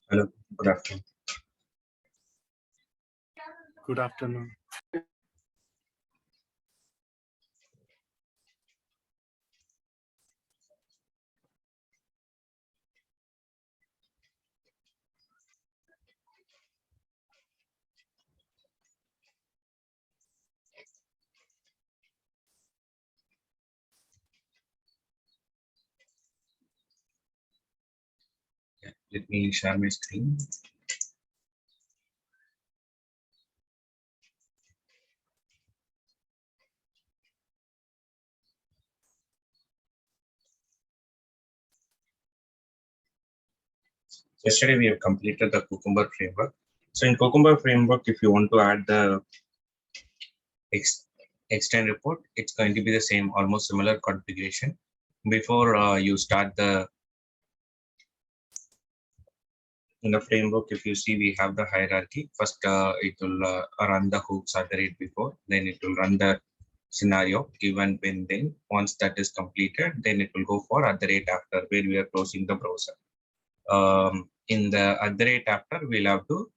Hello, good afternoon. Good afternoon. Let me share my screen. Yesterday we have completed the Cucumber framework. So in Cucumber framework, if you want to add the extend report, it's going to be the same, almost similar configuration. Before you start in the framework, if you see, we have the hierarchy. First, it will run the hooks at the rate before, then it will run the scenario given when then. Once that is completed, then it will go for at the rate after, where we are closing the browser. In the at the rate after, we'll have to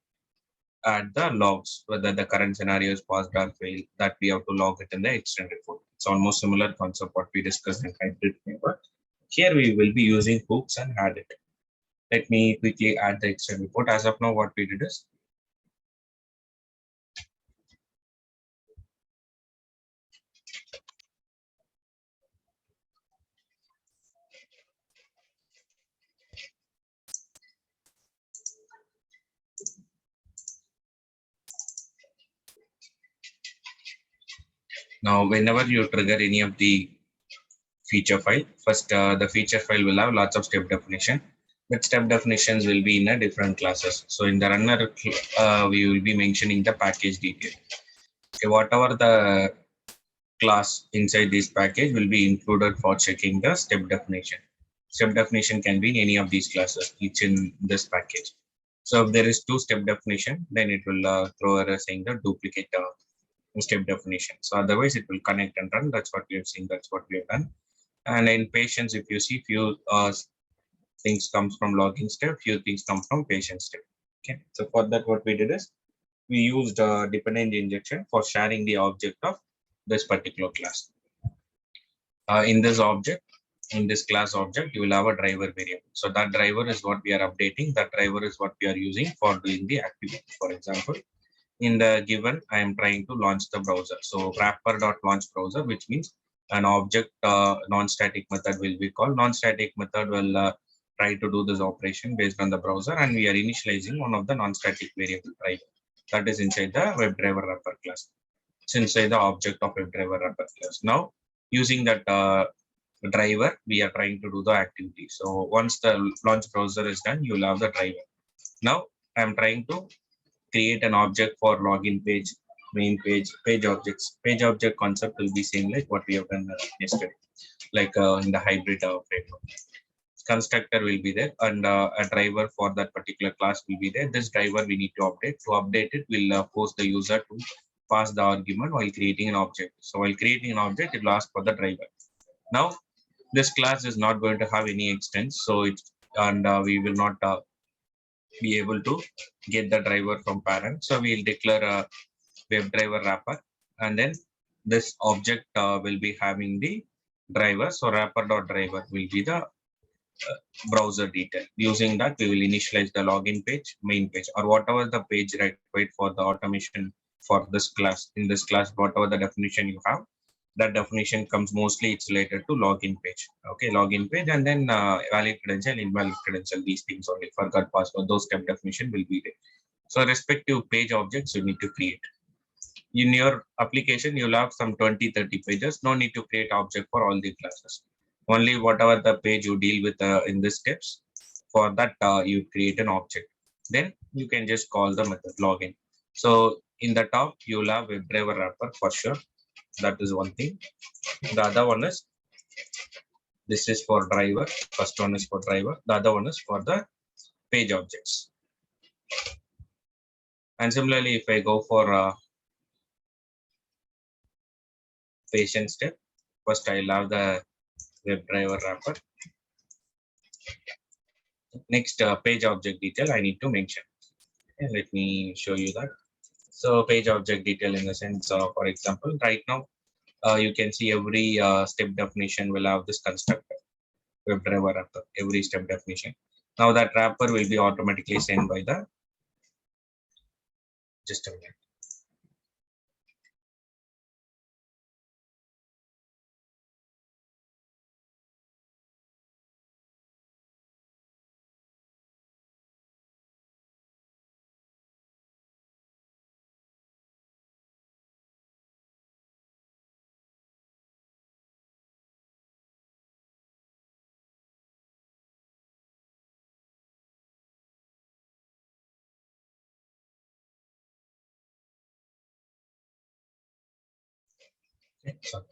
add the logs, whether the current scenario is passed or failed, that we have to log it in the extend report. It's almost similar concept what we discussed in hybrid framework. Here we will be using hooks and add it. Let me quickly add the extend report. As of now, what we did is now whenever you trigger any of the feature file, first the feature file will have lots of step definition, but step definitions will be in a different classes. So in the runner, we will be mentioning the package detail. Okay, whatever the class inside this package will be included for checking the step definition. Step definition can be in any of these classes, each in this package. So if there is two step definition, then it will throw error saying the duplicate step definition. So otherwise it will connect and run. That's what we have seen. That's what we have done. And in patience, if you see, few things comes from login step, few things come from patient step. Okay. So for that, what we did is we used dependency injection for sharing the object of this particular class. In this object, in this class object, you will have a driver variable. So that driver is what we are updating. That driver is what we are using for doing the activity. For example, in the given, I am trying to launch the browser. So wrapper.launch browser, which means an object non-static method will be called. Non-static method will try to do this operation based on the browser, and we are initializing one of the non-static variable driver that is inside the WebDriver wrapper class. It's inside the object of WebDriver wrapper class. Now, using that driver, we are trying to do the activity. So once the launch browser is done, you'll have the driver. Now, I'm trying to create an object for login page, main page, page objects. Page object concept will be same like what we have done yesterday, like in the hybrid framework. Constructor will be there, and a driver for that particular class will be there. This driver we need to update. To update it, we'll force the user to pass the argument while creating an object. So while creating an object, it will ask for the driver. Now, this class is not going to have any extents, so it's and we will not be able to get the driver from parent. So we'll declare a WebDriver wrapper, and then this object will be having the driver. So wrapper.driver will be the browser detail. Using that, we will initialize the login page, main page, or whatever the page required for the automation for this class. In this class, whatever the definition you have, that definition comes mostly it's related to login page. Okay, login page, and then valid credential, invalid credential, these things only. Forgot password, those type definition will be there. So respective page objects you need to create. In your application, you'll have some 20-30 pages. No need to create object for all the classes. Only whatever the page you deal with in the steps, for that you create an object. Then you can just call the method login. So in the top, you'll have WebDriver wrapper for sure. That is one thing. The other one is, this is for driver. First one is for driver. The other one is for the page objects. And similarly, if I go for patient step, first I'll have the WebDriver wrapper. Next, page object detail I need to mention. Okay, let me show you that. So page object detail in the sense, for example, right now, you can see every step definition will have this constructor, WebDriver wrapper, every step definition. Now that wrapper will be automatically sent by the, just a minute. Okay, so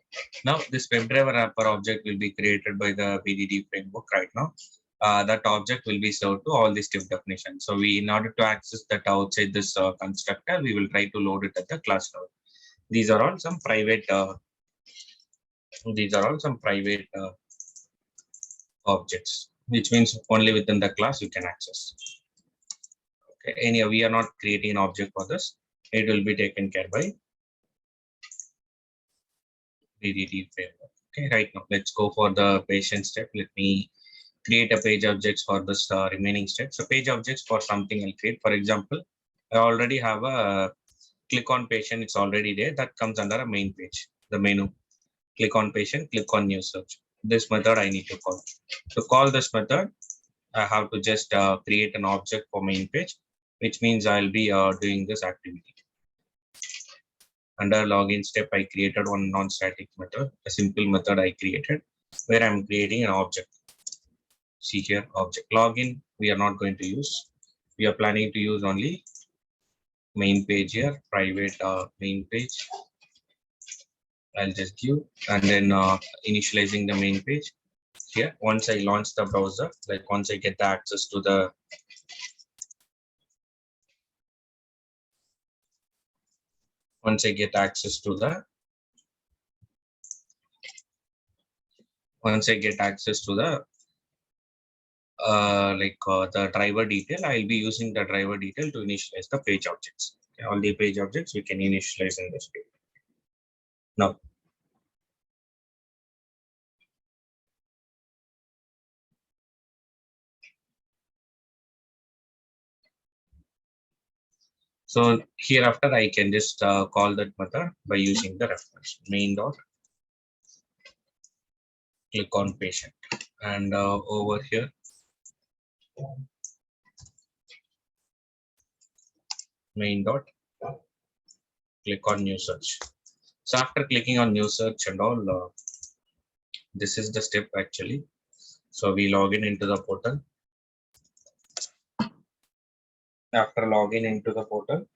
now this WebDriver wrapper object will be created by the BDD framework right now. That object will be served to all the step definitions. So we, in order to access that outside this constructor, we will try to load it at the class level. These are all some private. These are all some private objects, which means only within the class you can access. Okay. Anyway, we are not creating an object for this. It will be taken care by BDD framework. Okay. Right now, let's go for the patient step. Let me create a page objects for this remaining step. So page objects for something I'll create. For example, I already have a click on patient. It's already there. That comes under a main page, the menu. Click on patient, click on new search. This method I need to call. To call this method, I have to just create an object for main page, which means I'll be doing this activity. Under login step, I created one non-static method, a simple method I created where I'm creating an object. See here, object login, we are not going to use. We are planning to use only main page here, private main page. I'll just give, and then initializing the main page here. Once I launch the browser, like once I get the access to the once I get access to the the driver detail, I'll be using the driver detail to initialize the page objects. Okay, all the page objects we can initialize in this page. Now, so hereafter I can just call that method by using the reference main dot click on patient, and over here main dot click on new search. So after clicking on new search and all, this is the step actually. So we log in into the portal. After logging into the portal,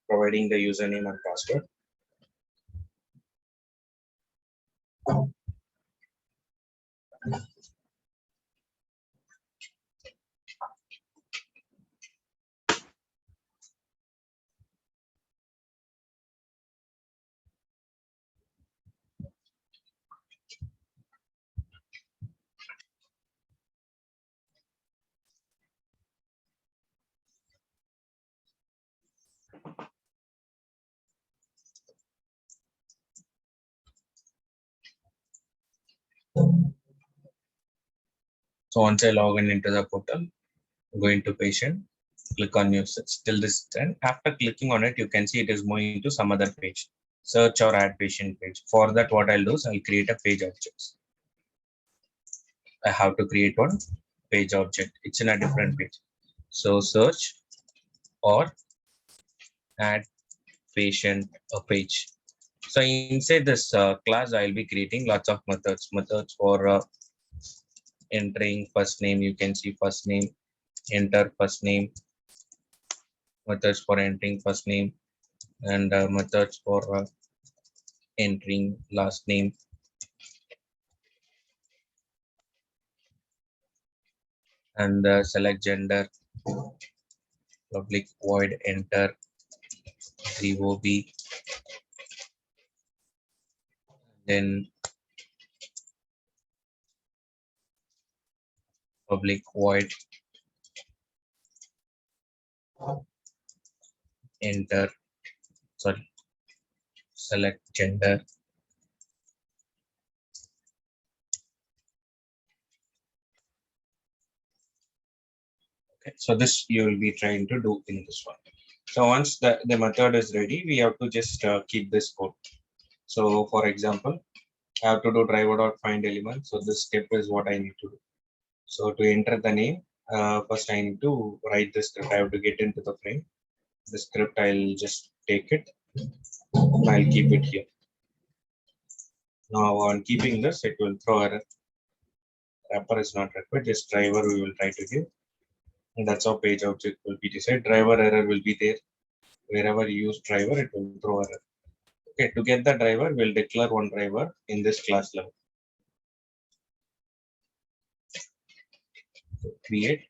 providing the username and password. So once I log in into the portal, go into patient, click on new search till this end. After clicking on it, you can see it is moving to some other page, search or add patient page. For that, what I'll do is I'll create a page object. I have to create one page object. It's in a different page. So search or add patient a page. So inside this class, I'll be creating lots of methods. Methods for entering first name. You can see first name, enter first name. Methods for entering first name, and methods for entering last name. And select gender, public void enter 3OB. Then public void enter, sorry, select gender. Okay, so this you will be trying to do in this one. So once the method is ready, we have to just keep this code. So for example, I have to do driver.find element. So this step is what I need to do. So to enter the name, first I need to write the script. I have to get into the frame. The script, I'll just take it. I'll keep it here. Now on keeping this, it will throw error. Wrapper is not required. Just driver we will try to give. And that's how page object will be decided. Driver error will be there. Wherever you use driver, it will throw error. Okay, to get the driver, we'll declare one driver in this class level. So create.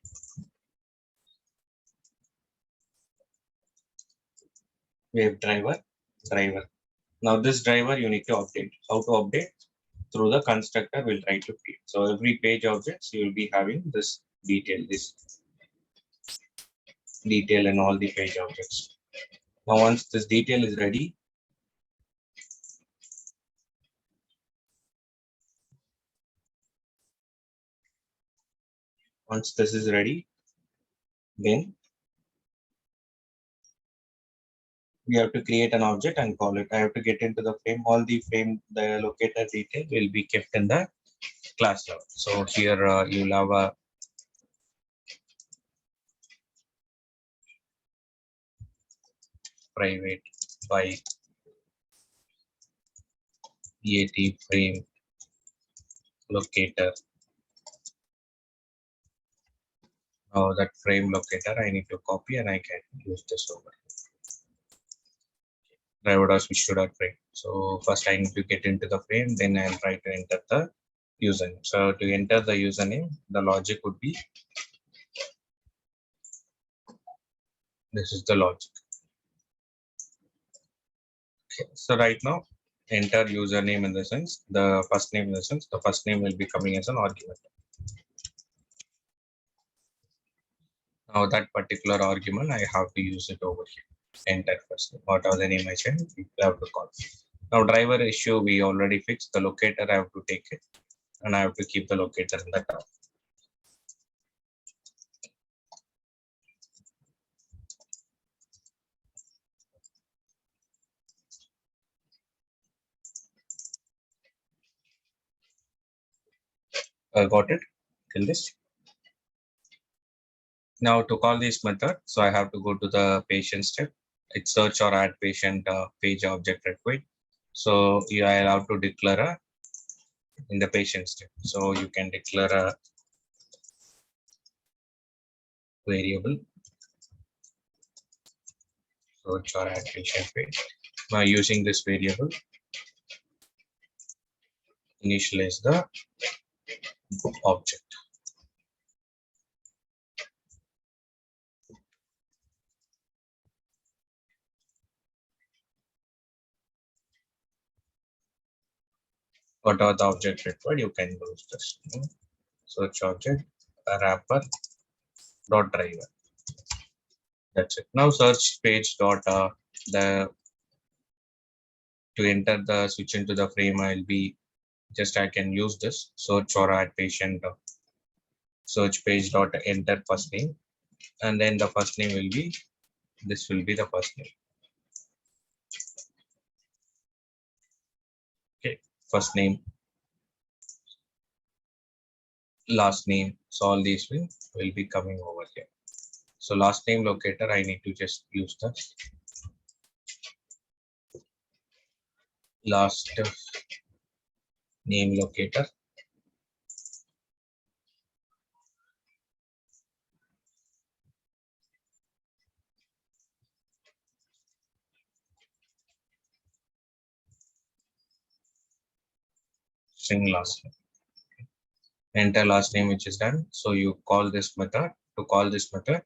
We have driver. Now this driver you need to update. How to update? Through the constructor we'll try to create. So every page objects you will be having this detail in all the page objects. Now once this detail is ready, then we have to create an object and call it. I have to get into the frame. All the locator detail will be kept in the class level. So here you'll have a private by BAT frame locator. Now that frame locator I need to copy and I can use this over. Driver switch to frame. So first I need to get into the frame, then I'll try to enter the username. So to enter the username, the logic would be this is the logic. Okay. So right now, enter username in the sense the first name in the sense the first name will be coming as an argument. Now that particular argument I have to use it over here. Enter first name. Whatever the name I said, we have to call. Now driver issue we already fixed. The locator I have to take it, and I have to keep the locator in the top. Got it till this. Now to call this method, so I have to go to the patient step. It's search or add patient page object required. So you I have to declare a in the patient step. So you can declare a variable search or add patient page. Now using this variable, initialize the object. Whatever the object required, you can use this. Search object wrapper dot driver. That's it. Now search page dot the to enter the switch into the frame. I'll be just I can use this search or add patient search page dot enter first name, and then the first name will be this will be the first name. Okay, first name, last name. So all these will be coming over here. So last name locator, I need to just use the last name locator. String last name. Enter last name, which is done. So you call this method. To call this method,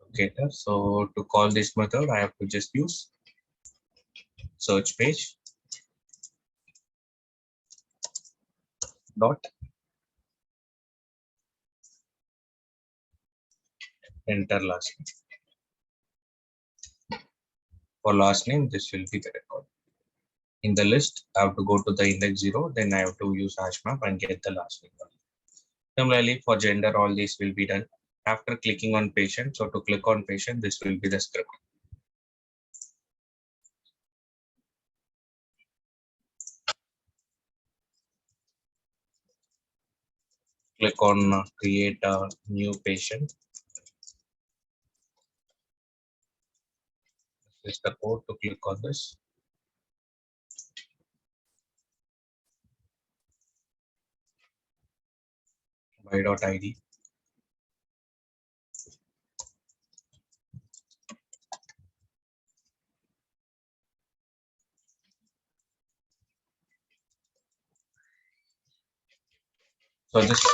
locator. So to call this method, I have to just use search page dot enter last name. For last name, this will be the record. In the list, I have to go to the index 0, then I have to use hash map and get the last name. Similarly, for gender, all these will be done after clicking on patient. So to click on patient, this will be the script. Click on create a new patient. This is the code to click on this. by.id. So this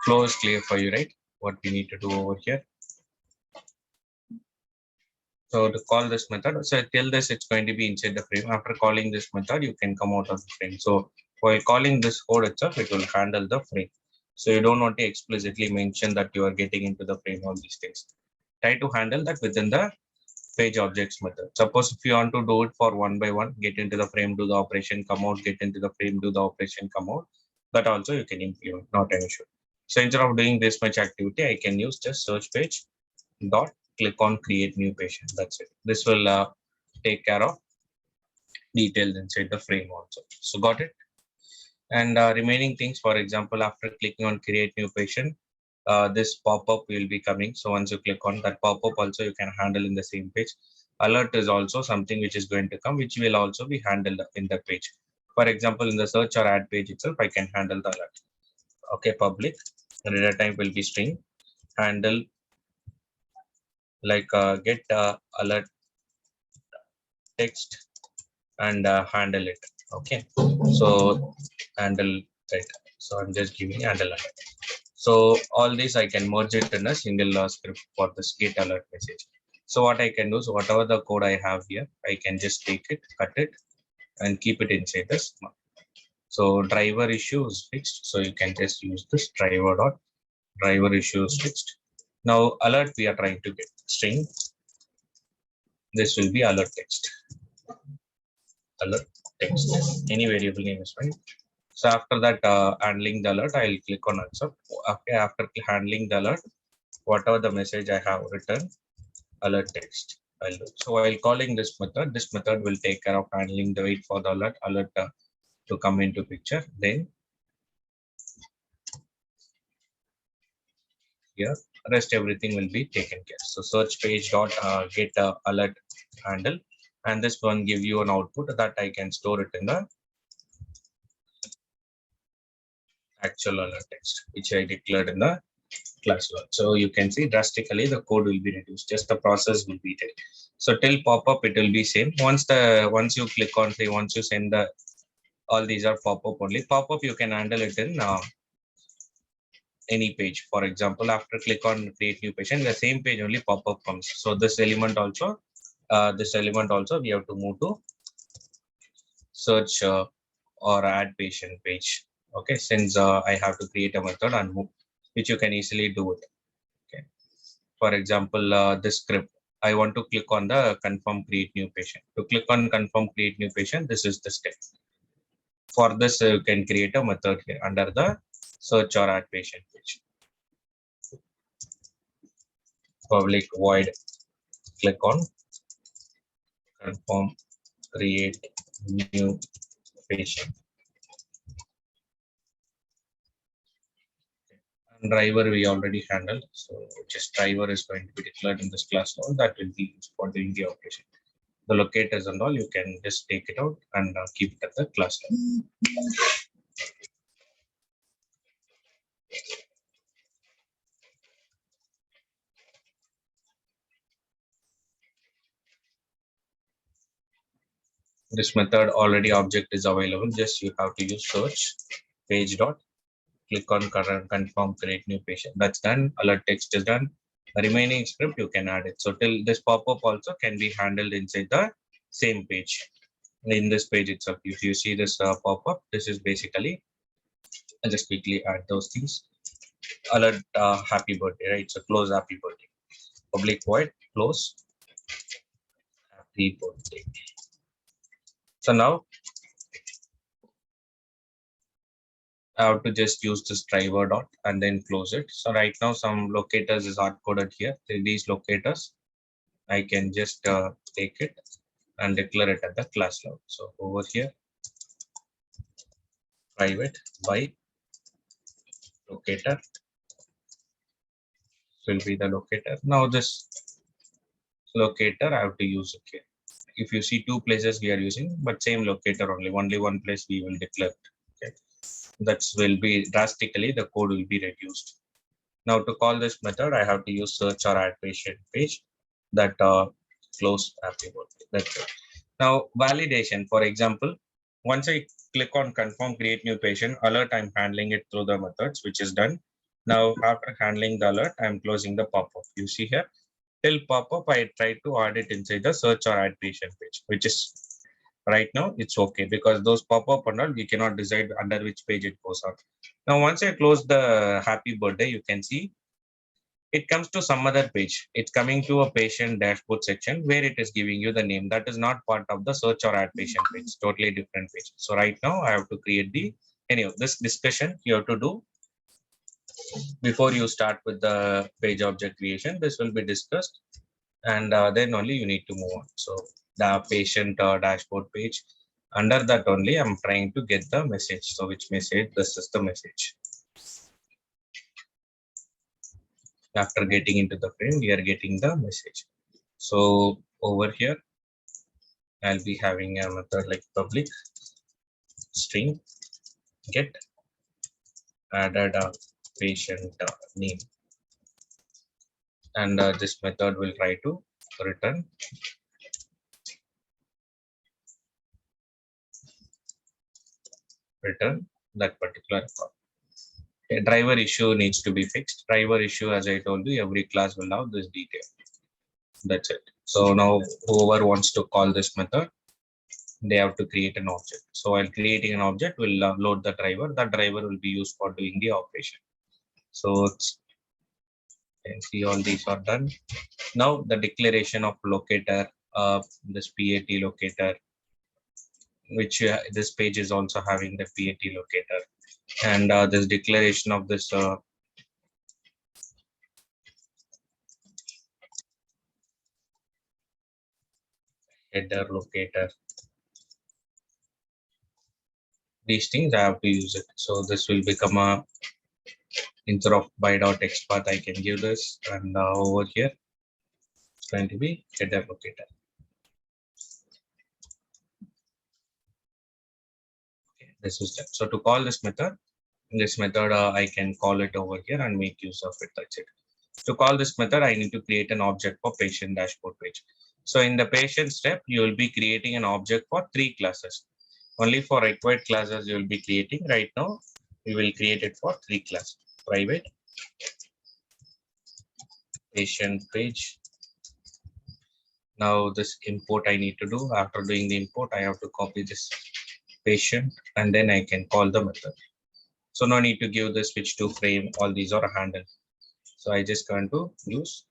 flow is clear for you, right? What we need to do over here. So to call this method, so till this, it's going to be inside the frame. After calling this method, you can come out of the frame. So while calling this code itself, it will handle the frame. So you don't want to explicitly mention that you are getting into the frame all these things. Try to handle that within the page objects method. Suppose if you want to do it for one by one, get into the frame, do the operation, come out, get into the frame, do the operation, come out. That also you can implement, not an issue. So instead of doing this much activity, I can use just search page dot click on create new patient. That's it. This will take care of details inside the frame also. So got it. And remaining things, for example, after clicking on create new patient, this pop-up will be coming. So once you click on that pop-up, also you can handle in the same page. Alert is also something which is going to come, which will also be handled in the page. For example, in the search or add page itself, I can handle the alert. Okay, public reader type will be string, handle like get alert text and handle it. Okay, so handle right. So I'm just giving handle alert. So all this I can merge it in a single script for this get alert message. So what I can do, so whatever the code I have here, I can just take it, cut it, and keep it inside this. So driver issue is fixed. So you can just use this driver issue is fixed. Now alert we are trying to get string. This will be alert text. Alert text. Any variable name is fine. So after that, handling the alert, I'll click on accept. Okay, after handling the alert, whatever the message I have written, alert text, I'll do. So while calling this method will take care of handling the wait for the alert to come into picture. Then here, rest everything will be taken care. So search page dot get alert handle, and this one give you an output that I can store it in the actual alert text, which I declared in the class one. So you can see drastically the code will be reduced, just the process will be there. So till pop-up it will be same. Once you click on, say once you send the all these are pop-up only. Pop-up you can handle it in any page. For example, after click on create new patient, the same page only pop-up comes. So this element also we have to move to search or add patient page. Okay, since I have to create a method and move, which you can easily do it. Okay. For example, this script, I want to click on the confirm create new patient. To click on confirm create new patient, this is the step. For this, you can create a method here under the search or add patient page. Public void click on confirm create new patient. And driver we already handled, so just driver is going to be declared in this class now. That will be used for doing the operation. The locators and all you can just take it out and keep it at the class level. This method already object is available. Just you have to use search page dot click on current confirm create new patient. That's done. Alert text is done. The remaining script you can add it. So till this pop-up also can be handled inside the same page. In this page itself, if you see this pop-up, this is basically, I'll just quickly add those things. Alert happy birthday, right? So close happy birthday. public void close happy birthday. So now I have to just use this driver dot and then close it. So right now some locators is hard coded here. These locators I can just take it and declare it at the class level. So over here, private by locator will be the locator. Now this locator I have to use it here. If you see two places we are using, but same locator only one place we will declare it. Okay, that will be drastically the code will be reduced. Now to call this method, I have to use search or add patient page that close happy birthday. That's it. Now validation, for example, once I click on confirm create new patient alert, I'm handling it through the methods, which is done. Now after handling the alert, I'm closing the pop-up. You see here, till pop-up, I try to add it inside the search or add patient page, which is right now it's okay because those pop-up and all we cannot decide under which page it goes out. Now once I close the happy birthday, you can see it comes to some other page. It's coming to a patient dashboard section where it is giving you the name that is not part of the search or add patient page, totally different page. So right now I have to create the any of this discussion you have to do before you start with the page object creation. This will be discussed and then only you need to move on. So the patient dashboard page, under that only I'm trying to get the message. So which message? This is the message. After getting into the frame, we are getting the message. So over here I'll be having a method like public string get added a patient name, and this method will try to return that particular record. A driver issue needs to be fixed. Driver issue, as I told you, every class will have this detail. That's it. So now whoever wants to call this method, they have to create an object. So while creating an object, we'll load the driver. That driver will be used for doing the operation. So you can see all these are done. Now the declaration of locator, this PAT locator, which this page is also having the PAT locator, and this declaration of this header locator. These things I have to use it. So this will become a instead of by.xpath, I can give this, and over here it's going to be header locator. Okay, this is that. So to call this method I can call it over here and make use of it. That's it. To call this method, I need to create an object for patient dashboard page. So in the patient step, you will be creating an object for 3 classes. Only for required classes you will be creating. Right now, we will create it for 3 classes. Private patient page. Now this import I need to do. After doing the import, I have to copy this patient and then I can call the method. So no need to give the switch to frame. All these are a handle. So I just going to use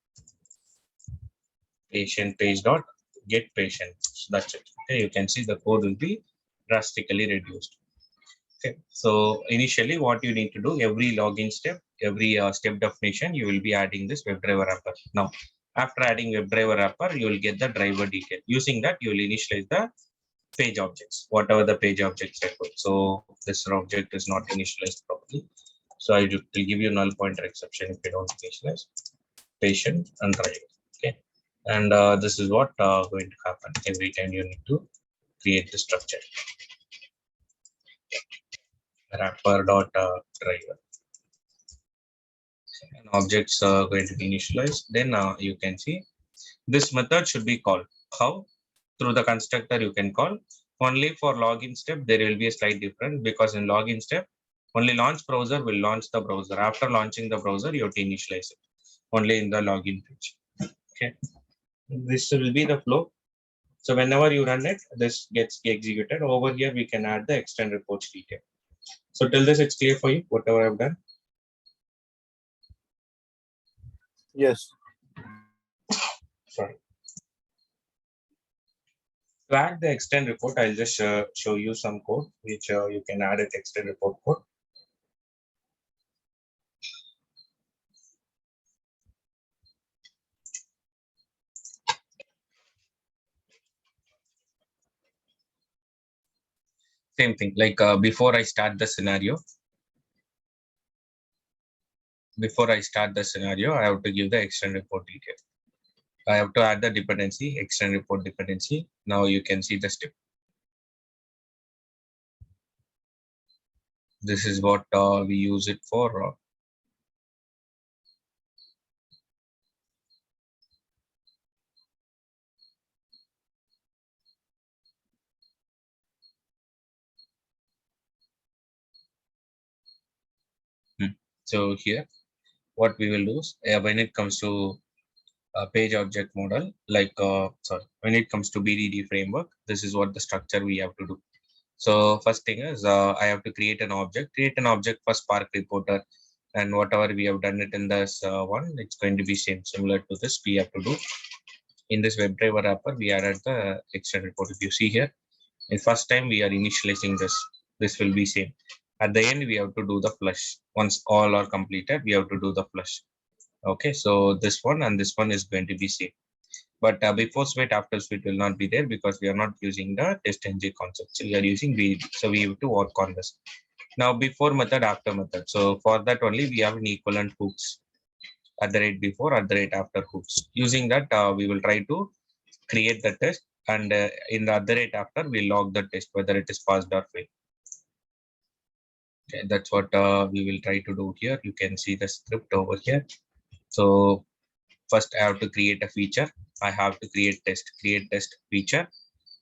patient page dot get patient. So that's it. Okay, you can see the code will be drastically reduced. Okay, so initially what you need to do, every login step, every step definition, you will be adding this WebDriver wrapper. Now after adding WebDriver wrapper, you will get the driver detail. Using that, you will initialize the page objects, whatever the page objects are put. So this object is not initialized properly, so I will give you null pointer exception if you don't initialize patient and driver. Okay, and this is what going to happen every time you need to create the structure. Wrapper dot driver, and objects are going to be initialized. Then you can see this method should be called. How? Through the constructor you can call. Only for login step there will be a slight difference, because in login step only launch browser will launch the browser. After launching the browser, you have to initialize it only in the login page. Okay, this will be the flow. So whenever you run it, this gets executed. Over here we can add the extend reports detail. So till this it's clear for you whatever I've done? Yes. Sorry. To add the extend report, I'll just show you some code which you can add it extend report code. Same thing, like before I start the scenario, I have to give the extend report detail. I have to add the dependency, extend report dependency. Now you can see the step. This is what we use it for. So here, what we will do is when it comes to page object model, like when it comes to BDD framework, this is what the structure we have to do. So first thing is I have to create an object for Spark Reporter, and whatever we have done it in this one, it's going to be similar to this. We have to do in this WebDriver wrapper. We added the extend report. If you see here, in first time we are initializing this. This will be same. At the end, we have to do the flush. Once all are completed, we have to do the flush. Okay, so this one and this one is going to be same. But before switch, after switch will not be there because we are not using the test ng concept. So we are using BDD. So we have to work on this. Now before method, after method. So for that only we have an equivalent hooks at the rate before, at the rate after hooks. Using that, we will try to create the test, and in the other rate after we log the test whether it is passed or failed. Okay, that's what we will try to do here. You can see the script over here. So first I have to create a feature. I have to create test feature.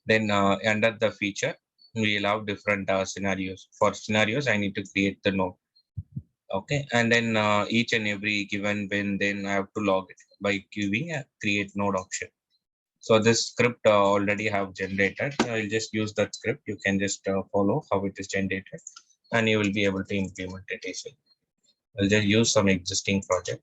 Then under the feature, we allow different scenarios. For scenarios, I need to create the node. Okay, and then each and every given when, then I have to log it by giving a create node option. So this script already have generated. I'll just use that script. You can just follow how it is generated, and you will be able to implement it easily. I'll just use some existing project.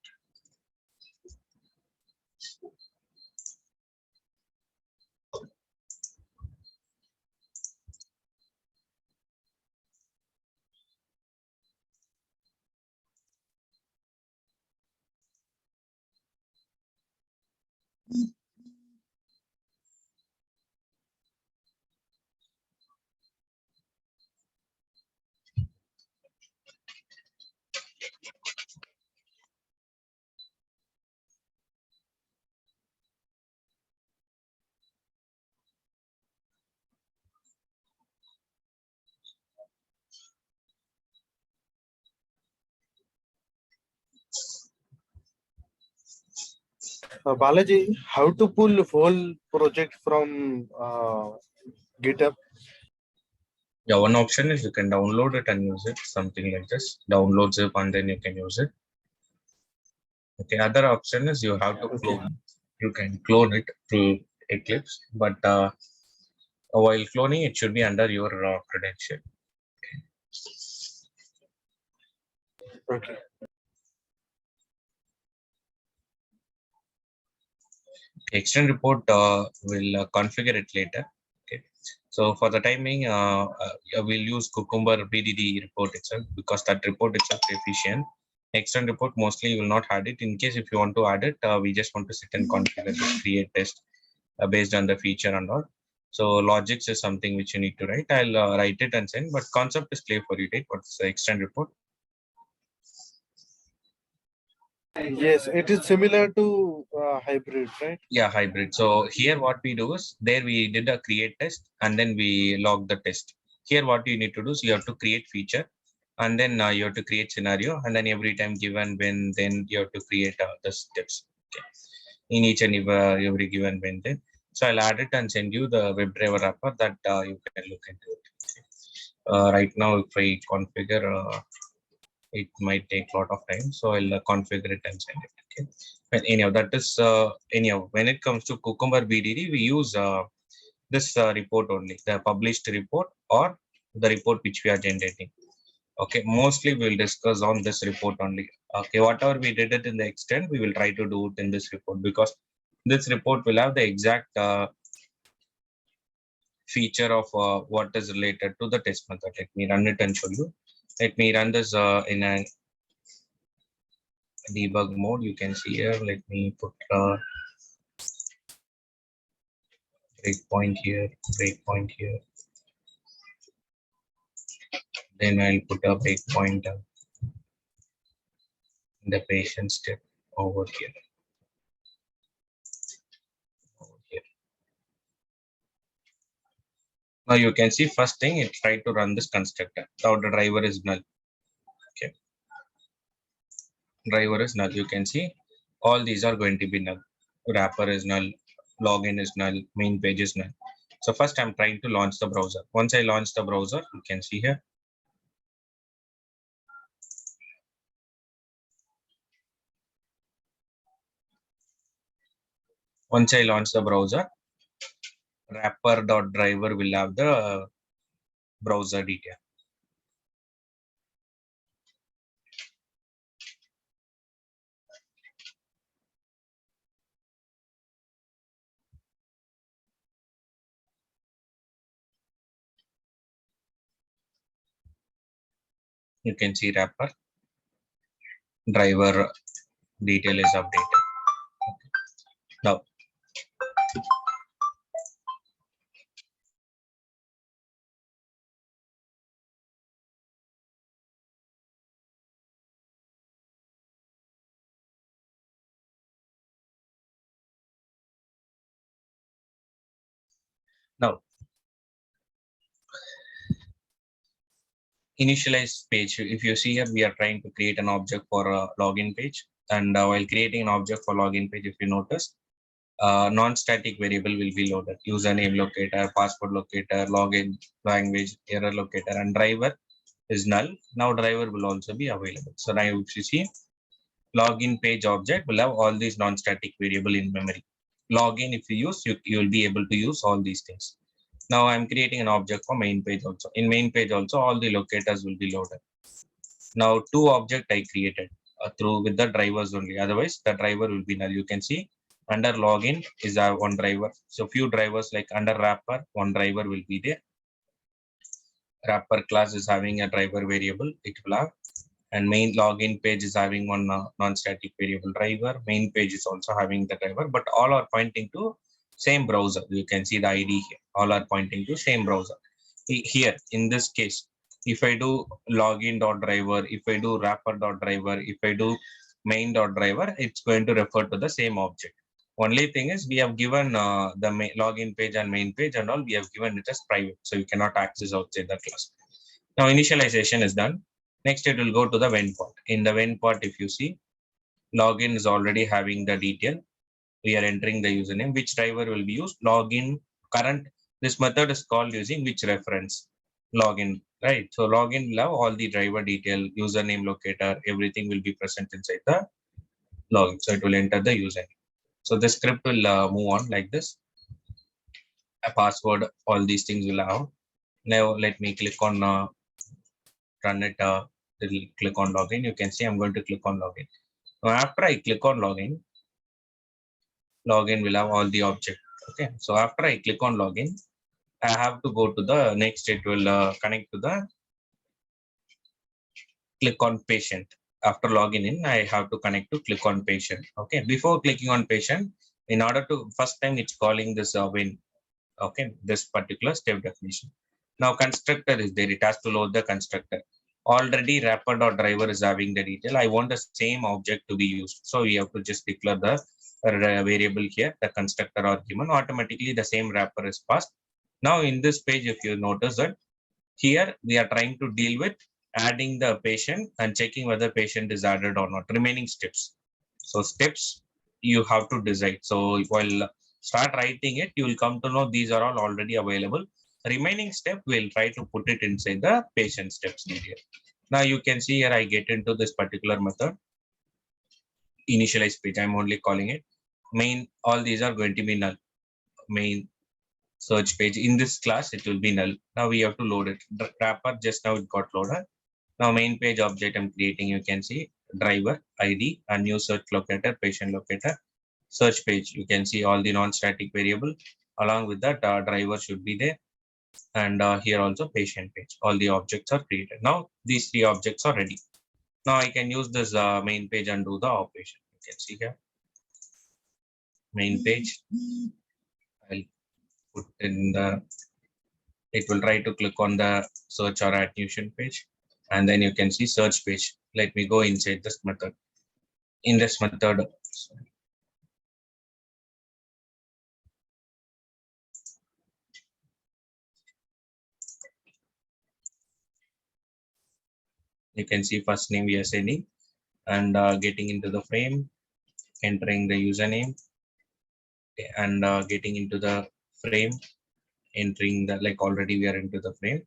Balaji, how to pull whole project from GitHub? Yeah, one option is you can download it and use it, something like this. Download zip and then you can use it. Okay, other option is you have to clone. You can clone it through Eclipse, but while cloning, it should be under your credential. Okay. Extend report will configure it later. Okay, so for the timing, we'll use Cucumber BDD report itself because that report itself is efficient. Extend report mostly you will not add it. In case if you want to add it, we just want to sit and configure this create test based on the feature and all. So logics is something which you need to write. I'll write it and send, but concept is clear for you, right? What's the extend report? Yes, it is similar to hybrid, right? Yeah, hybrid. So here what we do is there we did a create test and then we log the test. Here what you need to do is you have to create feature and then you have to create scenario, and then every time given when, then you have to create the steps. Okay. In each and every given when, then. So I'll add it and send you the WebDriver wrapper that you can look into it. Right now, if I configure, it might take a lot of time. So I'll configure it and send it. Okay. But anyhow, that is anyhow, when it comes to Cucumber BDD, we use this report only, the published report or the report which we are generating. Okay, mostly we'll discuss on this report only. Okay, whatever we did it in the extent, we will try to do it in this report because This report will have the exact feature of what is related to the test method. Let me run it and show you. Let me run this in a debug mode. You can see here. Let me put breakpoint here, breakpoint here. Then I'll put a breakpoint in the patient step over here. Now you can see first thing it tried to run this constructor. Now the driver is null. Okay, driver is null. You can see all these are going to be null. Wrapper is null, login is null, main page is null. So first I'm trying to launch the browser. Once I launch the browser, you can see here. Once I launch the browser, wrapper.driver will have the browser detail. You can see wrapper driver detail is updated. Now now initialize page. If you see here, we are trying to create an object for a login page, and while creating an object for login page, if you notice, non-static variable will be loaded: username locator, password locator, login language, error locator, and driver is null. Now driver will also be available. So now if you see, login page object will have all these non-static variable in memory. Login, if you use, you will be able to use all these things. Now I'm creating an object for main page also. In main page also, all the locators will be loaded. Now two object I created through with the drivers only. Otherwise, the driver will be null. You can see under login is our one driver. So few drivers like under wrapper, one driver will be there. Wrapper class is having a driver variable. It will have, and main login page is having one non-static variable driver. Main page is also having the driver, but all are pointing to same browser. You can see the ID here. All are pointing to same browser. Here, in this case, if I do login.driver, if I do wrapper.driver, if I do main.driver, it's going to refer to the same object. Only thing is we have given the login page and main page and all, we have given it as private. So you cannot access outside the class. Now initialization is done. Next, it will go to the when part. In the when part, if you see, login is already having the detail. We are entering the username. Which driver will be used? Login current. This method is called using which reference? Login, right? So login will have all the driver detail, username locator, everything will be present inside the login. So it will enter the username. So the script will move on like this. A password, all these things will have. Now let me click on run it. Click on login. You can see I'm going to click on login. Now after I click on login, login will have all the object. Okay. So after I click on login, I have to go to the next. It will connect to the click on patient. After logging in, I have to connect to click on patient. Okay. Before clicking on patient, in order to first time it's calling this when. Okay. This particular step definition. Now constructor is there. It has to load the constructor. Already wrapper.driver is having the detail. I want the same object to be used. So we have to just declare the variable here, the constructor argument. Automatically the same wrapper is passed. Now in this page, if you notice that here we are trying to deal with adding the patient and checking whether patient is added or not. Remaining steps. So steps you have to decide. So while start writing it, you will come to know these are all already available. Remaining step, we'll try to put it inside the patient steps here. Now you can see here I get into this particular method. Initialize page, I'm only calling it. Main, all these are going to be null. Main search page. In this class, it will be null. Now we have to load it. The wrapper, just now it got loaded. Now main page object I'm creating, you can see driver, ID, a new search locator, patient locator. search page. You can see all the non-static variable along with that driver should be there. And here also patient page. All the objects are created. Now these three objects are ready. Now I can use this main page and do the operation. You can see here main page. I'll put in the, it will try to click on the search or attribution page, and then you can see search page. Let me go inside this method. In this method, you can see first name we are sending, and getting into the frame, entering the username, and getting into the frame, entering the, like already we are into the frame.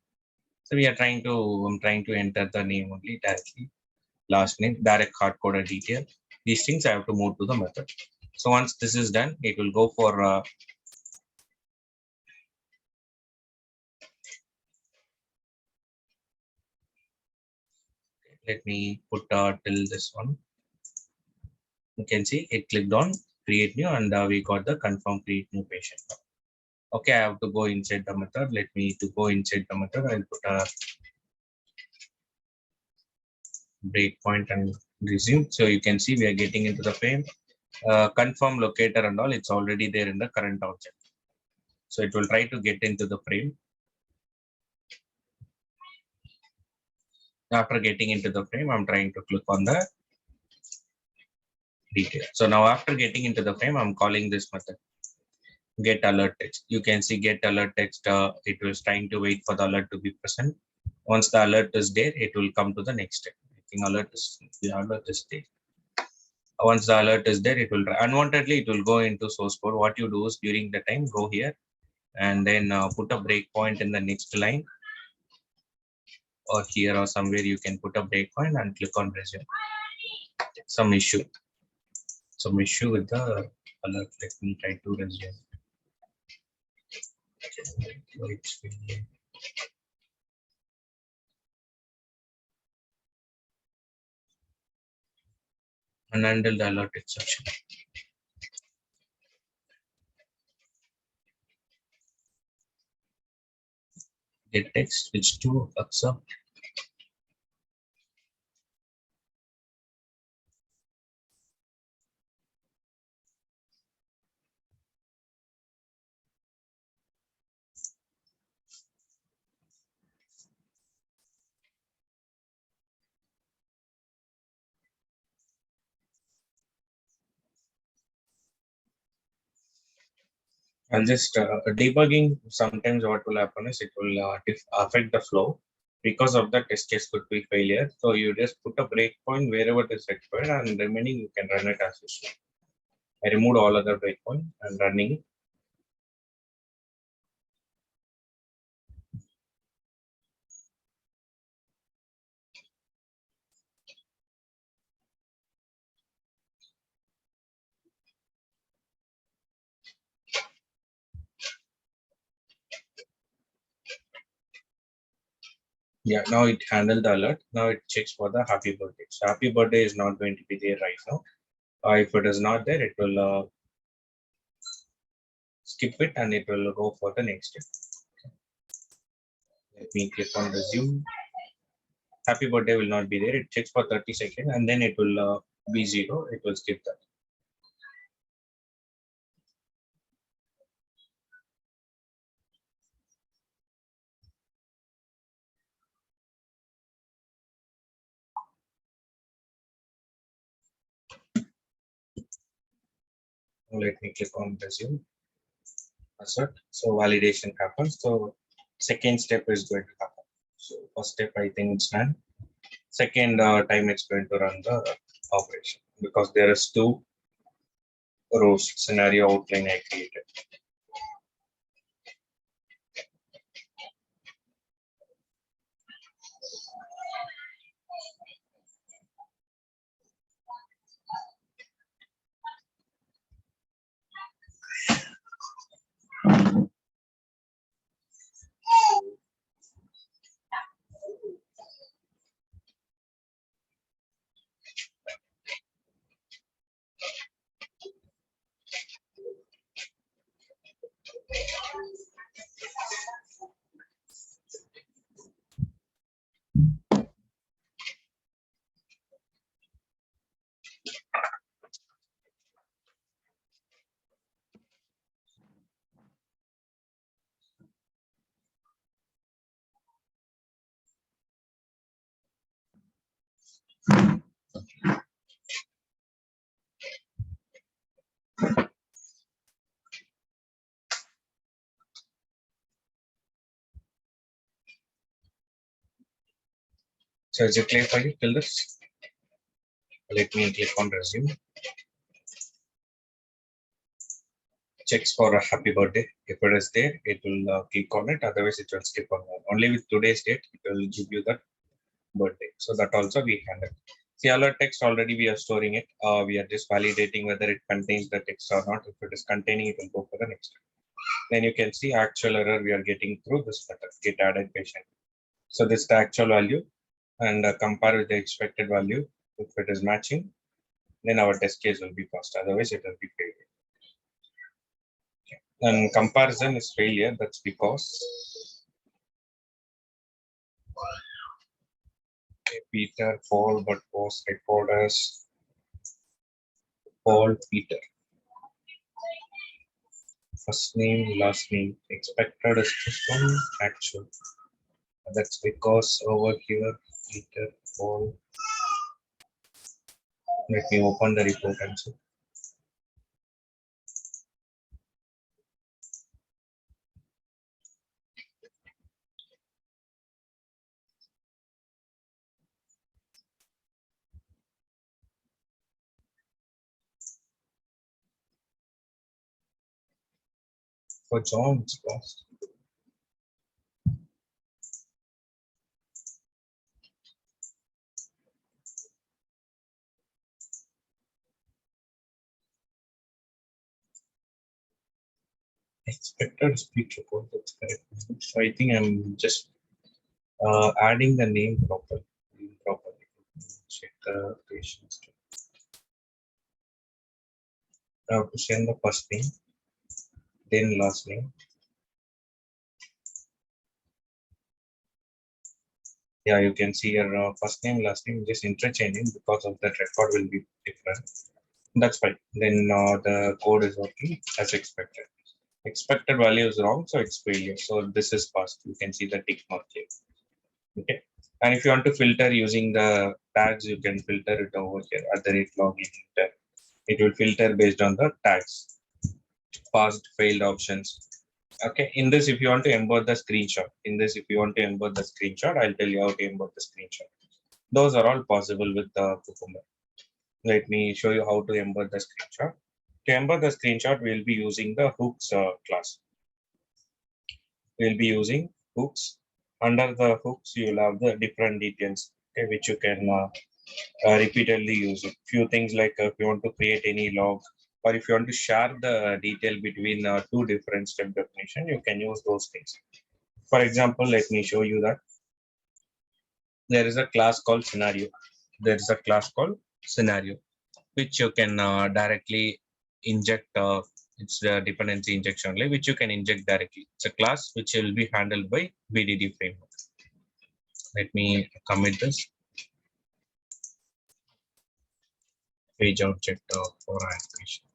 So we are trying to, I'm trying to enter the name only directly, last name, direct hard coded detail. These things I have to move to the method. So once this is done, it will go for let me put till this one. You can see it clicked on create new, and we got the confirm create new patient. Okay, I have to go inside the method. Let me to go inside the method. I'll put a breakpoint and resume. So you can see we are getting into the frame. Confirm locator and all, it's already there in the current object. So it will try to get into the frame. After getting into the frame, I'm trying to click on the detail. So now after getting into the frame, I'm calling this method get alert text. You can see get alert text. It was trying to wait for the alert to be present. Once the alert is there, it will come to the next step. I think the alert is there. Once the alert is there, it will unwantedly it will go into source code. What you do is during the time, go here and then put a breakpoint in the next line, or here or somewhere you can put a breakpoint and click on resume. Some issue with the alert. Let me try to resume. Unhandle the alert exception. Get text switch to accept. I'll just debugging. Sometimes what will happen is it will affect the flow. Because of the test case could be failure. So you just put a breakpoint wherever it is required, and remaining you can run it as usual. I removed all other breakpoint and running. Yeah, now it handled the alert. Now it checks for the happy birthday. So happy birthday is not going to be there right now. If it is not there, it will skip it and it will go for the next step. Let me click on resume. Happy birthday will not be there. It checks for 30 seconds and then it will be 0. It will skip that. Let me click on resume. Assert. So validation happens. So second step is going to happen. So first step, I think it's done. Second time it's going to run the operation because there is 2 rows scenario outline I created. So is it clear for you till this? Let me click on resume. Checks for a happy birthday. If it is there, it will click on it. Otherwise, it will skip on that. Only with today's date, it will give you the birthday. So that also we handle. See, all our text already we are storing it. We are just validating whether it contains the text or not. If it is containing, it will go for the next step. Then you can see actual error we are getting through this method, get added patient. So this is the actual value and compare with the expected value. If it is matching, then our test case will be passed. Otherwise, it will be failure. And comparison is failure. That's because Peter Paul, but was recorded as Paul Peter. First name, last name. Expected is this one. Actual. That's because over here, Peter Paul. Let me open the report and see. For John, it's lost. Expected speech report. That's correct. So I think I'm just adding the name properly. Check the patients. I have to send the first name, then last name. Yeah, you can see your first name, last name just interchanging because of that record will be different. That's fine. Then the code is working as expected. Expected value is wrong, so it's failure. So this is passed. You can see the tick mark here. Okay. And if you want to filter using the tags, you can filter it over here at the rate login. It will filter based on the tags, passed, failed options. Okay. In this, if you want to embed the screenshot, I'll tell you how to embed the screenshot. Those are all possible with the Cucumber. Let me show you how to embed the screenshot. To embed the screenshot, we'll be using the hooks class. We'll be using hooks. Under the hooks, you'll have the different details, okay, which you can repeatedly use it. Few things like if you want to create any log, or if you want to share the detail between two different step definition, you can use those things. For example, let me show you that there is a class called scenario. Which you can directly inject. It's the dependency injection only, which you can inject directly. It's a class which will be handled by BDD framework. Let me commit this. Page object for animation.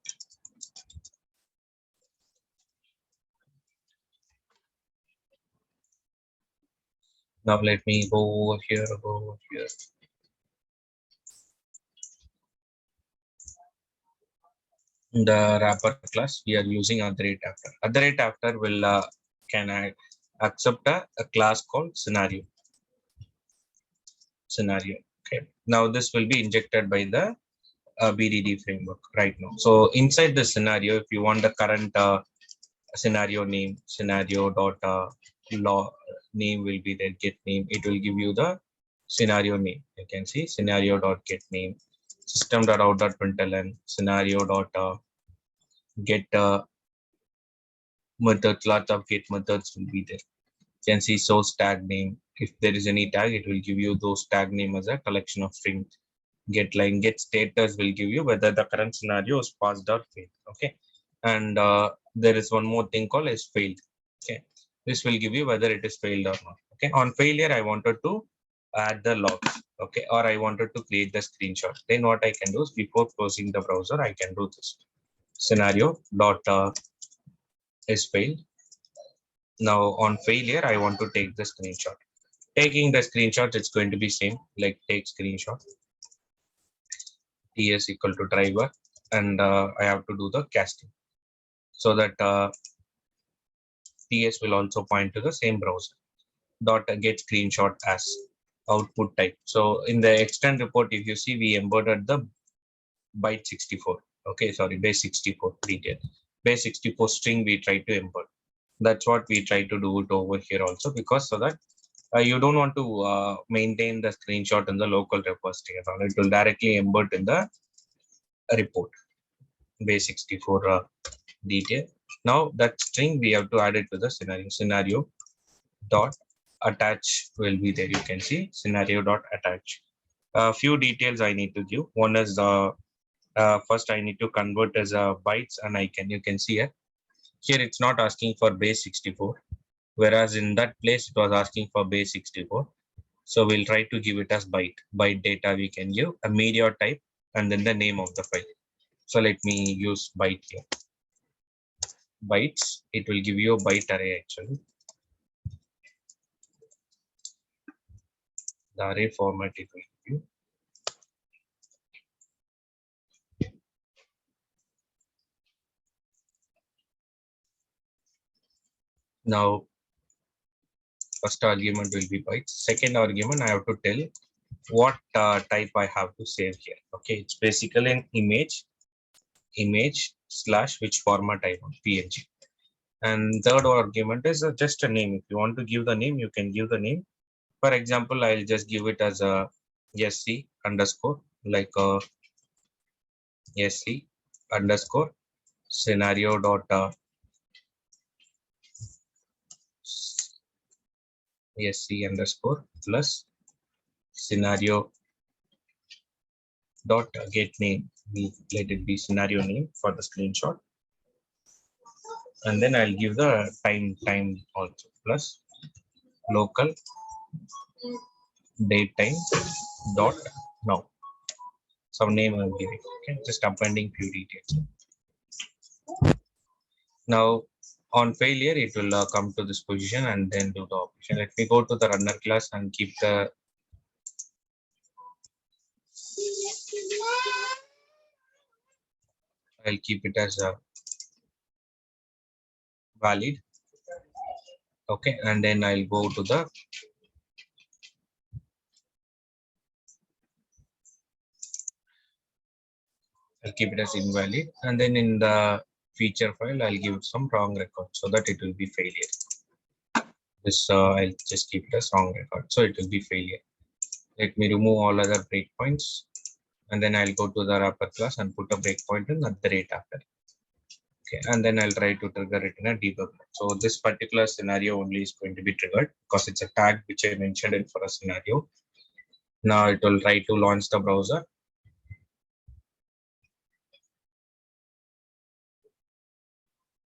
Now let me go over here, In the wrapper class, we are using @after. @after will can I accept a class called scenario. Okay. Now this will be injected by the BDD framework right now. So inside the scenario, if you want the current scenario name, scenario dot law name will be there, get name. It will give you the scenario name. You can see scenario dot get name, system dot out dot println, scenario dot get methods. Lots of get methods will be there. You can see source tag name. If there is any tag, it will give you those tag name as a collection of strings. Get line, get status will give you whether the current scenario is passed or failed. Okay. And there is one more thing called as failed. Okay. This will give you whether it is failed or not. Okay. On failure, I wanted to add the logs. Okay. Or I wanted to create the screenshot. Then what I can do is before closing the browser, I can do this. Scenario dot is failed. Now on failure, I want to take the screenshot. Taking the screenshot, it's going to be same like take screenshot. ts equal to driver, and I have to do the casting so that ts will also point to the same browser. Dot get screenshot as output type. So in the extend report, if you see, we embedded the byte 64. Okay, sorry, base 64 detail. Base 64 string we try to embed. That's what we try to do it over here also, because so that you don't want to maintain the screenshot in the local repository at all. It will directly embed in the report base 64 detail. Now that string we have to add it to the scenario dot attach will be there. You can see scenario dot attach. A few details I need to give. One is the first I need to convert as a bytes, and you can see here it's not asking for base 64, whereas in that place it was asking for base 64. So we'll try to give it as byte data. We can give a media type and then the name of the file. So let me use byte here. Bytes, it will give you a byte array actually. The array format it will give you. Now first argument will be bytes. Second argument I have to tell what type I have to save here. Okay, it's basically an image slash which format I want, png. And third argument is just a name. If you want to give the name, you can give the name. For example, I'll just give it as a sc underscore, like sc underscore scenario dot sc underscore plus scenario dot get name. Let it be scenario name for the screenshot, and then I'll give the time also plus local date time dot now. Some name I'm giving. Okay, just appending few details. Now on failure, it will come to this position and then do the operation. Let me go to the runner class and keep the I'll keep it as a valid. Okay, and then I'll go to the I'll keep it as invalid, and then in the feature file I'll give some wrong record so that it will be failure. This I'll just keep it as wrong record, so it will be failure. Let me remove all other breakpoints, and then I'll go to the wrapper class and put a breakpoint in at the rate after. Okay, and then I'll try to trigger it in a debug. So this particular scenario only is going to be triggered because it's a tag which I mentioned it for a scenario. Now it will try to launch the browser.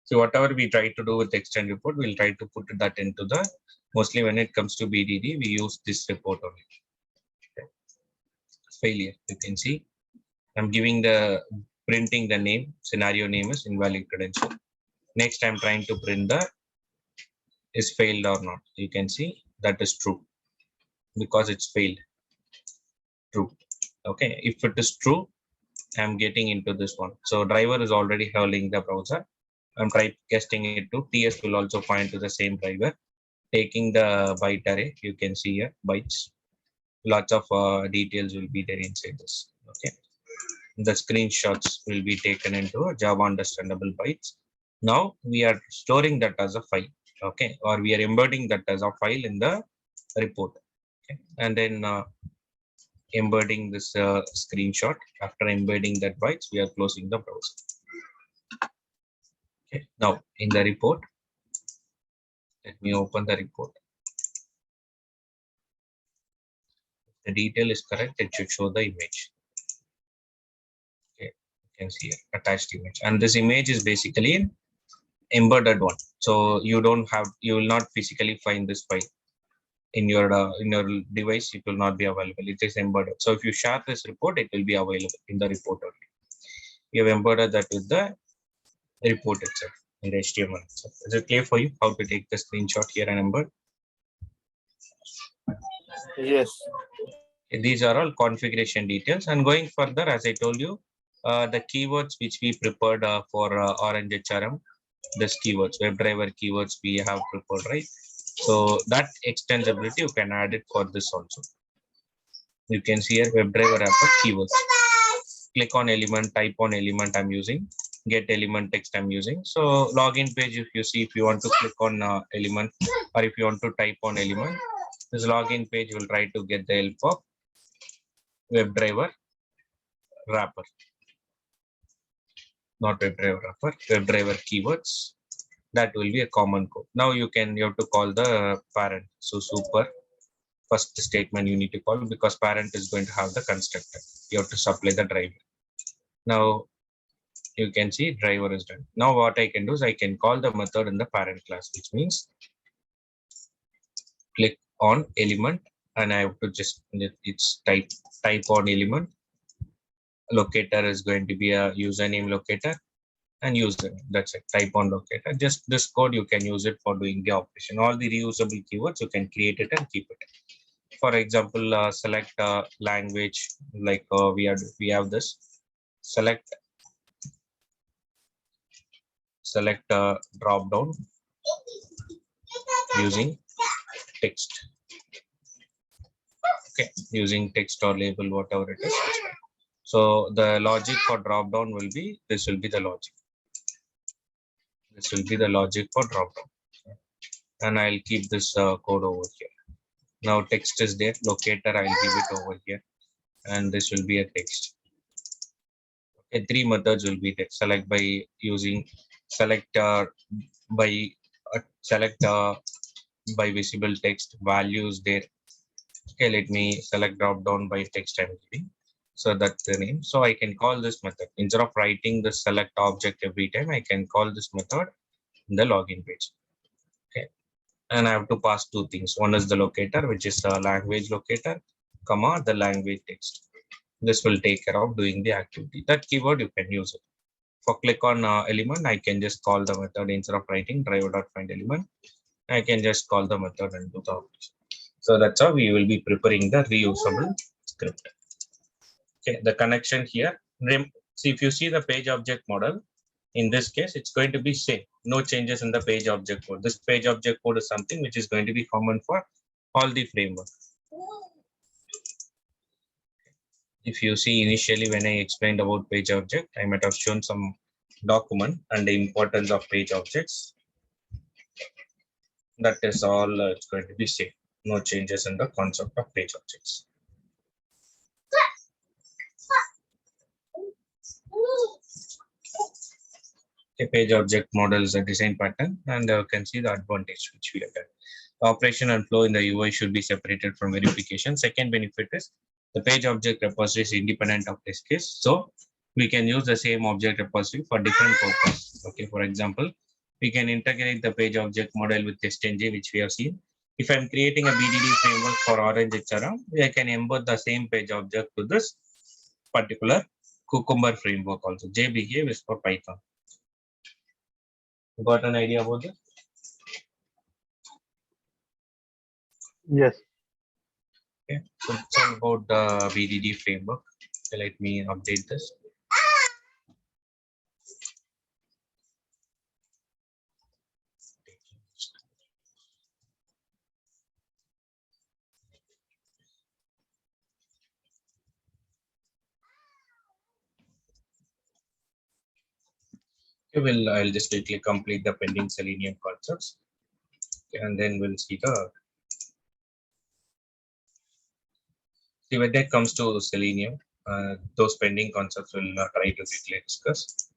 So whatever we try to do with extend report, we'll try to put that into the, mostly when it comes to BDD, we use this report only. Okay. Failure, you can see I'm giving the printing the name, scenario name is invalid credential. Next I'm trying to print the is failed or not. You can see that is true because it's failed. True. Okay, if it is true, I'm getting into this one. So driver is already holding the browser. I'm type casting it to ts will also point to the same driver, taking the byte array. You can see here bytes. Lots of details will be there inside this. Okay, the screenshots will be taken into Java understandable bytes. Now we are storing that as a file. Okay, or we are embedding that as a file in the report. Okay, and then embedding this screenshot. After embedding that bytes, we are closing the browser. Okay, now in the report, let me open the report. If the detail is correct, it should show the image. Okay, you can see it, attached image, and this image is basically an embedded one. So you will not physically find this file in your device. It will not be available. It is embedded. So if you share this report, it will be available in the report only. You have embedded that with the report itself in the HTML itself. Is it clear for you how to take the screenshot here and embed? Yes. These are all configuration details. And going further, as I told you, the keywords which we prepared for Orange HRM, this keywords, WebDriver keywords we have prepared, right? So that extensibility you can add it for this also. You can see here WebDriver wrapper keywords. Click on element, type on element I'm using, get element text I'm using. So login page, if you see, if you want to click on element or if you want to type on element, this login page will try to get the help of WebDriver wrapper, not WebDriver wrapper, WebDriver keywords. That will be a common code. Now you have to call the parent. So super first statement you need to call, because parent is going to have the constructor. You have to supply the driver. Now you can see driver is done. Now what I can do is I can call the method in the parent class, which means click on element, and I have to just it's type on element. Locator is going to be a username locator and username. That's it. Type on locator. Just this code you can use it for doing the operation. All the reusable keywords you can create it and keep it. For example, select language, like we have this. Select drop down using text. Okay, using text or label, whatever it is. So the logic for drop down will be, this will be the logic. This will be the logic for drop down. And I'll keep this code over here. Now text is there, locator I'll give it over here, and this will be a text. Okay, 3 methods will be there. Select by using select by visible text, values there. Okay, let me select drop down by text I'm giving. So that's the name. So I can call this method instead of writing the select object every time. I can call this method in the login page. Okay, and I have to pass 2 things. One is the locator, which is a language locator, comma the language text. This will take care of doing the activity. That keyword you can use it. For click on element, I can just call the method instead of writing driver.find element. I can just call the method and do the operation. So that's how we will be preparing the reusable script. Okay, the connection here. See, if you see the page object model, in this case, it's going to be same. No changes in the page object code. This page object code is something which is going to be common for all the framework. If you see initially when I explained about page object, I might have shown some document and the importance of page objects. That is all it's going to be same. No changes in the concept of page objects. A page object model is a design pattern, and you can see the advantage which we have done. Operation and flow in the UI should be separated from verification. Second benefit is the page object repository is independent of test case. So we can use the same object repository for different purposes. Okay, for example, we can integrate the page object model with TestNG, which we have seen. If I'm creating a BDD framework for Orange HRM, I can embed the same page object to this particular Cucumber framework also. JBehave is for Python. Got an idea about this? Yes. Okay, so it's all about the BDD framework. So let me update this. Okay, I'll just quickly complete the pending Selenium concepts, and then we'll see the. See, when that comes to Selenium, those pending concepts will try to quickly discuss.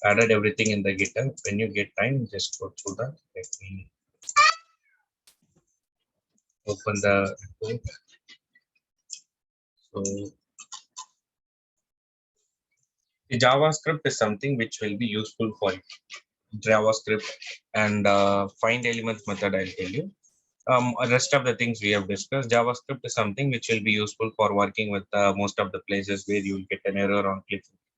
Added everything in the Github. When you get time, just go through that. Let me open the report. So the JavaScript is something which will be useful for you. JavaScript and find elements method, I'll tell you. Rest of the things we have discussed. JavaScript is something which will be useful for working with most of the places where you will get an error on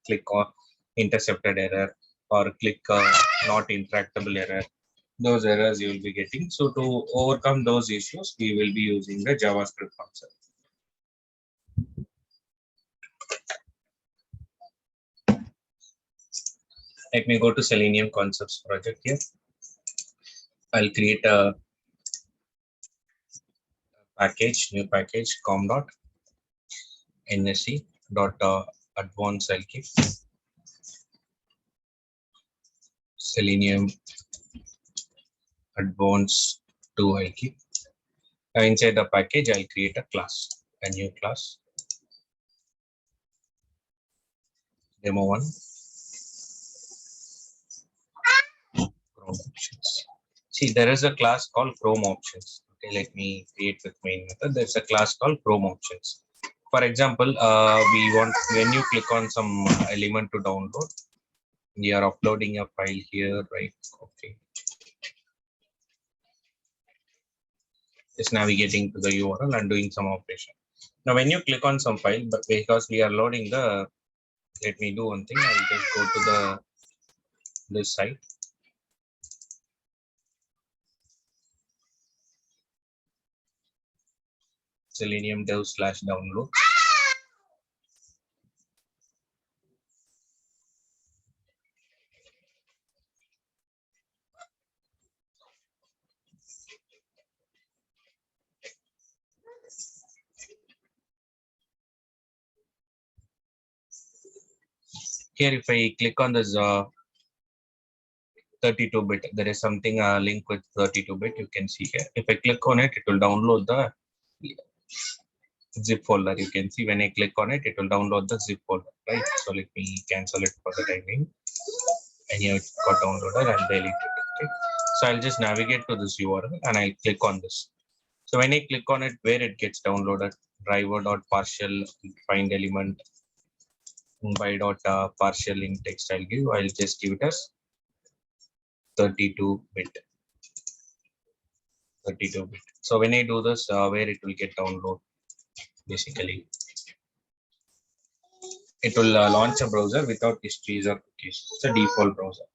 click or intercepted error, or click not interactable error. Those errors you will be getting. So to overcome those issues, we will be using the JavaScript concept. Let me go to Selenium concepts project here. I'll create a package, new package, com.nsc dot advanced. I'll keep Selenium advanced 2. I'll keep. Now inside the package, I'll create a class, a new class, demo1, Chrome options. See, there is a class called Chrome options. Okay, let me create with main method. There's a class called Chrome options. For example, we want when you click on some element to download, you are uploading a file here, right? Okay, just navigating to the URL and doing some operation. Now, when you click on some file, but because we are loading the, let me do one thing. I'll just go to the this site. Selenium dev/download. Here, if I click on this 32-bit, there is something link with 32-bit. You can see here. If I click on it, it will download the zip folder. You can see when I click on it, it will download the zip folder, right? So let me cancel it for the time being. And here it got downloaded and delete it. Okay. So I'll just navigate to this URL and I'll click on this. So when I click on it, where it gets downloaded, driver.partial find element by partial in text. I'll just give it as 32-bit. 32-bit. So when I do this, where it will get download, basically, it will launch a browser without histories or cookies. It's a default browser.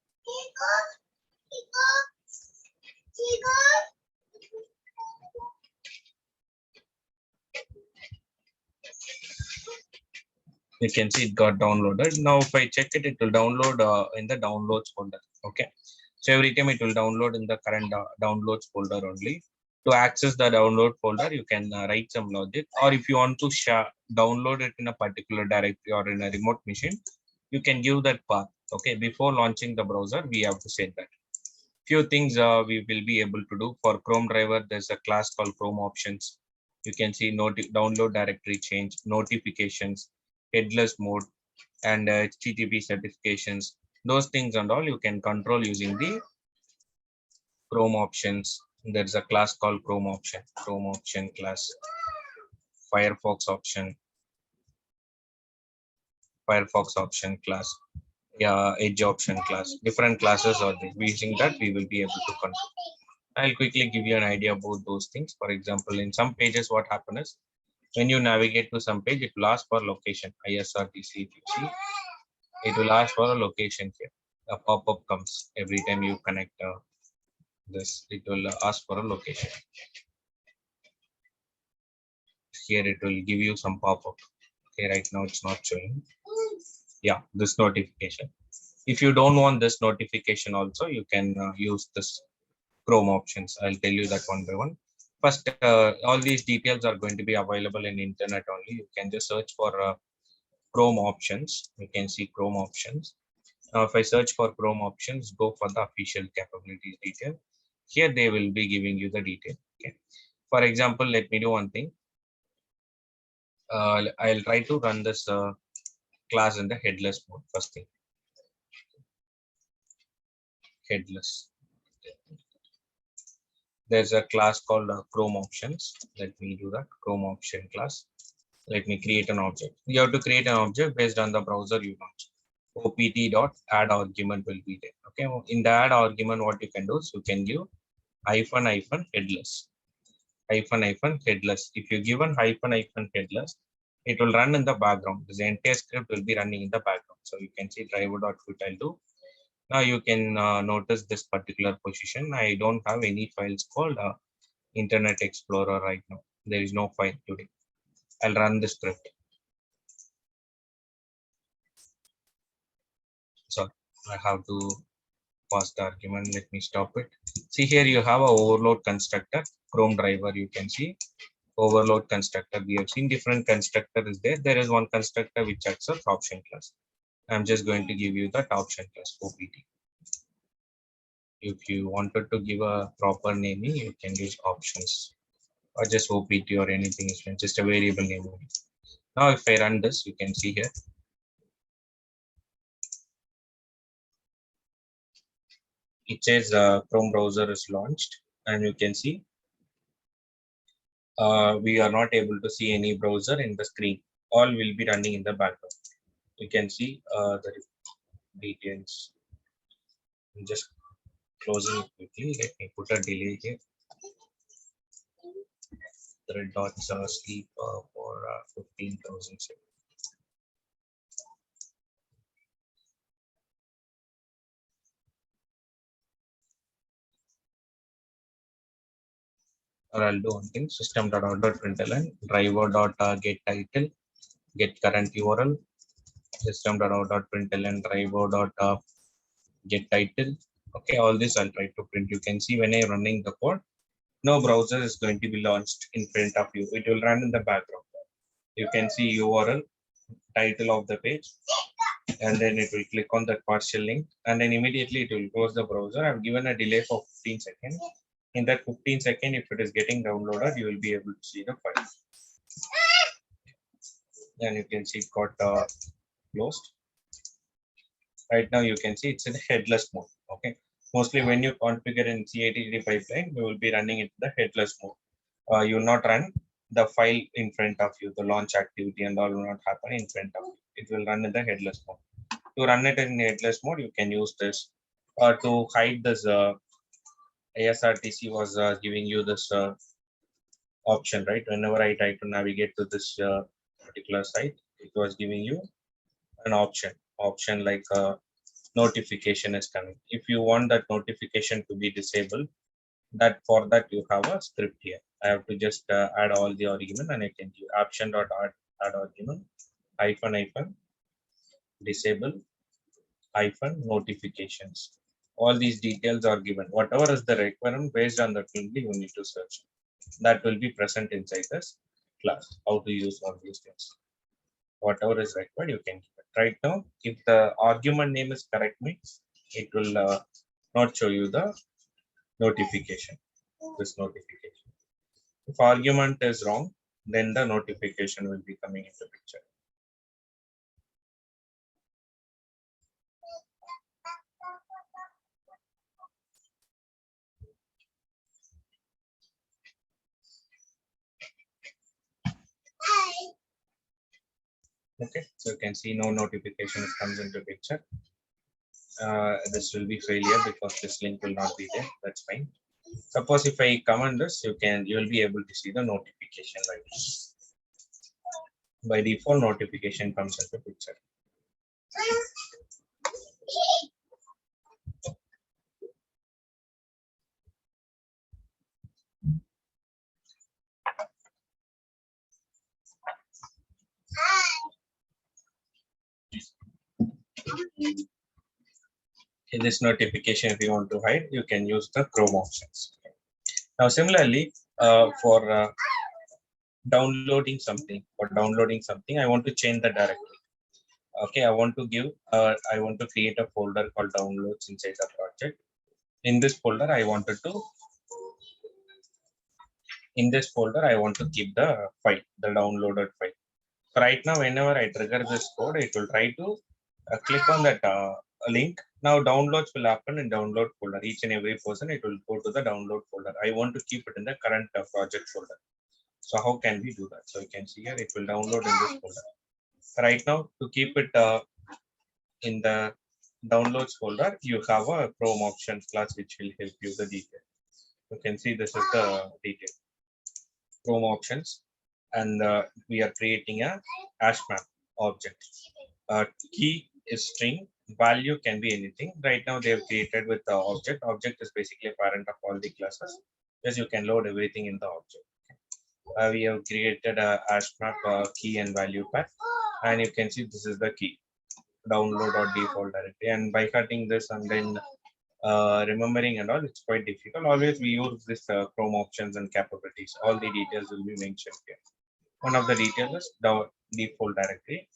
You can see it got downloaded. Now, if I check it, it will download in the downloads folder. Okay. So every time it will download in the current downloads folder only. To access the download folder, you can write some logic, or if you want to download it in a particular directory or in a remote machine, you can give that path. Okay. Before launching the browser, we have to set that. Few things we will be able to do for Chrome driver. There's a class called Chrome options. You can see download directory change, notifications, headless mode, and HTTP certifications. Those things and all you can control using the Chrome options. There's a class called Chrome option class, Firefox option class, yeah, Edge option class. Different classes are there. Using that, we will be able to control. I'll quickly give you an idea about those things. For example, in some pages, what happens is when you navigate to some page, it will ask for location, ISRTC. If you see, it will ask for a location here. A pop-up comes every time you connect this. It will ask for a location. Here it will give you some pop-up. Okay, right now it's not showing. Yeah, this notification. If you don't want this notification also, you can use this Chrome options. I'll tell you that one by one. First, all these details are going to be available in internet only. You can just search for Chrome options. You can see Chrome options. Now, if I search for Chrome options, go for the official capabilities detail. Here they will be giving you the detail. Okay. For example, let me do one thing. I'll try to run this class in the headless mode. First thing, headless. There's a class called Chrome options. Let me do that Chrome option class. Let me create an object. You have to create an object based on the browser you launch. opt.add argument will be there. Okay. In the add argument, what you can do is you can give hyphen headless. Headless. If you give hyphen headless, it will run in the background. The entire script will be running in the background. So you can see driver.fit I'll do. Now you can notice this particular position. I don't have any files called Internet Explorer right now. There is no file today. I'll run the script. So I have to pass the argument. Let me stop it. See here you have a overload constructor, Chrome driver. You can see overload constructor. We have seen different constructor is there. There is one constructor which accepts option class. I'm just going to give you that option class OPT. If you wanted to give a proper naming, you can use options or just OPT or anything is fine, just a variable name. Now, if I run this, you can see here. It says Chrome browser is launched, and you can see we are not able to see any browser in the screen. All will be running in the background. You can see the details. I'm just closing it quickly. Let me put a delay here. The red dots are sleep for 15,000 seconds. Or I'll do one thing, system.out.println, driver.get title, get current URL, system.out.println, driver.get title. Okay, all this I'll try to print. You can see when I'm running the code, no browser is going to be launched in front of you. It will run in the background. You can see URL, title of the page, and then it will click on that partial link, and then immediately it will close the browser. I've given a delay for 15 seconds. In that 15 seconds, if it is getting downloaded, you will be able to see the file. And you can see it got closed. Right now, you can see it's in headless mode. Okay. Mostly when you configure in CI/CD pipeline, you will be running into the headless mode. You will not run the file in front of you. The launch activity and all will not happen in front of you. It will run in the headless mode. To run it in headless mode, you can use this. To hide this, ASRTC was giving you this option, right? Whenever I try to navigate to this particular site, it was giving you an option like notification is coming. If you want that notification to be disabled, that for that you have a script here. I have to just add all the argument, and I can do add argument hyphen disable hyphen notifications. All these details are given. Whatever is the requirement, based on that only you need to search. That will be present inside this class. How to use all these things. Whatever is required, you can give it. Right now, if the argument name is correct means it will not show you the notification. This notification. If argument is wrong, then the notification will be coming into picture. Okay, so you can see no notification comes into picture. This will be failure because this link will not be there. That's fine. Suppose if I comment this, you will be able to see the notification right now. By default, notification comes into picture. In this notification, if you want to hide, you can use the Chrome options. Now, similarly, for downloading something, I want to change the directory. Okay, I want to create a folder called downloads inside the project. In this folder, I want to keep the file, the downloaded file. So right now, whenever I trigger this code, it will try to click on that link. Now downloads will happen in download folder. Each and every person, it will go to the download folder. I want to keep it in the current project folder. So how can we do that? So you can see here, it will download in this folder. Right now, to keep it in the downloads folder, you have a Chrome options class which will help you the detail. You can see this is the detail. Chrome options, and we are creating a hash map object. Key is string, value can be anything. Right now they have created with the object. Object is basically a parent of all the classes. Yes, you can load everything in the object. We have created a hash map key and value path, and you can see this is the key. download or default directory, and by cutting this and then remembering and all, it's quite difficult. Always we use this Chrome options and capabilities. All the details will be mentioned here. One of the details is the default directory,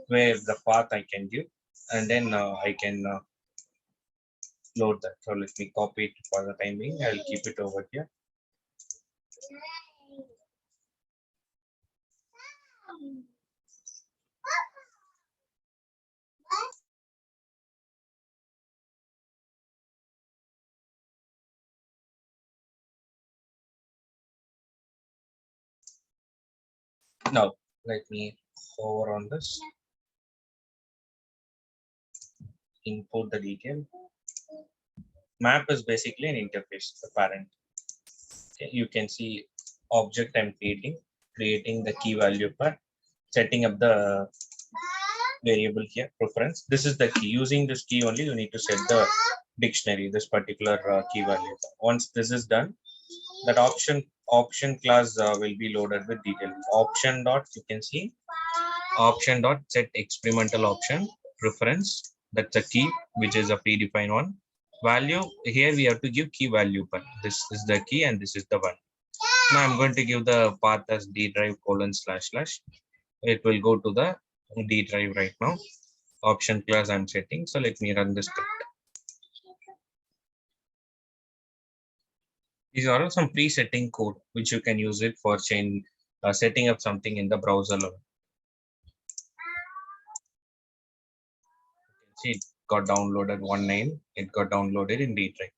where the path I can give, and then I can load that. So let me copy it for the time being. I'll keep it over here. Now let me hover on this, input the detail. Map is basically an interface, the parent. Okay, you can see object I'm creating the key value part, setting up the variable here, preference. This is the key. Using this key only, you need to set the dictionary, this particular key value. Once this is done, that option class will be loaded with detail. Option dot, you can see option dot set experimental option preference. That's a key, which is a predefined one. Value, here we have to give key value part. This is the key and this is the one. Now I'm going to give the path as d drive : / it will go to the d drive right now. Option class I'm setting, so let me run the script. These are all some pre-setting code which you can use it for setting up something in the browser level. See, it got downloaded 1.9. It got downloaded in D drive.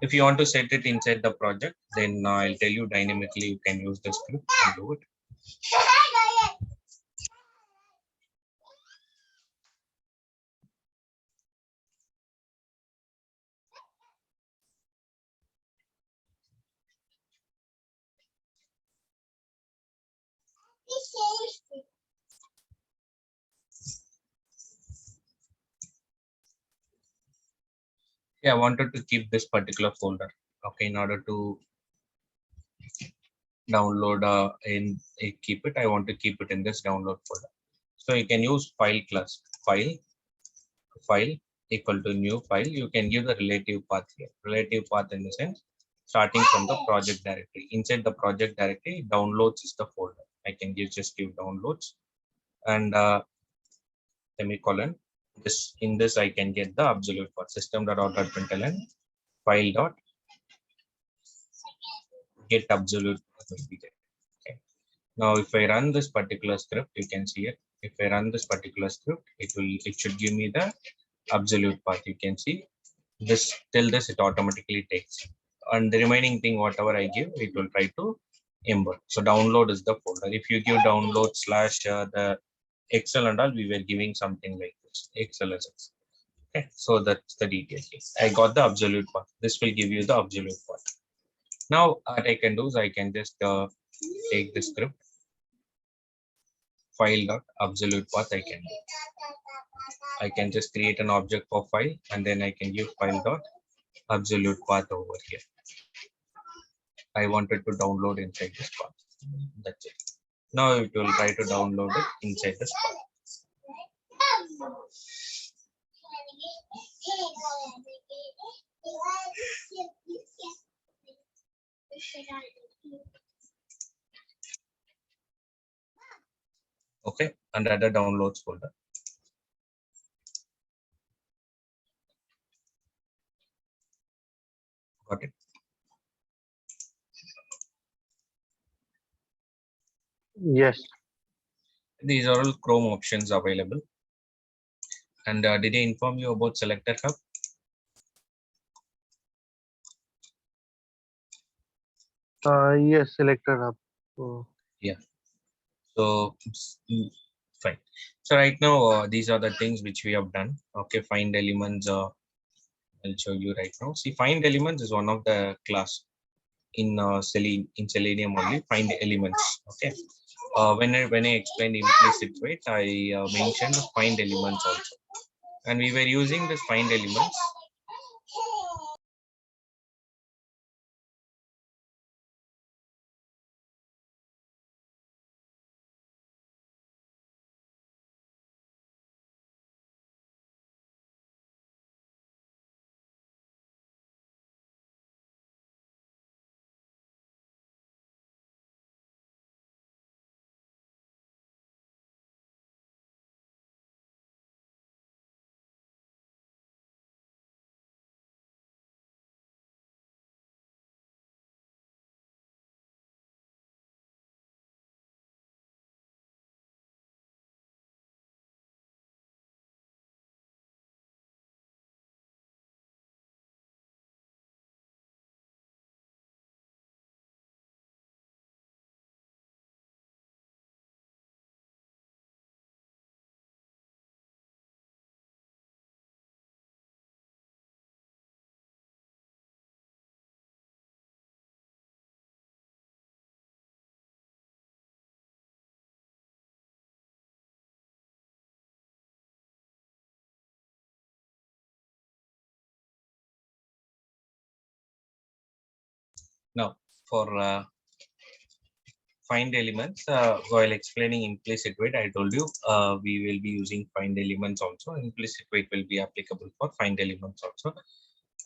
If you want to set it inside the project, then I'll tell you dynamically you can use the script and do it. Yeah, I wanted to keep this particular folder. Okay, in order to download and keep it, I want to keep it in this download folder. So you can use file class, file equal to new file. You can give the relative path here. Relative path in the sense, starting from the project directory. Inside the project directory, downloads is the folder. I can just give downloads and semicolon. This in this I can get the absolute path, system.out.println file dot get absolute path will be there. Okay. Now if I run this particular script, you can see it. If I run this particular script, it should give me the absolute path. You can see this, till this it automatically takes, and the remaining thing whatever I give, it will try to embed. So download is the folder. If you give download / the Excel and all, we were giving something like this, XLSX. Okay, so that's the detail here. I got the absolute path. This will give you the absolute path. Now what I can do is I can just take the script, file dot absolute path. I can just create an object for file, and then I can give file dot absolute path over here. I wanted to download inside this path. That's it. Now it will try to download it inside this path. Okay, under the downloads folder. Got it. Yes. These are all Chrome options available. And did I inform you about Selector Hub? Yes, selected up. Oh. Yeah. So fine. So right now, these are the things which we have done. Okay, find elements. I'll show you right now. See, find elements is one of the class in Selenium only. Find elements. Okay. When I explained implicit wait, I mentioned find elements also, and we were using this find elements Now, for find elements, while explaining implicit wait, I told you we will be using find elements also. Implicit wait will be applicable for find elements also.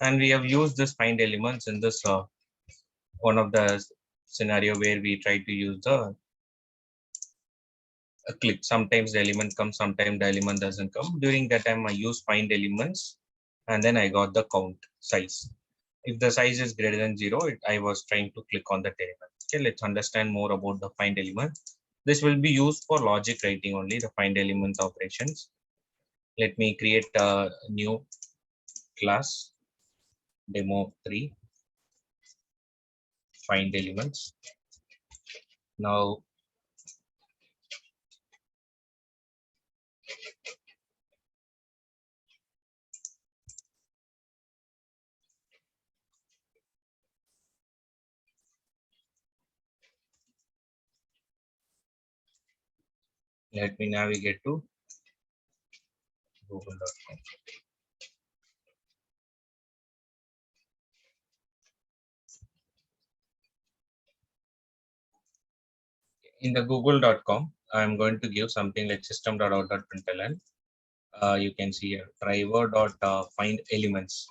And we have used this find elements in this one of the scenario where we try to use the a click. Sometimes the element comes, sometimes the element doesn't come. During that time, I use find elements, and then I got the count size. If the size is greater than 0, I was trying to click on that element. Okay, let's understand more about the find element. This will be used for logic writing only, the find elements operations. Let me create a new class, demo3, find elements. Now, let me navigate to google.com. In the google.com, I'm going to give something like system.out.println. You can see here driver.find elements.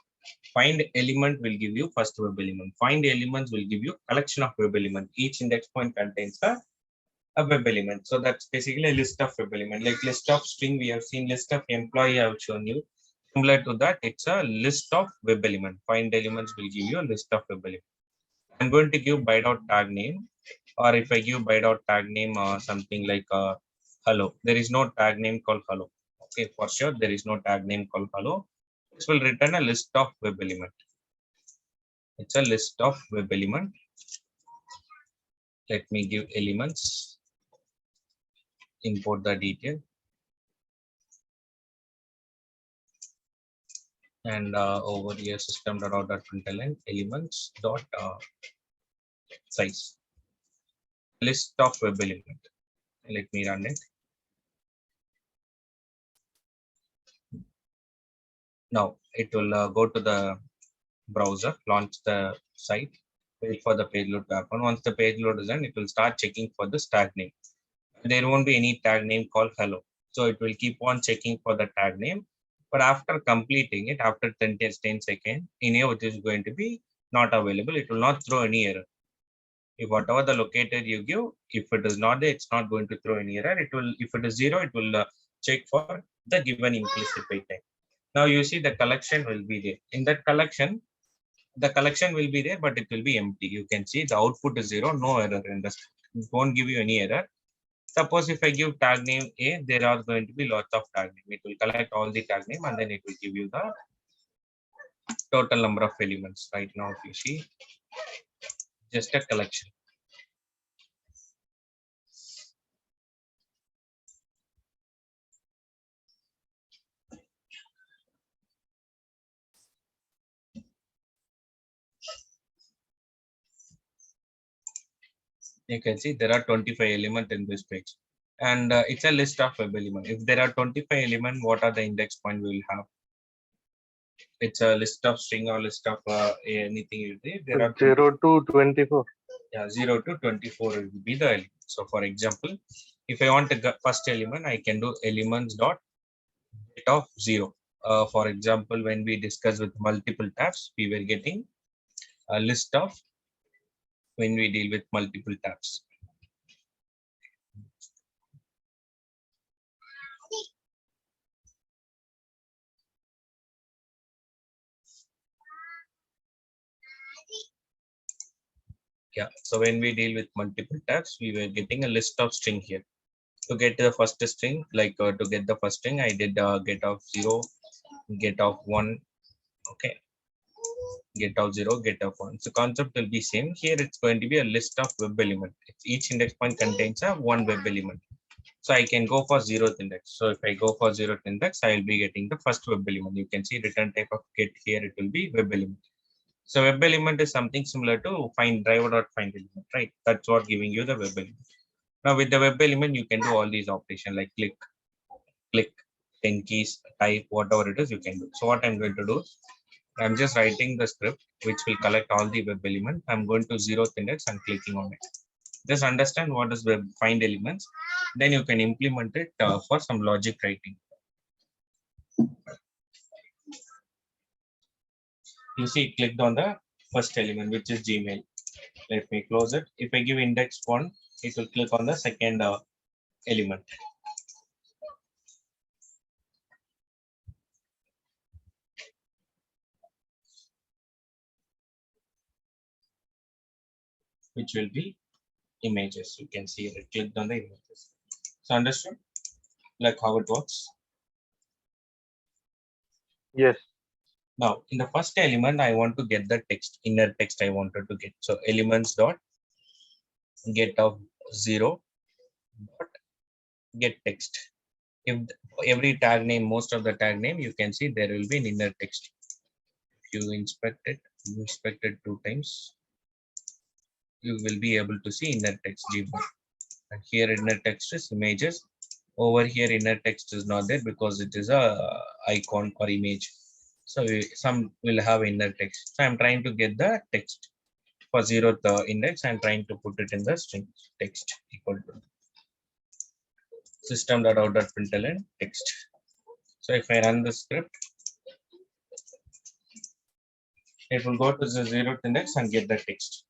Find element will give you first web element. Find elements will give you collection of web element. Each index point contains a web element. So that's basically a list of web element. Like list of string, we have seen list of employee I have shown you. Similar to that, it's a list of web element. Find elements will give you a list of web element. I'm going to give by dot tag name, or if I give by dot tag name something like hello, there is no tag name called hello. Okay, for sure, there is no tag name called hello. This will return a list of web element. It's a list of web element. Let me give elements, import the detail, and over here system.out.println elements dot size, list of web element. Let me run it. Now it will go to the browser, launch the site, wait for the page load to happen. Once the page load is done, it will start checking for the tag name. There won't be any tag name called hello. So it will keep on checking for the tag name. But after completing it, after 10 seconds, in here, it is going to be not available. It will not throw any error. If whatever the locator you give, if it is not there, it's not going to throw any error. It will, if it is 0, it will check for the given implicit wait time. Now you see the collection will be there. In that collection, the collection will be there, but it will be empty. You can see the output is 0, no error in the it won't give you any error. Suppose if I give tag name A, there are going to be lots of tag name. It will collect all the tag name and then it will give you the total number of elements. Right now, if you see, just a collection. You can see there are 25 elements in this page. And it's a list of web elements. If there are 25 elements, what are the index point we will have? It's a list of string or list of anything. There are 0 to 24. Yeah, 0 to 24 will be the element. So for example, if I want the first element, I can do elements dot get of 0. For example, when we discuss with multiple tabs, we were getting a list of when we deal with multiple tabs. Yeah, so when we deal with multiple tabs, we were getting a list of string here. To get the first string, like to get the first string, I did get of 0, get of 1, okay, get of 0, get of 1. So concept will be same. Here it's going to be a list of web element. Each index point contains a one web element. So I can go for 0th index. So if I go for 0th index, I will be getting the first web element. You can see return type of get here, it will be web element. So web element is something similar to find driver.find element, right? That's what giving you the web element. Now with the web element, you can do all these operations like click, 10 keys, type, whatever it is, you can do. So what I'm going to do, I'm just writing the script which will collect all the web element. I'm going to 0th index and clicking on it. Just understand what is web find elements. Then you can implement it for some logic writing. You see, it clicked on the first element, which is Gmail. Let me close it. If I give index 1, it will click on the second element. Which will be images. You can see it clicked on the images. So understood like how it works? Yes. Now in the first element, I want to get the text, inner text I wanted to get. So elements dot get of 0 dot get text. If every tag name, most of the tag name, you can see there will be an inner text. If you inspect it 2 times, you will be able to see inner text Gmail. And here inner text is images. Over here inner text is not there because it is a icon or image. So some will have inner text. So I'm trying to get the text for 0th index. I'm trying to put it in the string text equal to system.out.println text. So if I run the script, it will go to the 0th index and get the text.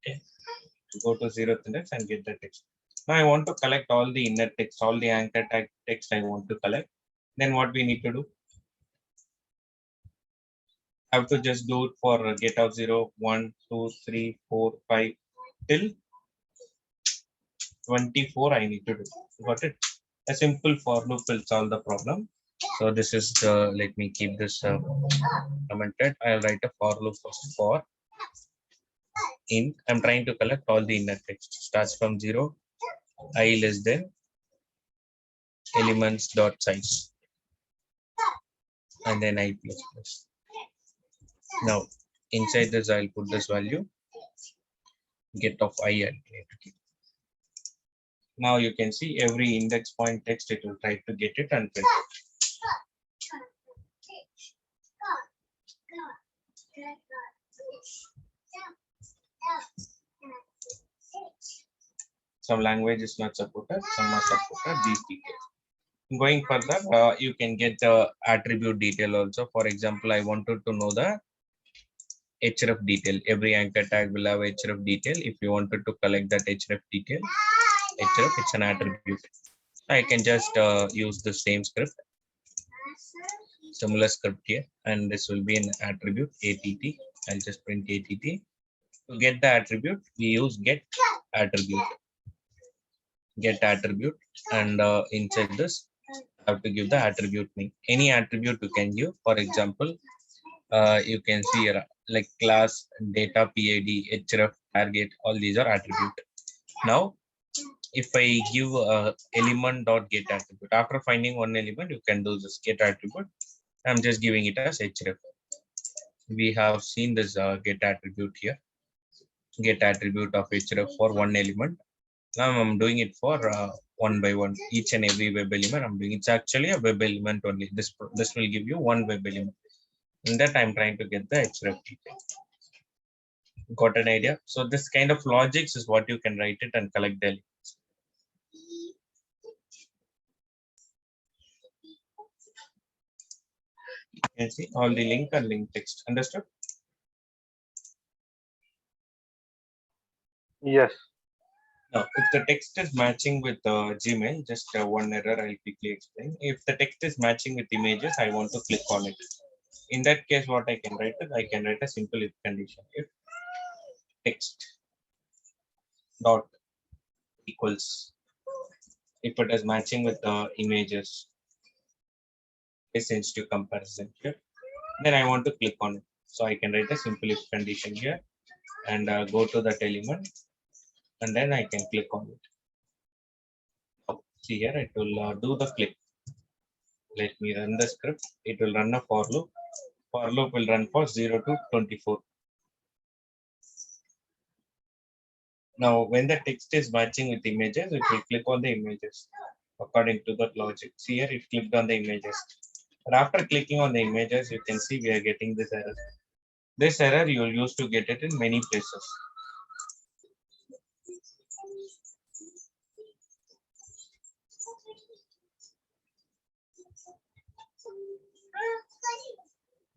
Okay. Go to 0th index and get the text. Now I want to collect all the inner text, all the anchor tag text I want to collect. Then what we need to do? I have to just do it for get of 0, 1, 2, 3, 4, 5 till 24 I need to do. Got it? A simple for loop will solve the problem. So this is the, let me keep this commented. I'll write a for loop first for in. I'm trying to collect all the inner text. Starts from 0, I less than elements dot size, and then I plus plus. Now inside this I'll put this value get of I. Now you can see every index point text it will try to get it and print it. Some language is not supported, some are supported. These details. Going further, you can get the attribute detail also. For example, I wanted to know the href detail. Every anchor tag will have href detail. If you wanted to collect that href detail, href it's an attribute. I can just use the same script, similar script here, and this will be an attribute att. I'll just print att. To get the attribute, we use get attribute. Get attribute, and inside this, I have to give the attribute name. Any attribute you can give. For example, you can see here like class, data, PID, href, target. All these are attribute. Now, if I give element dot get attribute, after finding one element, you can do this get attribute. I'm just giving it as href. We have seen this get attribute here. Get attribute of href for one element. Now I'm doing it for one by one. Each and every web element I'm doing. It's actually a web element only. This will give you one web element. In that I'm trying to get the href detail. Got an idea? So this kind of logics is what you can write it and collect the elements. You can see all the link and link text. Understood? Yes. Now, if the text is matching with Gmail, just one error I'll quickly explain. If the text is matching with images, I want to click on it. In that case, what I can write is I can write a simple if condition. If text dot equals, if it is matching with the images, a sensitive comparison here, then I want to click on it. So I can write a simple if condition here and go to that element, and then I can click on it. Now, see here, it will do the click. Let me run the script. It will run a for loop. For loop will run for 0 to 24. Now, when the text is matching with images, it will click on the images. according to that logic. See here, it clicked on the images. But after clicking on the images, you can see we are getting this error. This error you will use to get it in many places.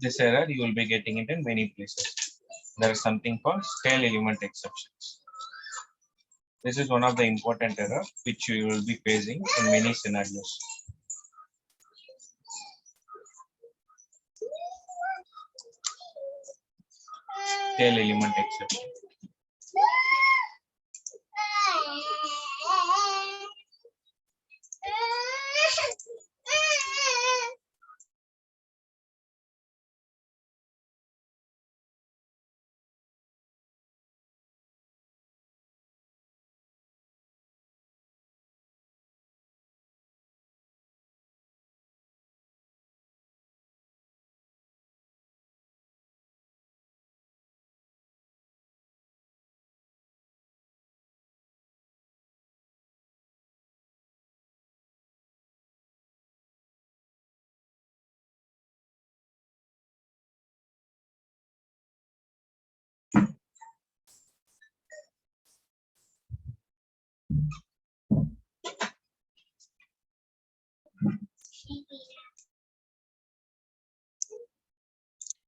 This error you will be getting it in many places. There is something called stale element exceptions. This is one of the important errors which you will be facing in many scenarios. Stale element exception.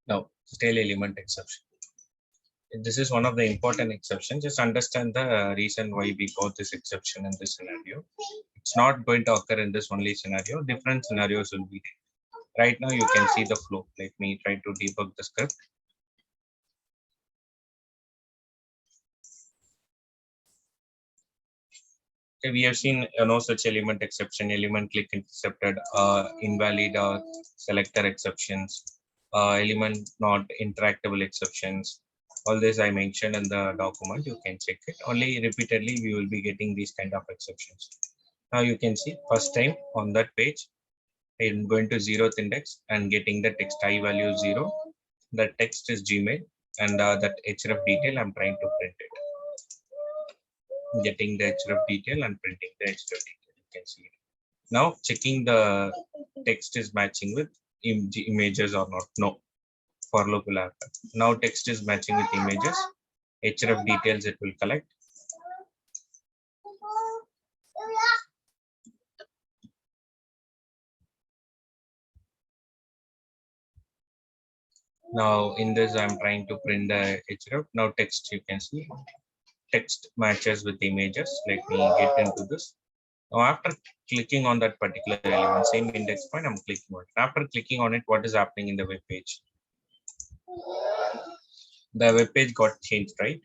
Now, stale element exception. This is one of the important exceptions. Just understand the reason why we got this exception in this scenario. It's not going to occur in this only scenario. Different scenarios will be there. Right now, you can see the flow. Let me try to debug the script. Okay, we have seen no such element exception, element click intercepted, invalid selector exceptions, element not interactable exceptions. All this I mentioned in the document. You can check it. Only repeatedly we will be getting these kind of exceptions. Now you can see first time on that page, I'm going to 0th index and getting the text I value 0. The text is Gmail and that href detail I'm trying to print it. Getting the href detail and printing the href detail. You can see it. Now checking the text is matching with images or not. No. For loop will happen. Now text is matching with images. href details it will collect. Now in this I'm trying to print the href. Now text you can see text matches with images. Let me get into this. Now after clicking on that particular element, same index point, I'm clicking on it. After clicking on it, what is happening in the web page? The web page got changed, right?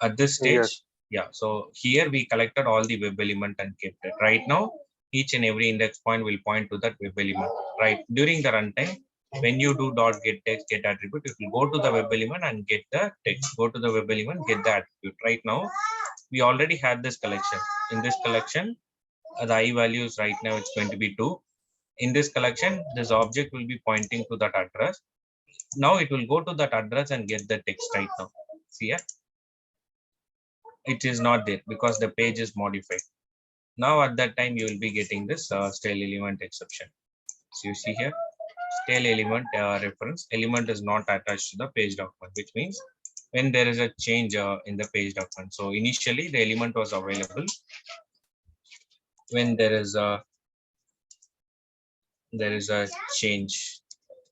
At this stage, Yes. yeah. So here we collected all the web element and kept it. Right now, each and every index point will point to that web element. Right during the runtime, when you do dot get text get attribute, it will go to the web element and get the text. Go to the web element, get the attribute. Right now, we already had this collection. In this collection, the I values right now it's going to be 2. In this collection, this object will be pointing to that address. Now it will go to that address and get the text right now. See here, it is not there because the page is modified. Now at that time you will be getting this stale element exception. So you see here, stale element reference element is not attached to the page document, which means when there is a change in the page document. So initially the element was available. When there is a change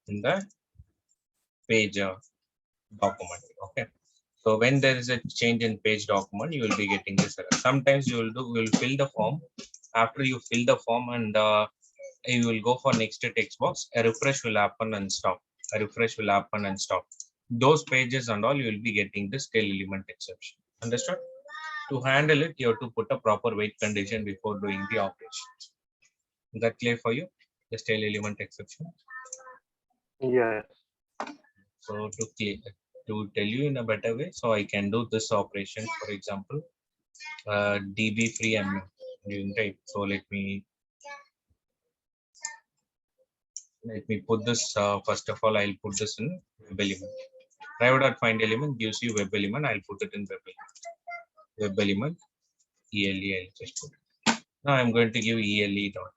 in the page document. Okay. So when there is a change in page document, you will be getting this error. Sometimes you will fill the form. After you fill the form and you will go for next text box, a refresh will happen and stop. A refresh will happen and stop. Those pages and all you will be getting the stale element exception. Understood? To handle it, you have to put a proper wait condition before doing the operation. Is that clear for you? The stale element exception. Yes. So to tell you in a better way, so I can do this operation, for example, db free I'm doing, right? So let me put this first of all I'll put this in web element. Driver.find element gives you web element. I'll put it in web element. Web element. ELE, I'll just put it. Now I'm going to give ELE dot.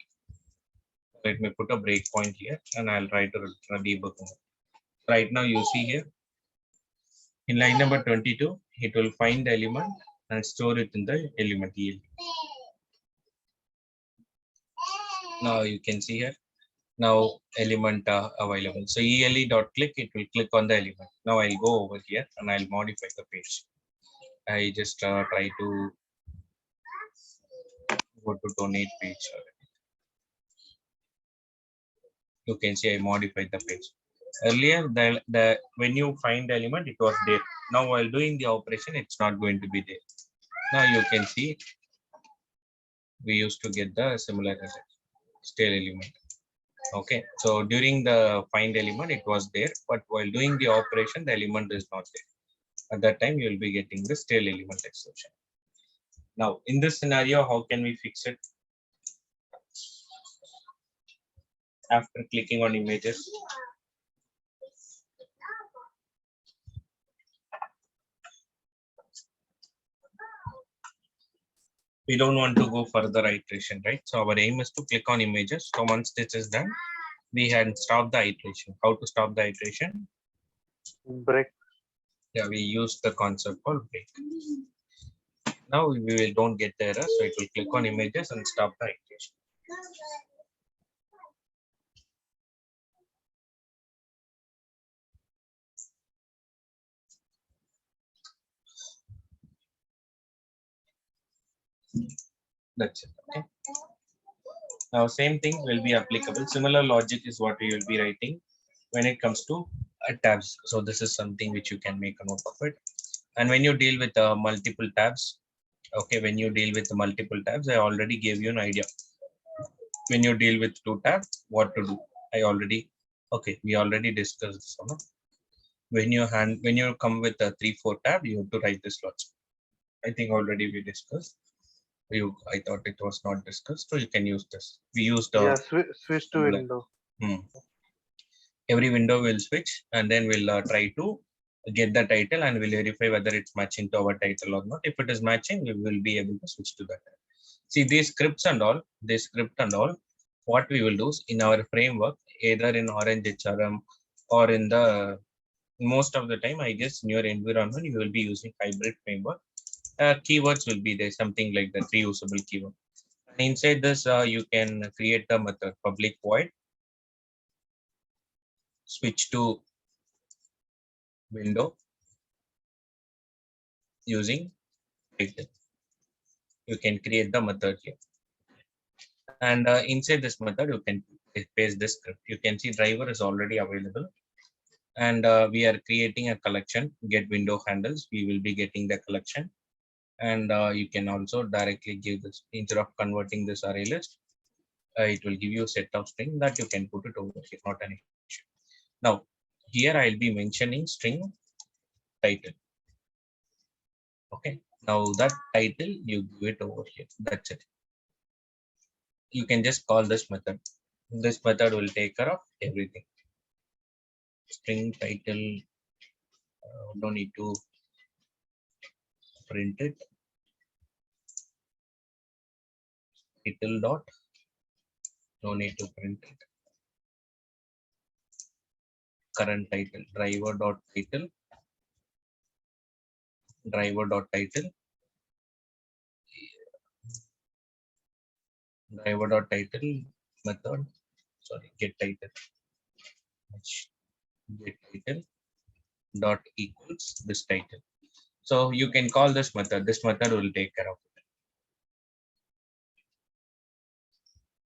Let me put a breakpoint here and I'll try to debug mode. Right now you see here in line number 22, it will find the element and store it in the element ELE. Now you can see here, now element available. So ELE dot click, it will click on the element. Now I'll go over here and I'll modify the page. I just try to go to donate page. You can see I modified the page. Earlier, the when you find the element, it was there. Now while doing the operation, it's not going to be there. Now you can see we used to get the similar result, stale element. Okay, so during the find element, it was there, but while doing the operation, the element is not there. At that time, you will be getting the stale element exception. Now, in this scenario, how can we fix it? After clicking on images, we don't want to go further iteration, right? So our aim is to click on images. So once this is done, we had stopped the iteration. How to stop the iteration? Break. Yeah, we use the concept called break. Now we will don't get the error, so it will click on images and stop the iteration. That's it. Okay. Now same thing will be applicable. Similar logic is what we will be writing when it comes to tabs. So this is something which you can make a note of it. And when you deal with multiple tabs, okay, when you deal with multiple tabs, I already gave you an idea. When you deal with two tabs, what to do? We already discussed this one. When you come with a 3-4 tab, you have to write this logic. I think already we discussed. I thought it was not discussed, so you can use this. We used Switch to window. Every window will switch, and then we'll try to get the title, and we'll verify whether it's matching to our title or not. If it is matching, we will be able to switch to that. See these scripts and all. What we will do is in our framework, either in Orange HRM or in the most of the time, I guess in your environment, you will be using hybrid framework. Keywords will be there, something like the reusable keyword. Inside this, you can create the method public void switch to window using title. You can create the method here, and inside this method, you can paste this script. You can see driver is already available, and we are creating a collection. Get window handles. We will be getting the collection. And you can also directly give this, instead of converting this array list, it will give you a set of string that you can put it over here, not an issue. Now, here I'll be mentioning string title. Okay, now that title, you give it over here. That's it. You can just call this method. This method will take care of everything. String title, don't need to print it. Title dot, no need to print it. Current title, driver dot title method, get title dot equals this title. So you can call this method. This method will take care of it.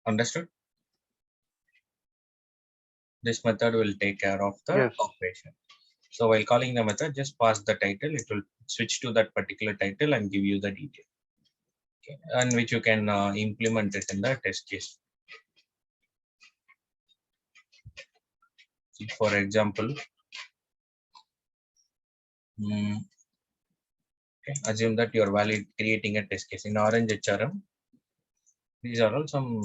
Understood? This method will take care of the operation. So while calling the method, just pass the title. It will switch to that particular title and give you the detail. Okay. And which you can implement it in the test case. See, for example, assume that you are creating a test case in Orange HRM. These are all some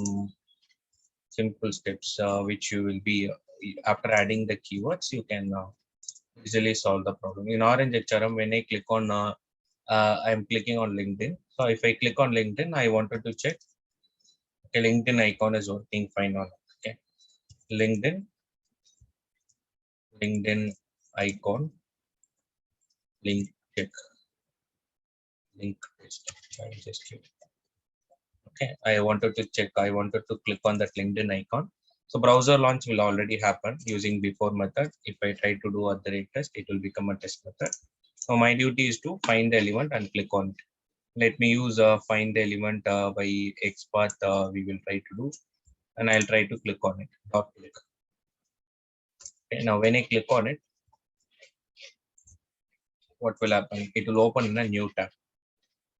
simple steps which you will be after adding the keywords, you can easily solve the problem. In Orange HRM, when I click on I'm clicking on LinkedIn, So if I click on LinkedIn, I wanted to check okay, LinkedIn icon is working fine or not. Okay, LinkedIn icon, link check, link paste. I just click. Okay, I wanted to check. I wanted to click on that LinkedIn icon. So browser launch will already happen using before method. If I try to do other test, it will become a test method. So my duty is to find the element and click on it. Let me use find the element by XPath. We will try to do, and I'll try to click on it. Dot click. Okay, now when I click on it, what will happen? It will open in a new tab.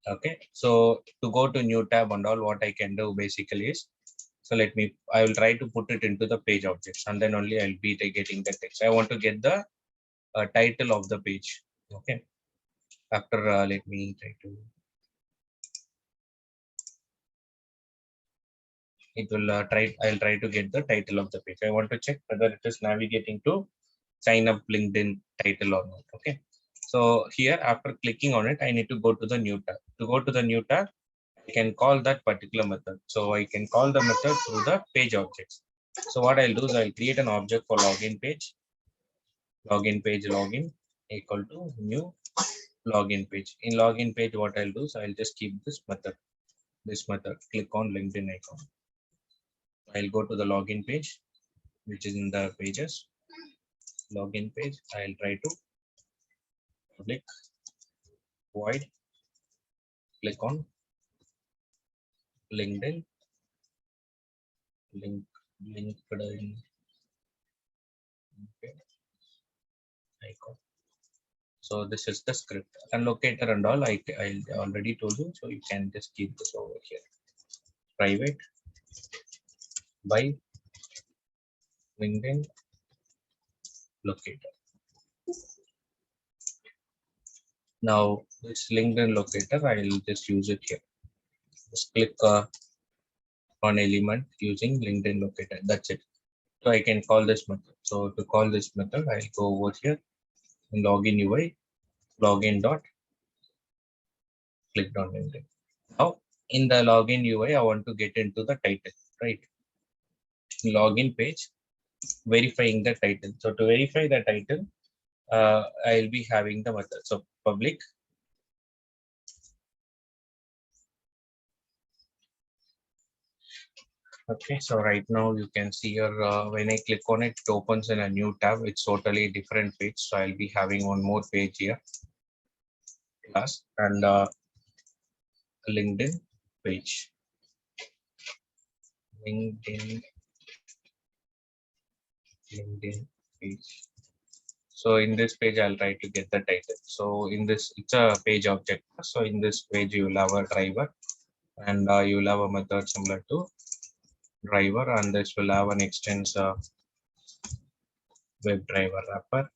Okay, so to go to new tab and all, what I can do basically is, so I will try to put it into the page objects, and then only I'll be getting the text. I want to get the title of the page. Okay, after let me try to, I'll try to get the title of the page. I want to check whether it is navigating to sign up LinkedIn title or not. Okay, so here after clicking on it, I need to go to the new tab. To go to the new tab, I can call that particular method. So I can call the method through the page objects. So what I'll do is I'll create an object for login page login equal to new login page. In login page, what I'll do is I'll just keep this method, click on LinkedIn icon. I'll go to the login page, which is in the pages, login page. I'll try to public void, click on LinkedIn, LinkedIn icon. So this is the script and locator and all I already told you. So you can just keep this over here. Private by LinkedIn locator. Now this LinkedIn locator, I will just use it here. Just click on element using LinkedIn locator. That's it. So I can call this method. So to call this method, I'll go over here in login UI, login dot, click on LinkedIn. Now in the login UI, I want to get into the title, right? Login page, verifying the title. So to verify the title, I'll be having the method. So public okay, so right now you can see here when I click on it, it opens in a new tab. It's totally different page. So I'll be having one more page here. Class and LinkedIn page. LinkedIn page. So in this page, I'll try to get the title. So in this, it's a page object. So in this page, you will have a driver and you will have a method similar to driver, and this will have an extends WebDriver wrapper,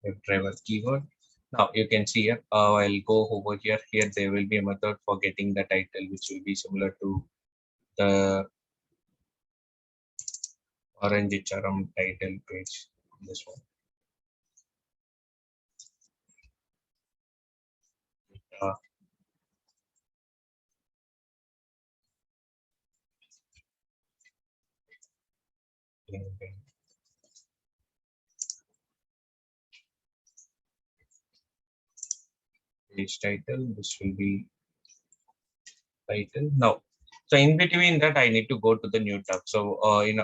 WebDriver keyword. Now you can see here, I'll go over here. Here there will be a method for getting the title, which will be similar to the orange HRM title page. This one. Uh, page title. This will be title. Now, so in between that, I need to go to the new tab. So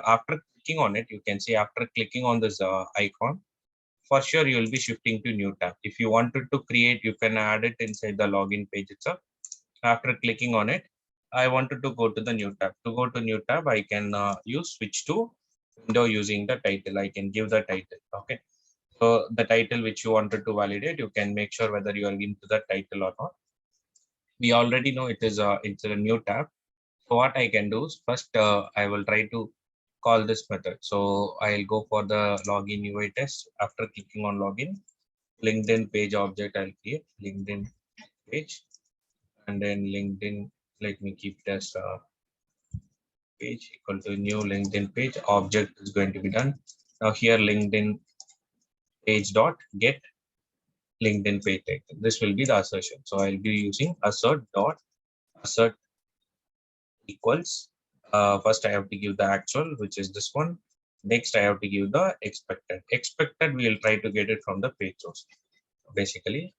after clicking on it, you can see after clicking on this icon, for sure you will be shifting to new tab. If you wanted to create, you can add it inside the login page itself. After clicking on it, I wanted to go to the new tab. To go to new tab, I can use switch to window using the title. I can give the title. Okay. So the title which you wanted to validate, you can make sure whether you are into the title or not. We already know it's a new tab. So what I can do is first I will try to call this method. So I'll go for the login UI test. After clicking on login, LinkedIn page object I'll create LinkedIn page, and then LinkedIn. Let me keep this page equal to new LinkedIn page object is going to be done. Now here LinkedIn page dot get LinkedIn page title. This will be the assertion. So I'll be using assert equals. First, I have to give the actual, which is this one. Next, I have to give the expected. Expected, we will try to get it from the page source, basically.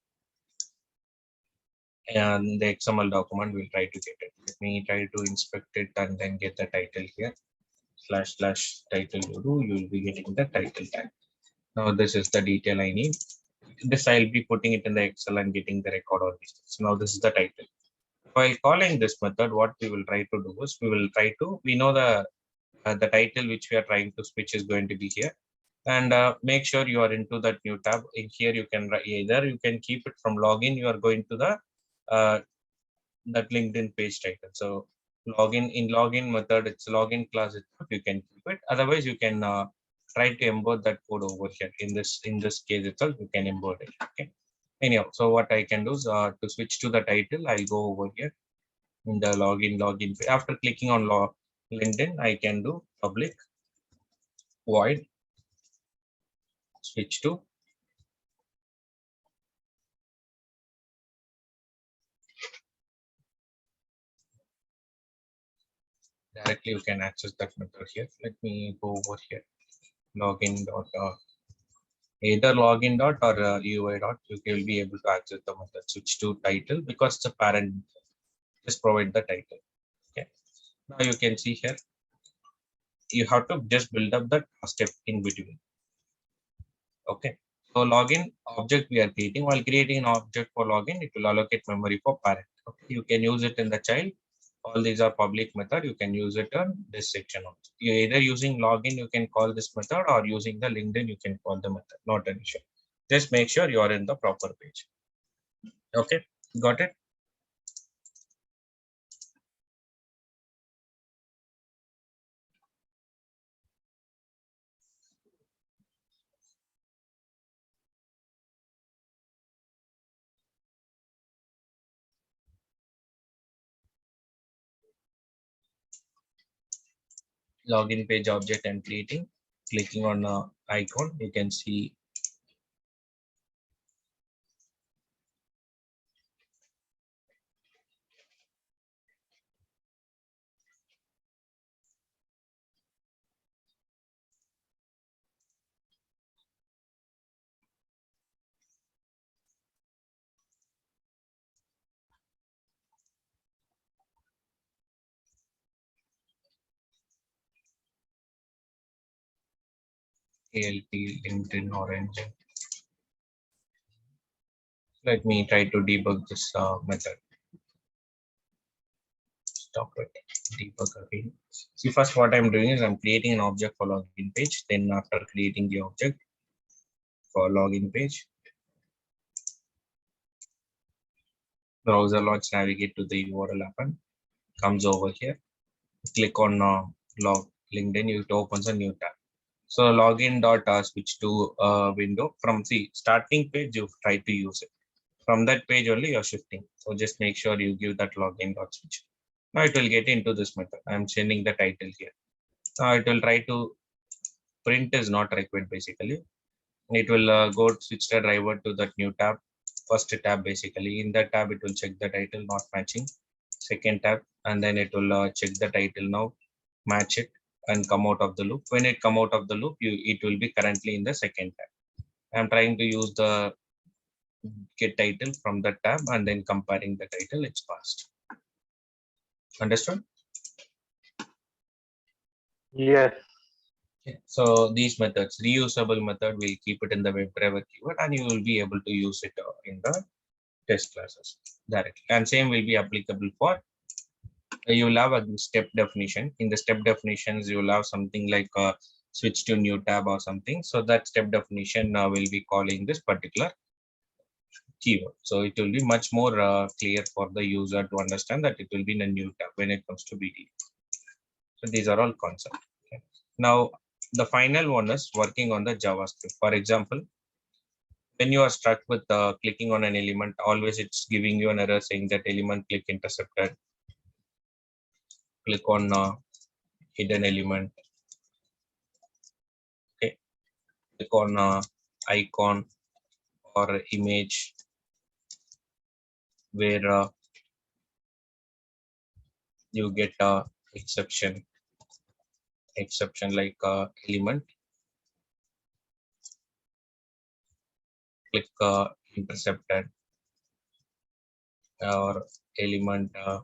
And the XML document, we'll try to get it. Let me try to inspect it and then get the title here. / title you will be getting the title tag. Now, this is the detail I need. This I'll be putting it in the Excel and getting the record of these. So now this is the title. While calling this method, what we will try to do is we know the title which we are trying to switch is going to be here, and make sure you are into that new tab. In here, you can either you can keep it from login. You are going to the that LinkedIn page title. So login method, it's login class itself. You can keep it. Otherwise, you can try to embed that code over here. In this case itself, you can embed it. Okay. Anyhow, so what I can do is to switch to the title, I'll go over here in the login. After clicking on LinkedIn, I can do public void switch to directly. You can access that method here. Let me go over here. Login dot either login dot or UI dot. You will be able to access the method. Switch to title because it's a parent. Just provide the title. Okay. Now you can see here. You have to just build up that step in between. Okay. So login object we are creating. While creating an object for login, it will allocate memory for parent. Okay. You can use it in the child. All these are public method. You can use it on this section also. You either using login, you can call this method, or using the LinkedIn, you can call the method. Not an issue. Just make sure you are in the proper page. Okay, got it. Login page object I'm creating. Clicking on icon, you can see ALT LinkedIn orange. Let me try to debug this method. Stop it. Debug again. See, first what I'm doing is I'm creating an object for login page. Then after creating the object for login page, browser launch, navigate to the URL app, comes over here. Click on log LinkedIn. It opens a new tab. So login dot switch to window from the starting page. You try to use it. From that page only you're shifting. So just make sure you give that login dot switch. Now it will get into this method. I'm sending the title here. Now it will try to print is not required basically. It will go switch the driver to that new tab. First tab basically. In that tab it will check the title not matching. Second tab, and then it will check the title now, match it, and come out of the loop. When it come out of the loop, it will be currently in the second tab. I'm trying to use the get title from the tab and then comparing the title. It's passed. Understood? Yes. Okay. So these methods, reusable method, will keep it in the web driver keyword, and you will be able to use it in the test classes directly. And same will be applicable for you will have a step definition. In the step definitions, you will have something like switch to new tab or something. So that step definition will be calling this particular keyword. So it will be much more clear for the user to understand that it will be in a new tab when it comes to BDD. So these are all concepts. Okay. Now the final one is working on the JavaScript. For example, when you are stuck with clicking on an element, always it's giving you an error saying that element click intercepted. Click on hidden element. Okay. Click on icon or image where you get a exception like element, click intercepted, or element are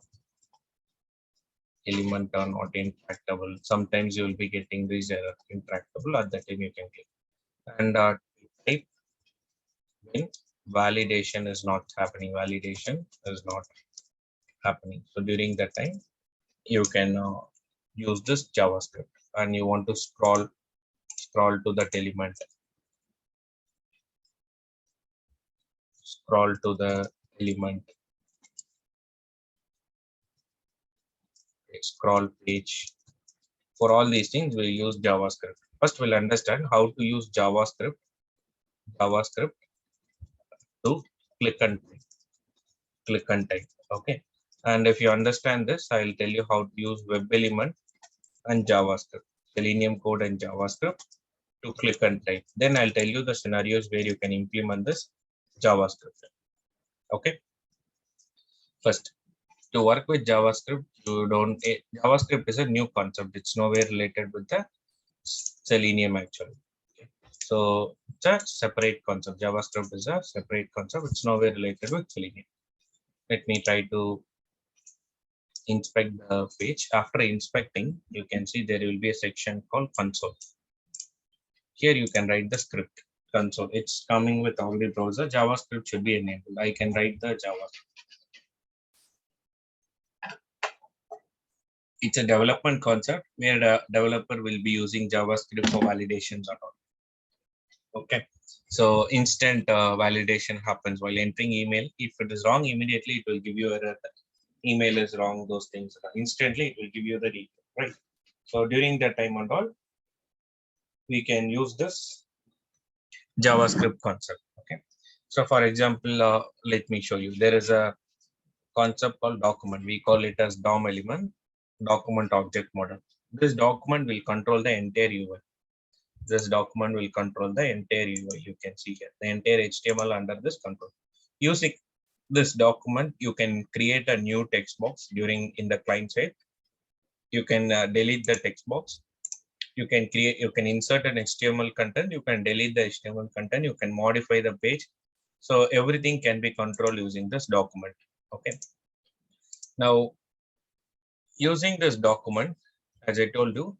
not intractable. Sometimes you will be getting these error intractable. At that time you can click and type when validation is not happening. Validation is not happening. So during that time you can use this JavaScript, and you want to scroll to that element, scroll to the element, scroll page. For all these things, we use JavaScript. First, we'll understand how to use JavaScript to click and type. Okay. And if you understand this, I'll tell you how to use web element and JavaScript, Selenium code and JavaScript to click and type. Then I'll tell you the scenarios where you can implement this JavaScript. Okay. First, to work with JavaScript, JavaScript is a new concept. It's nowhere related with the Selenium actually. Okay. So it's a separate concept. JavaScript is a separate concept. It's nowhere related with Selenium. Let me try to inspect the page. After inspecting, you can see there will be a section called console. Here you can write the script console. It's coming with all the browser. JavaScript should be enabled. I can write the JavaScript. It's a development concept where the developer will be using JavaScript for validations or not. Okay. So instant validation happens while entering email. If it is wrong, immediately it will give you error. Email is wrong. Those things instantly it will give you the detail, right? So during that time and all, we can use this JavaScript concept. Okay. So for example, let me show you. There is a concept called document. We call it as DOM element, document object model. This document will control the entire UI. This document will control the entire UI. You can see here the entire HTML under this control. Using this document, you can create a new text box in the client side. You can delete the text box. You can insert an HTML content. You can delete the HTML content. You can modify the page. So everything can be controlled using this document. Okay. Now, using this document, as I told you,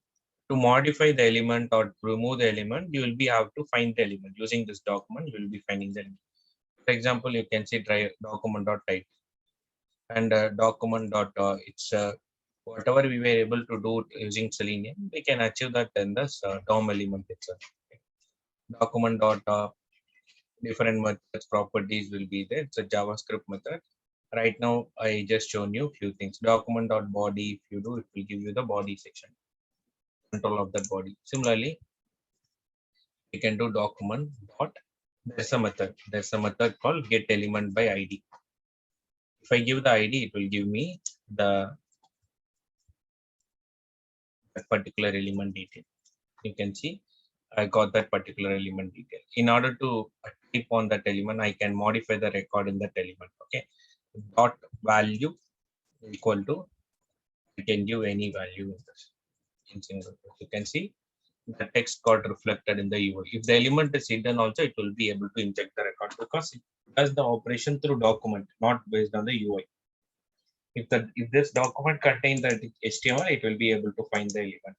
to modify the element or to remove the element, you will have to find the element. Using this document, you will be finding the element. For example, you can see try document.type and it's whatever we were able to do using Selenium, we can achieve that in this DOM element itself. Okay. Document different methods properties will be there. It's a JavaScript method. Right now, I just shown you a few things. Document.body, if you do, it will give you the body section, control of the body. Similarly, we can do document dot. There's a method called get element by ID. If I give the ID, it will give me the particular element detail. You can see I got that particular element detail. In order to type on that element, I can modify the record in that element. Okay. Dot value equal to, I can give any value in this in single quotes. You can see the text got reflected in the UI. If the element is hidden also, it will be able to inject the record because it does the operation through document, not based on the UI. If this document contains the HTML, it will be able to find the element.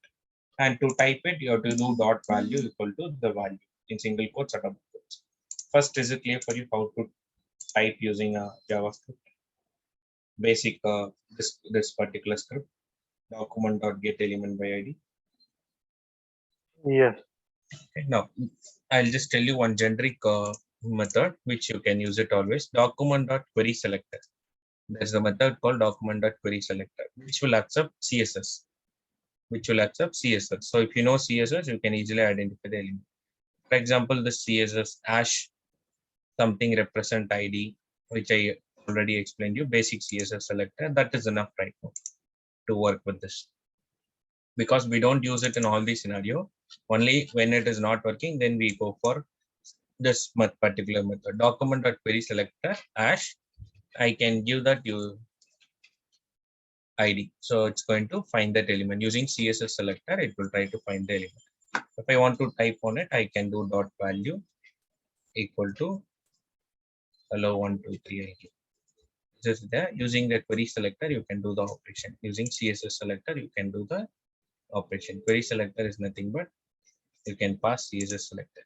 And to type it, you have to do dot value equal to the value in single quotes or double quotes. First, is it clear for you how to type using a JavaScript? Basic this particular script, document.get element by ID. Yes. Okay, now I'll just tell you one generic method which you can use it always. Document.query selector. There's a method called document.query selector, which will accept CSS. So if you know CSS, you can easily identify the element. For example, the CSS hash something represent ID, which I already explained you, basic CSS selector. That is enough right now to work with this. Because we don't use it in all these scenario. Only when it is not working, then we go for this particular method, document.query selector hash. I can give that ID. So it's going to find that element using CSS selector. It will try to find the element. If I want to type on it, I can do dot value equal to hello 123 ID. This is there. Using the query selector, you can do the operation. Using CSS selector, you can do the operation. Query selector is nothing but you can pass CSS selector.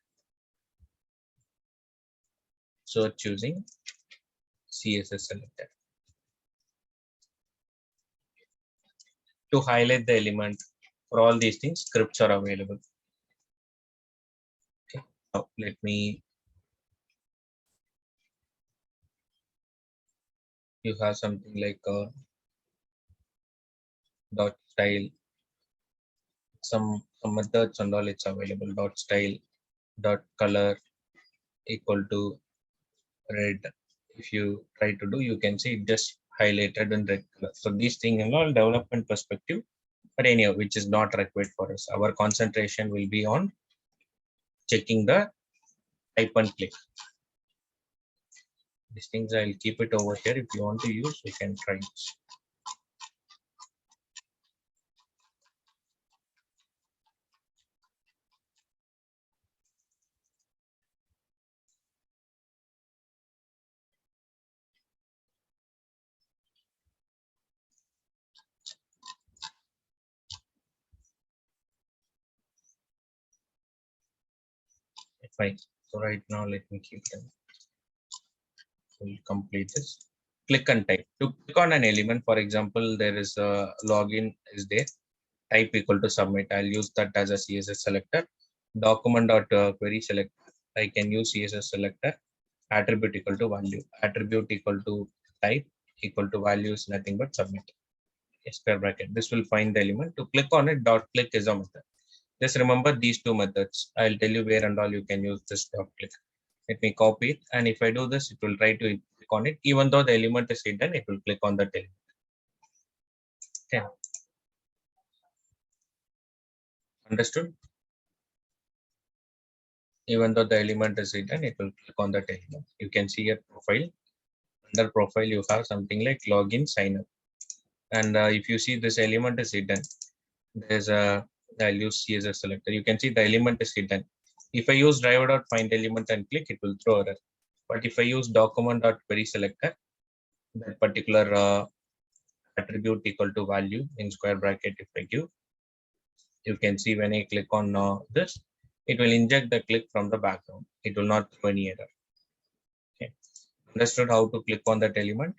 So choosing CSS selector. To highlight the element, for all these things, scripts are available. Okay. Now let me. You have something like a dot style, some methods and all it's available. Dot style, dot color equal to red. If you try to do, you can see it just highlighted in red color. So these things in all development perspective, but anyhow, which is not required for us. Our concentration will be on checking the type and click. These things I'll keep it over here. If you want to use, you can try this. Fine. So right now, let me keep them. We'll complete this. Click and type. To click on an element, for example, there is a login is there. Type equal to submit. I'll use that as a CSS selector. Document.query select. I can use CSS selector. Attribute equal to value. Attribute equal to type equal to value is nothing but submit. Square bracket. This will find the element. To click on it, dot click is a method. Just remember these two methods. I'll tell you where and all you can use this dot click. Let me copy it, and if I do this, it will try to click on it. Even though the element is hidden, it will click on that element. Okay. Understood? Even though the element is hidden, it will click on that element. You can see your profile. Under profile, you have something like login, sign up. And if you see this element is hidden, there's a I'll use CSS selector. You can see the element is hidden. If I use driver.find element and click, it will throw error. But if I use document.query selector, that particular attribute equal to value in square bracket, if I give, you can see when I click on this, it will inject the click from the background. It will not throw any error. Okay. Understood how to click on that element?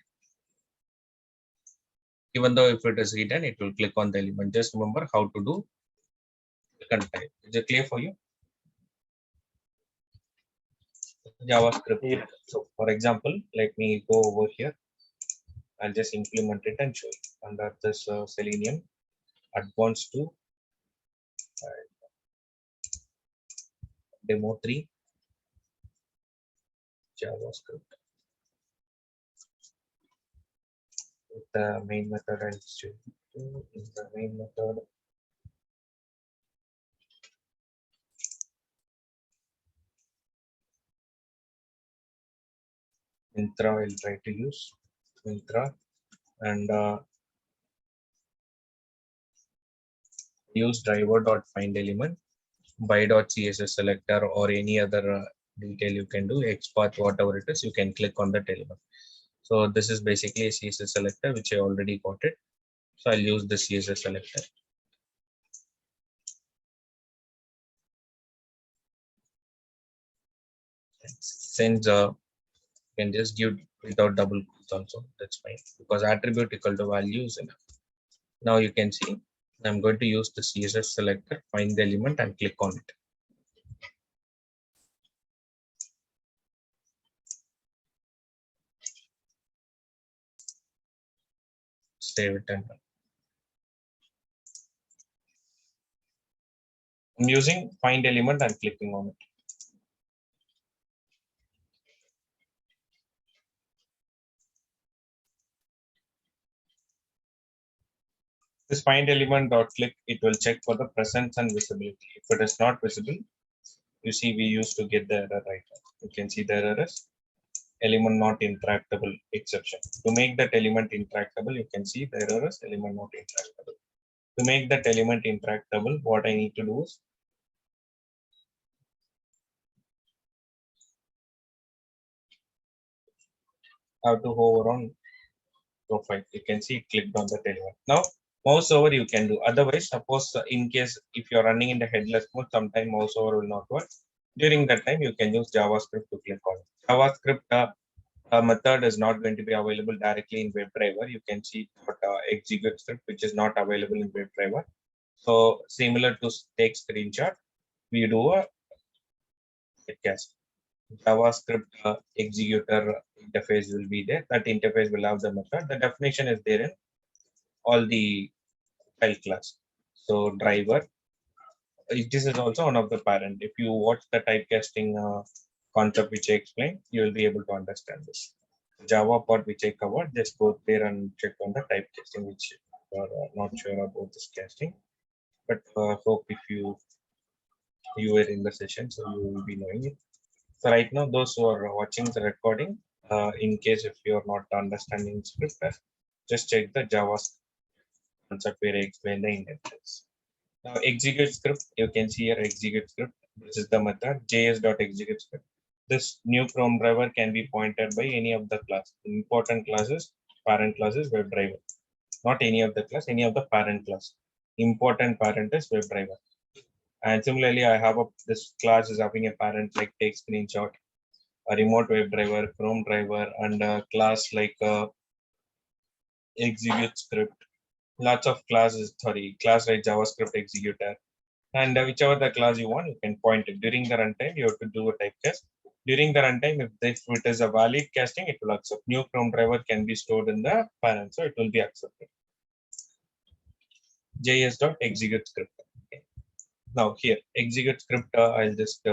Even though if it is hidden, it will click on the element. Just remember how to do click and type. Is it clear for you? JavaScript. Yeah. So for example, let me go over here. I'll just implement it and show you. Under this Selenium Advanced 2 Demo 3 JavaScript. With the main method, I'll show you. In the main method, Mintra, I'll try to use Mintra and use driver.find element by.css selector or any other detail you can do, XPath, whatever it is, you can click on that element. So this is basically a CSS selector, which I already got it. So I'll use the CSS selector. Since you can just give without double quotes also, that's fine, because attribute equal to value is enough. Now you can see I'm going to use the CSS selector, find the element and click on it. Save it and run. I'm using find element and clicking on it. This find element dot click, it will check for the presence and visibility. If it is not visible, You see, we used to get the error right. You can see the error is element not interactable exception. To make that element interactable, you can see the error is element not interactable. To make that element interactable, what I need to do is have to hover on profile. You can see it clicked on that element. Now, mouse over you can do. Otherwise, suppose in case if you're running in the headless mode, sometime mouse over will not work. During that time, you can use JavaScript to click on it. JavaScript method is not going to be available directly in WebDriver. You can see execute script, which is not available in WebDriver. So similar to take screenshot, we do a cast. JavaScript executor interface will be there. That interface will have the method. The definition is there in all the file class. So driver, this is also one of the parent. If you watch the typecasting concept which I explained, you will be able to understand this. Java part which I covered, just go there and check on the typecasting, which you are not sure about this casting. But hope if you were in the session, so you will be knowing it. So right now, those who are watching the recording, in case if you are not understanding script, just check the Java concept where I explain the indexes. Now execute script, you can see here execute script. This is the method js.execute script. This new Chrome driver can be pointed by any of the class. Important classes, parent classes, WebDriver. Not any of the class, any of the parent class. Important parent is WebDriver. And similarly, I have this class is having a parent like take screenshot, a remote WebDriver, Chrome driver, and a class like execute script. Lots of classes, class like JavaScript executor. And whichever the class you want, you can point it. During the runtime, you have to do a typecast. During the runtime, if it is a valid casting, it will accept. New Chrome driver can be stored in the parent, so it will be accepted. js.execute script. Okay. Now here, execute script, I'll just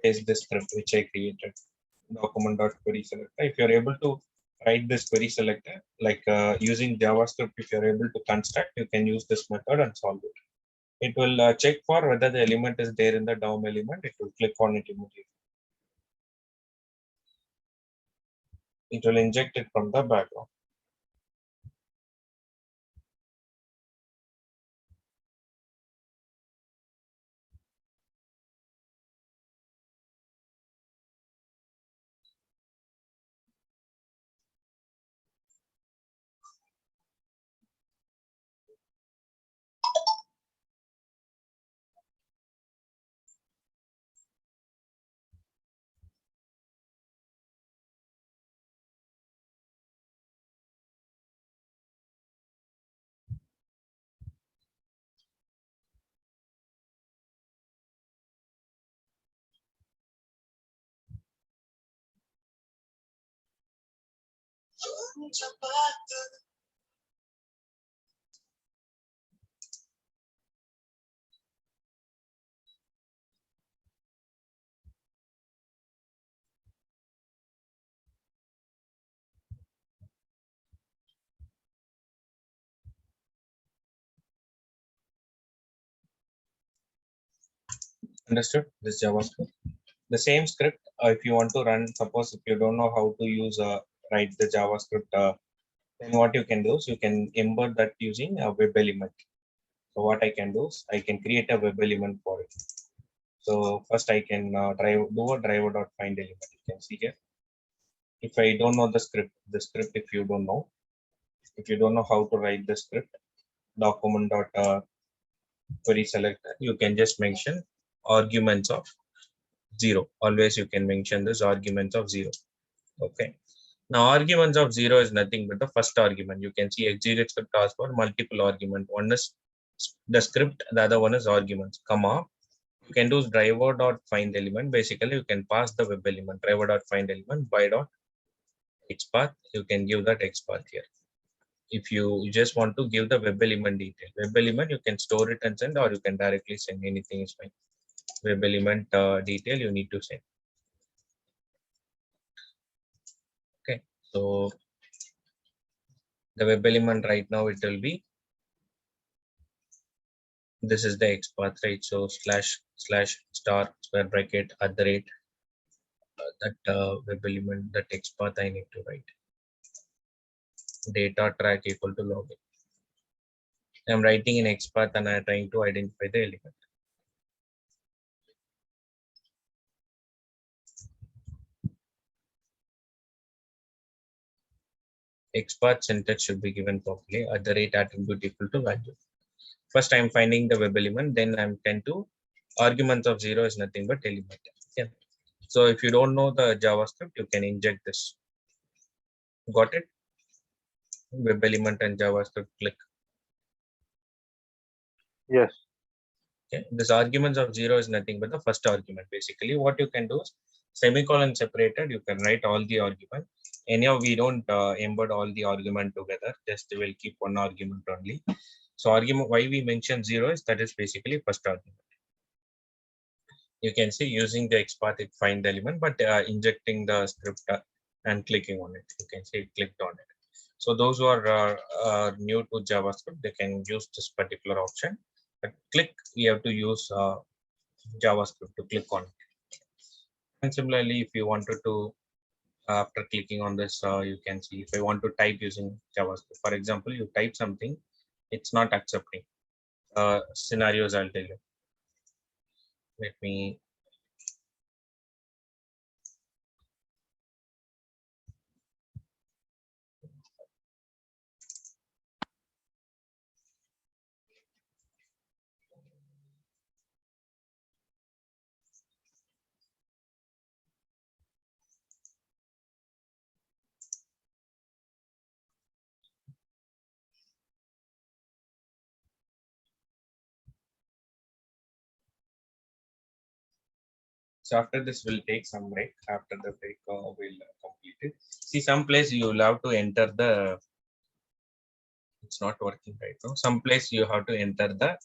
paste this script which I created. Document.query selector. If you're able to write this query selector, like using JavaScript, if you're able to construct, you can use this method and solve it. It will check for whether the element is there in the DOM element. It will click on it immediately. It will inject it from the background. Understood? This JavaScript. The same script, if you want to run, suppose if you don't know how to use write the JavaScript, then what you can do is you can embed that using a web element. So what I can do is I can create a web element for it. So first I can do a driver.find element. You can see here. If I don't know the script if you don't know, how to write the script, document.query selector, you can just mention arguments of 0. Always you can mention this arguments of 0. Okay. Now arguments of 0 is nothing but the first argument. You can see execute script asks for multiple argument. One is the script, the other one is arguments, comma. You can do driver.find element. Basically, you can pass the web element, driver.find element by dot xpath. You can give that xpath here. If you just want to give the web element detail, web element, you can store it and send, or you can directly send. Anything is fine. Web element detail you need to send. Okay. So the web element right now, it will be This is the XPath, right? So // square bracket at the rate that web element, that XPath I need to write. Data track equal to login. I'm writing in XPath and I'm trying to identify the element. XPath syntax should be given properly at the rate attribute equal to value. First, I'm finding the web element, then I'm tend to arguments of 0 is nothing but element. Yeah. So if you don't know the JavaScript, you can inject this. Got it? Web element and JavaScript click. Yes. Okay. This arguments of 0 is nothing but the first argument. Basically, what you can do is semicolon separated. You can write all the argument. Anyhow, we don't embed all the argument together. Just we'll keep one argument only. So argument why we mention 0 is that is basically first argument. You can see using the XPath it find the element, but injecting the script and clicking on it. You can see it clicked on it. So those who are new to JavaScript, they can use this particular option. But click, we have to use JavaScript to click on it. And similarly, if you wanted to, after clicking on this, you can see if I want to type using JavaScript. For example, you type something, it's not accepting. Scenarios I'll tell you. Let me. So after this, we'll take some break. After the break, we'll complete it. See, some place you will have to enter the. It's not working right now. Some place you have to enter the.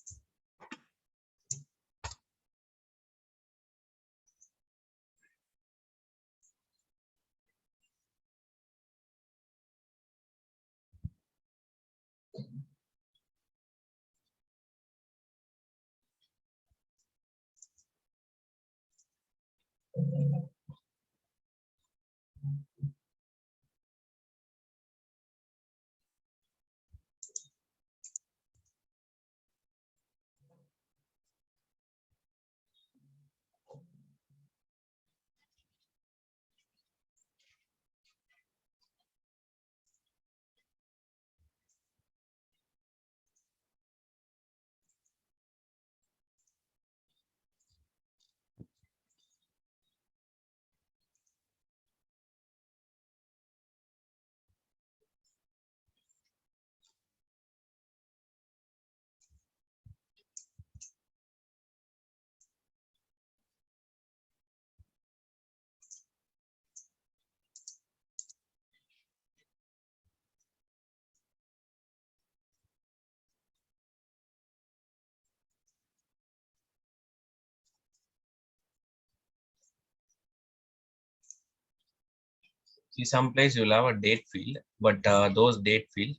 See, some place you'll have a date field, but those date field,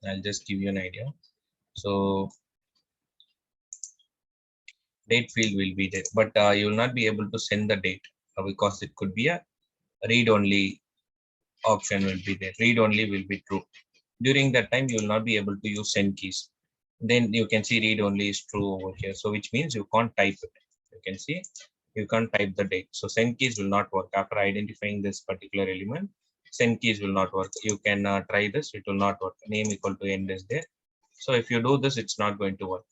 I'll just give you an idea. So date field will be there, but you will not be able to send the date because it could be a read only option will be there. Read only will be true. During that time, you will not be able to use send keys. Then you can see read only is true over here. So which means you can't type it. You can see you can't type the date. So send keys will not work. After identifying this particular element, send keys will not work. You can try this. It will not work. Name equal to end is there. So if you do this, it's not going to work.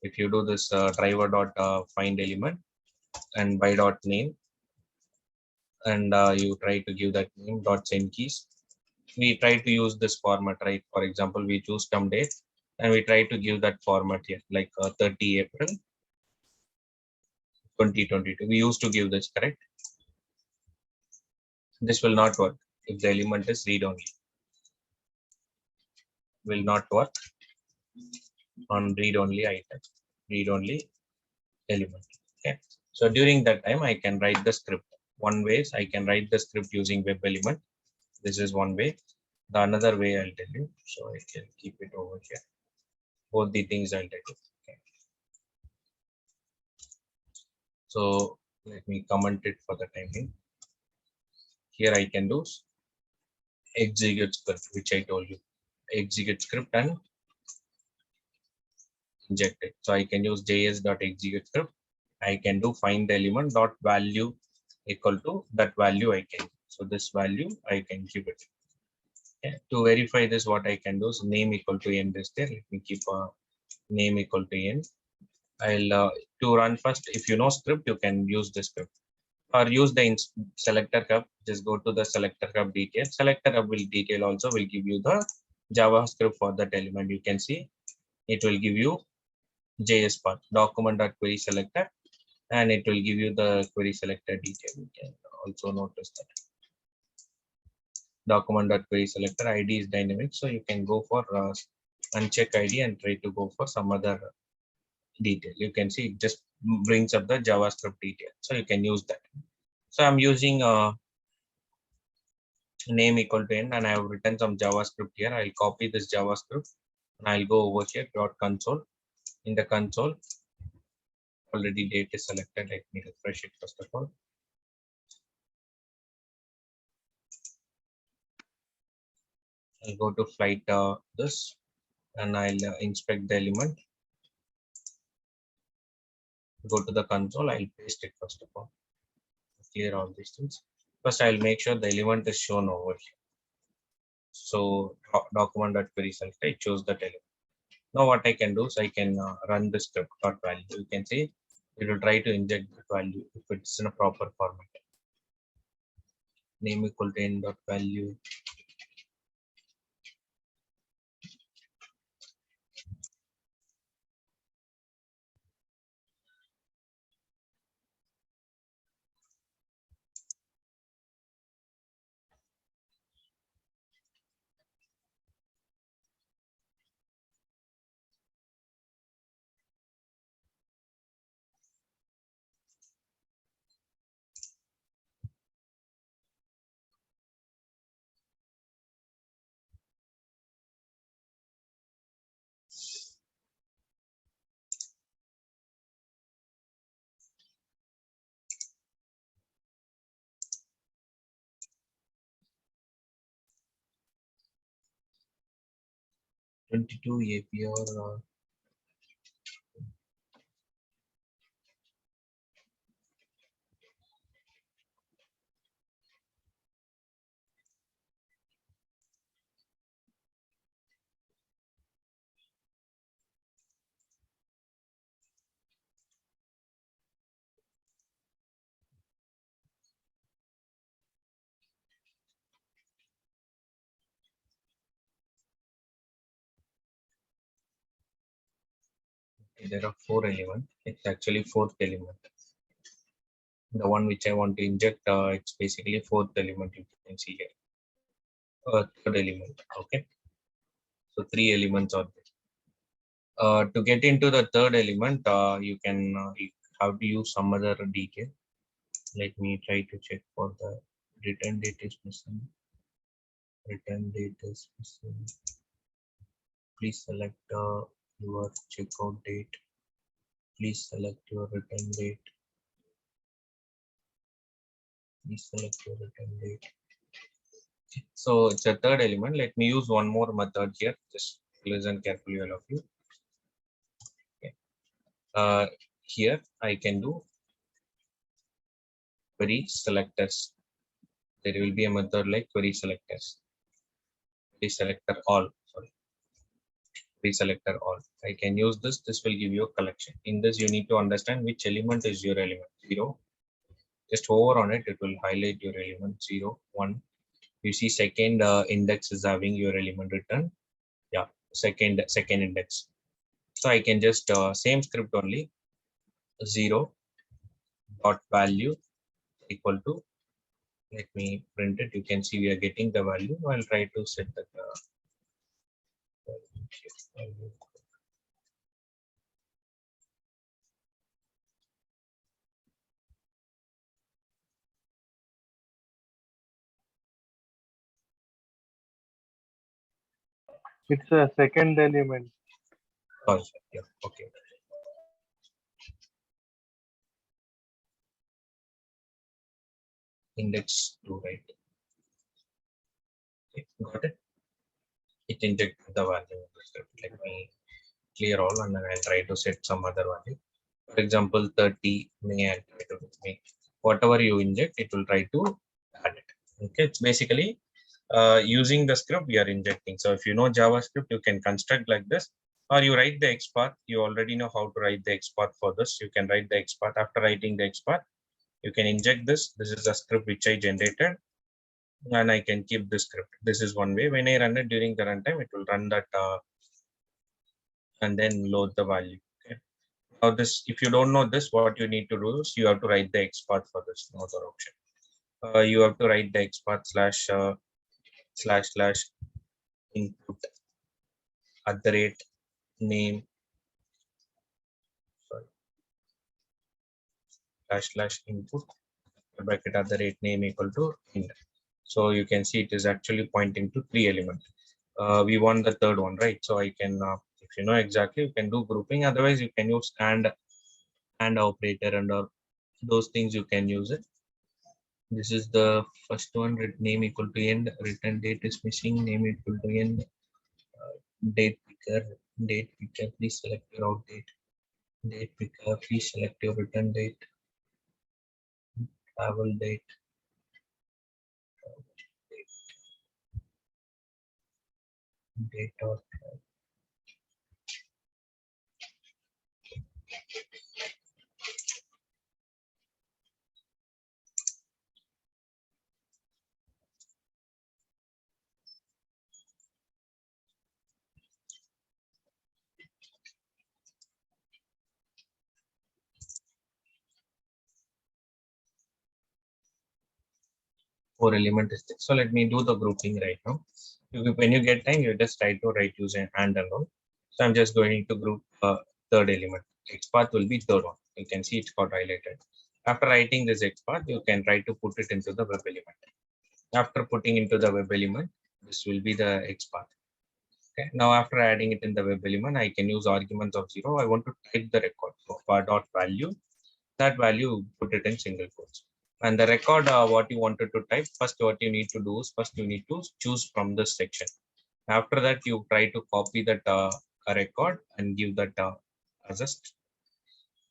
If you do this driver dot find element and by dot name, and you try to give that name dot send keys, we try to use this format, right? For example, we choose term date and we try to give that format here, like 30 April 2022. We used to give this, correct? This will not work if the element is read only. Will not work on read only item, read only element. Okay. So during that time, I can write the script. One way is I can write the script using web element. This is one way. The another way I'll tell you. So I can keep it over here. Both the things I'll tell you. So let me comment it for the time being. Here I can do execute script, which I told you, execute script and inject it. So I can use js.execute script. I can do find the element dot value equal to that value I can. So this value I can give it. Okay. To verify this, what I can do is name equal to n is there. Let me keep a name equal to n. I'll to run first. If you know script, you can use the script or use the selector hub. Just go to the selector hub detail. Selector hub will detail also will give you the JavaScript for that element. You can see it will give you JS path document.query selector, and it will give you the query selector detail. You can also notice that document.query selector ID is dynamic, so you can go for uncheck ID and try to go for some other detail. You can see it just brings up the JavaScript detail, so you can use that. So I'm using name equal to n, and I have written some JavaScript here. I'll copy this JavaScript and I'll go over here dot console. In the console, already date is selected. Let me refresh it first of all. I'll go to flight this, and I'll inspect the element. Go to the console. I'll paste it first of all. Clear all these things. First, I'll make sure the element is shown over here. So document.query selector, it shows that element. Now what I can do is I can run the script dot value. You can see it will try to inject that value if it's in a proper format. Name equal to n dot value. (22 APR). There are 4 elements. It's actually 4th element. The one which I want to inject, it's basically 4th element. You can see here. 3rd element. Okay. So 3 elements are there. To get into the 3rd element, you have to use some other detail. Let me try to check for the return date is missing. Return date is missing. Please select your checkout date. Please select your return date. Please select your return date. So it's a 3rd element. Let me use one more method here. Just listen carefully, all of you. Okay. Here I can do query selectors. There will be a method like query selectors. Query selector all. Sorry. Query selector all. I can use this. This will give you a collection. In this, you need to understand which element is your element. 0. Just hover on it. It will highlight your element 0, 1. You see second index is having your element return. Yeah, second index. So I can just same script only 0 dot value equal to, let me print it. You can see we are getting the value. I'll try to set that value. It's a second element. Oh, yeah, okay. index 2, right? Okay, got it. It injected the value of the script. Let me clear all and then I'll try to set some other value. For example, 30 may I try to make whatever you inject, it will try to add it. Okay, it's basically using the script we are injecting. So if you know JavaScript, you can construct like this, or you write the XPath. You already know how to write the XPath for this. You can write the XPath. After writing the XPath, you can inject this. This is a script which I generated, and I can keep the script. This is one way. When I run it during the runtime, it will run that and then load the value. Okay. Now this, if you don't know this, what you need to do is you have to write the XPath for this. No other option. You have to write the XPath // input @name / input bracket @name equal to int. So you can see it is actually pointing to 3 elements. We want the third one, right? So I can, if you know exactly, you can do grouping. Otherwise, you can use and operator and those things you can use it. This is the first one. Name equal to end. Return date is missing. Name equal to end. Date picker. Please select your out date. Date picker. Please select your return date. Travel date. Date or four element is this. So let me do the grouping right now. When you get time, you just try to write using and alone. So I'm just going to group third element. XPath will be third one. You can see it's got highlighted. After writing this XPath, you can try to put it into the web element. After putting into the web element, this will be the XPath. Okay. Now after adding it in the web element, I can use arguments of 0. I want to type the record. So dot value. That value, put it in single quotes. And the record, what you wanted to type, first what you need to do is first you need to choose from this section. After that, you try to copy that record and give that as a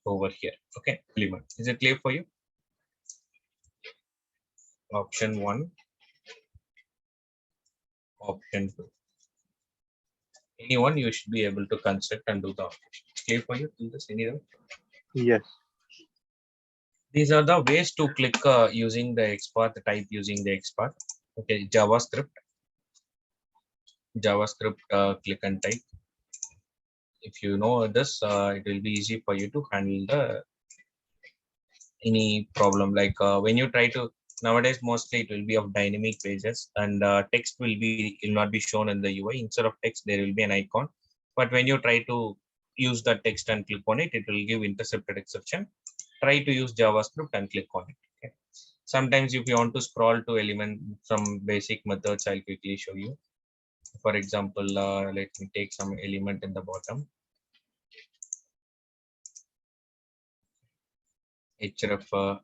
over here. Okay, element. Is it clear for you? Option 1, option 2. Anyone you should be able to construct and do the operation. Clear for you till this? Any doubt? Yes. These are the ways to click using the XPath, type using the XPath. Okay, JavaScript, click and type. If you know this, it will be easy for you to handle the any problem. Like when you try to nowadays, mostly it will be of dynamic pages, and text will not be shown in the UI. Instead of text, there will be an icon. But when you try to use the text and click on it, it will give intercepted exception. Try to use JavaScript and click on it. Okay. Sometimes if you want to scroll to element some basic methods, I'll quickly show you. For example, let me take some element in the bottom. href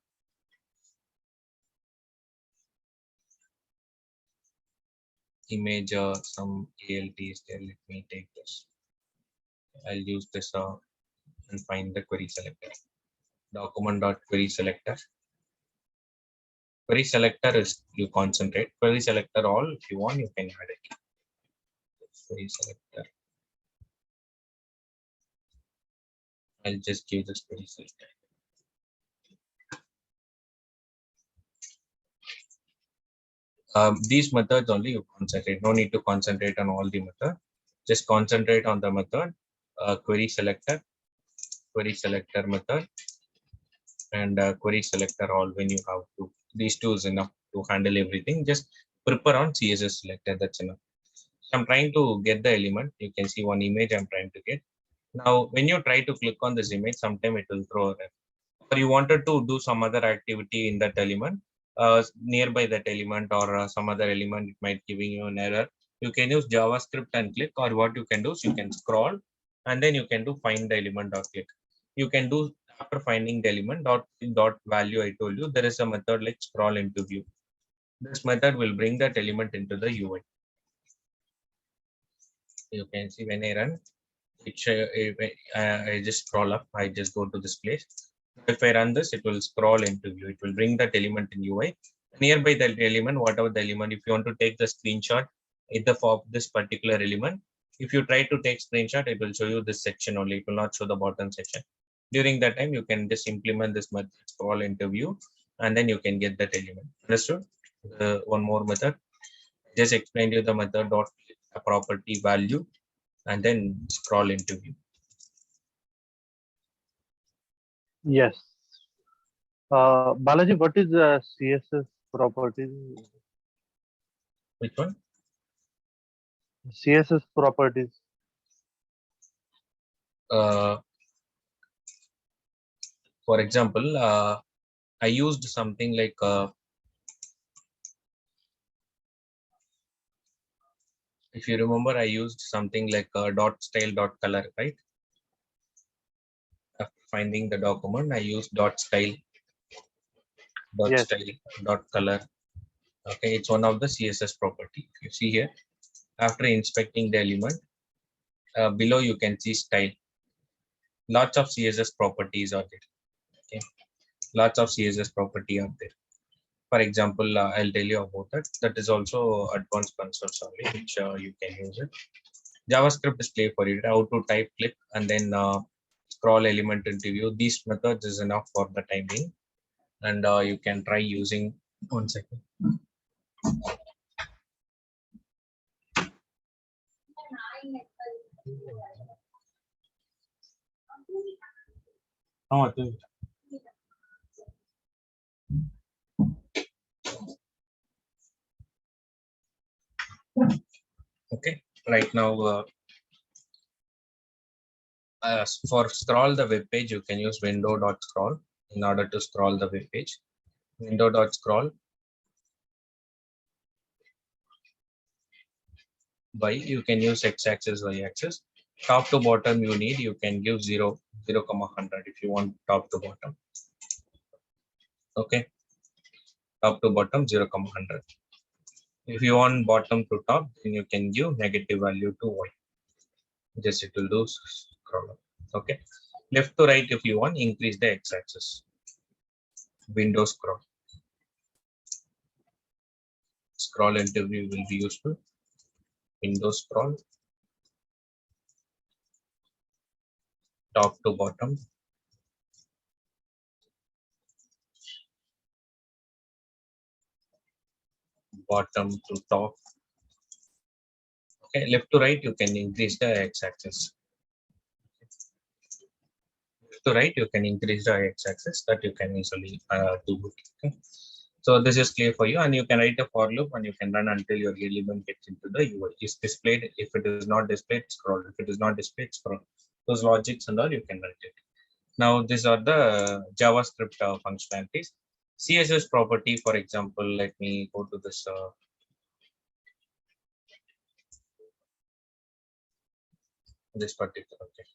image, some alt is there. Let me take this. I'll use this and find the query selector. Document.query selector. Query selector is you concentrate. Query selector all, if you want, you can add it. Query selector. I'll just give this query selector. These methods only you concentrate. No need to concentrate on all the method. Just concentrate on the method. Query selector method, and query selector all when you have to. These two is enough to handle everything. Just prepare on CSS selector. That's enough. So I'm trying to get the element. You can see one image I'm trying to get. Now, when you try to click on this image, sometime it will throw an error. Or you wanted to do some other activity in that element, nearby that element or some other element, it might giving you an error. You can use JavaScript and click, or what you can do is you can scroll and then you can do find the element or click. You can do After finding the element dot value I told you, there is a method like scroll into view. This method will bring that element into the UI. You can see when I run, I just scroll up. I just go to this place. If I run this, it will scroll into view. It will bring that element in UI. Nearby the element, whatever the element, if you want to take the screenshot for this particular element, if you try to take screenshot, it will show you this section only. It will not show the bottom section. During that time, you can just implement this method, scroll into view, and then you can get that element. Understood? One more method. Just explain you the method dot property value, and then scroll into view. Yes. Balaji, what is CSS properties? Which one? CSS properties. For example, I used something like if you remember, I used something like dot style dot color, right? After finding the document, I used dot style Yes. dot color. Okay, it's one of the CSS property. You see here, after inspecting the element, below you can see style. Lots of CSS properties are there. Okay, lots of CSS property are there. For example, I'll tell you about that. That is also advanced concepts only, which you can use it. JavaScript is play for it. How to type, click, and then scroll element into view. These methods is enough for the time being, and you can try using. 1 second. Oh, okay, right now for scroll the web page, you can use window.scroll in order to scroll the web page. Window.scroll by you can use x-axis, y-axis. Top to bottom you need, you can give 0, 0, 100 if you want top to bottom. Okay, top to bottom 0, 100. If you want bottom to top, then you can give negative value to y. Just it will do scroll up. Okay, left to right if you want, increase the x-axis. Window scroll. Scroll into view will be useful. Window scroll. Top to bottom. Bottom to top. Okay, left to right you can increase the x-axis. Left to right you can increase the x-axis, that you can easily do it. Okay. So this is clear for you, and you can write a for loop and you can run until your element gets into the UI. Is displayed. If it is not displayed, scroll. If it is not displayed, scroll. Those logics and all you can write it. Now these are the JavaScript functionalities. CSS property, for example, let me go to this. This particular. Okay.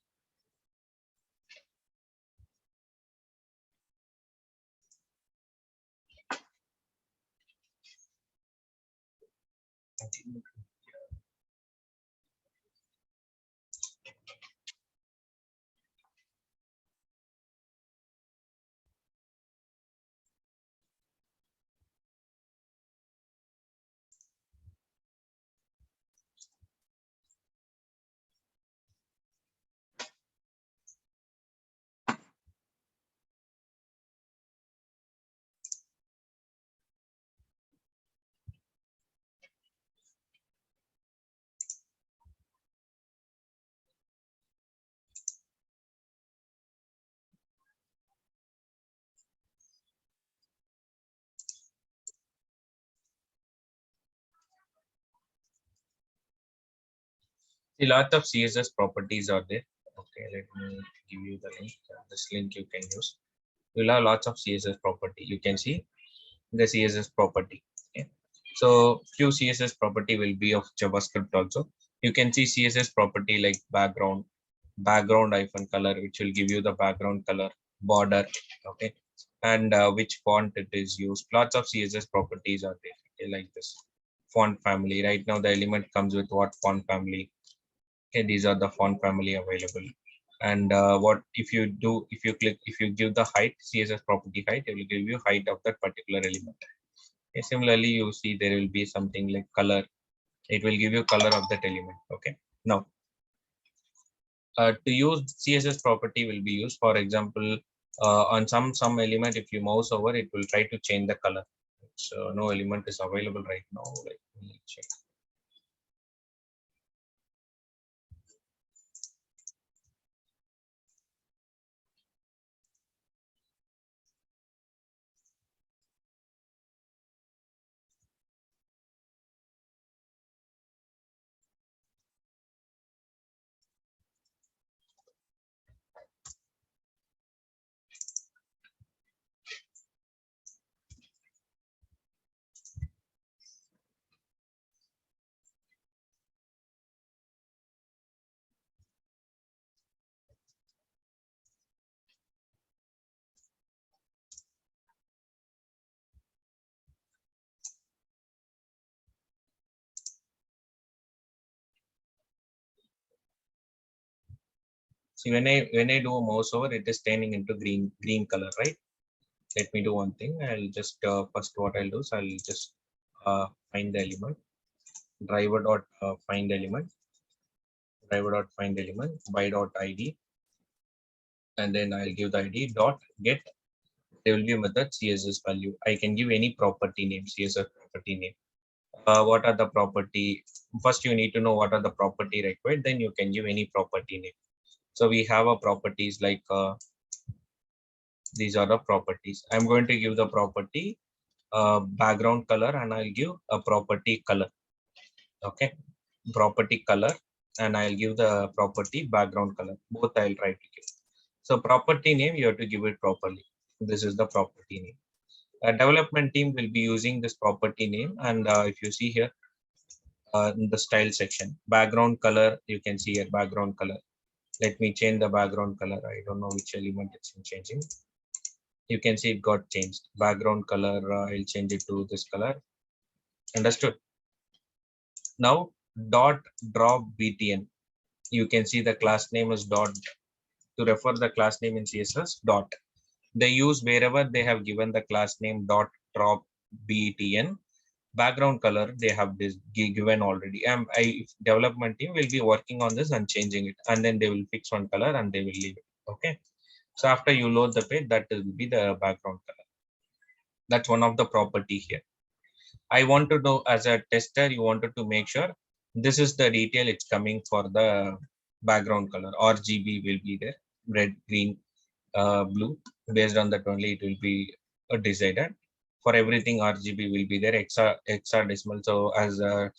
A lot of CSS properties are there. Okay, let me give you the link. This link you can use. You'll have lots of CSS property. You can see the CSS property. Okay. So few CSS property will be of JavaScript also. You can see CSS property like background hyphen color, which will give you the background color. border, okay, and which font it is used. Lots of CSS properties are there, okay, like this. Font family. Right now, the element comes with what font family. Okay, these are the font family available. And what if you do, if you give the height, CSS property height, it will give you height of that particular element. Okay, similarly, you see there will be something like color. It will give you color of that element. Okay. Now, to use CSS property will be used. For example, on some element, if you mouse over, it will try to change the color. So no element is available right now. Let me check. See, when I do a mouse over, it is turning into green color, right? Let me do one thing. I'll just first what I'll do is I'll just find the element, driver dot find element, driver dot find element, by dot id, and then I'll give the id dot get. There will be a method CSS value. I can give any property name, CSS property name. What are the property? First, you need to know what are the property required. Then you can give any property name. So we have a properties like these are the properties. I'm going to give the property background color, and I'll give a property color. Okay, property color, and I'll give the property background color. Both I'll try to give. So property name, you have to give it properly. This is the property name. A development team will be using this property name, and if you see here in the style section, background color, you can see here background color. Let me change the background color. I don't know which element it's changing. You can see it got changed. Background color, I'll change it to this color. Understood? Now dot drop btn. You can see the class name is dot. To refer the class name in CSS, dot. They use wherever they have given the class name dot drop btn. Background color they have this given already. Development team will be working on this and changing it, and then they will fix one color and they will leave it. Okay. So after you load the page, that will be the background color. That's one of the property here. I want to know, as a tester, you wanted to make sure this is the detail it's coming for the background color. RGB will be there, red, green, blue. Based on that only, it will be decided. For everything, RGB will be there, hexadecimal. So as a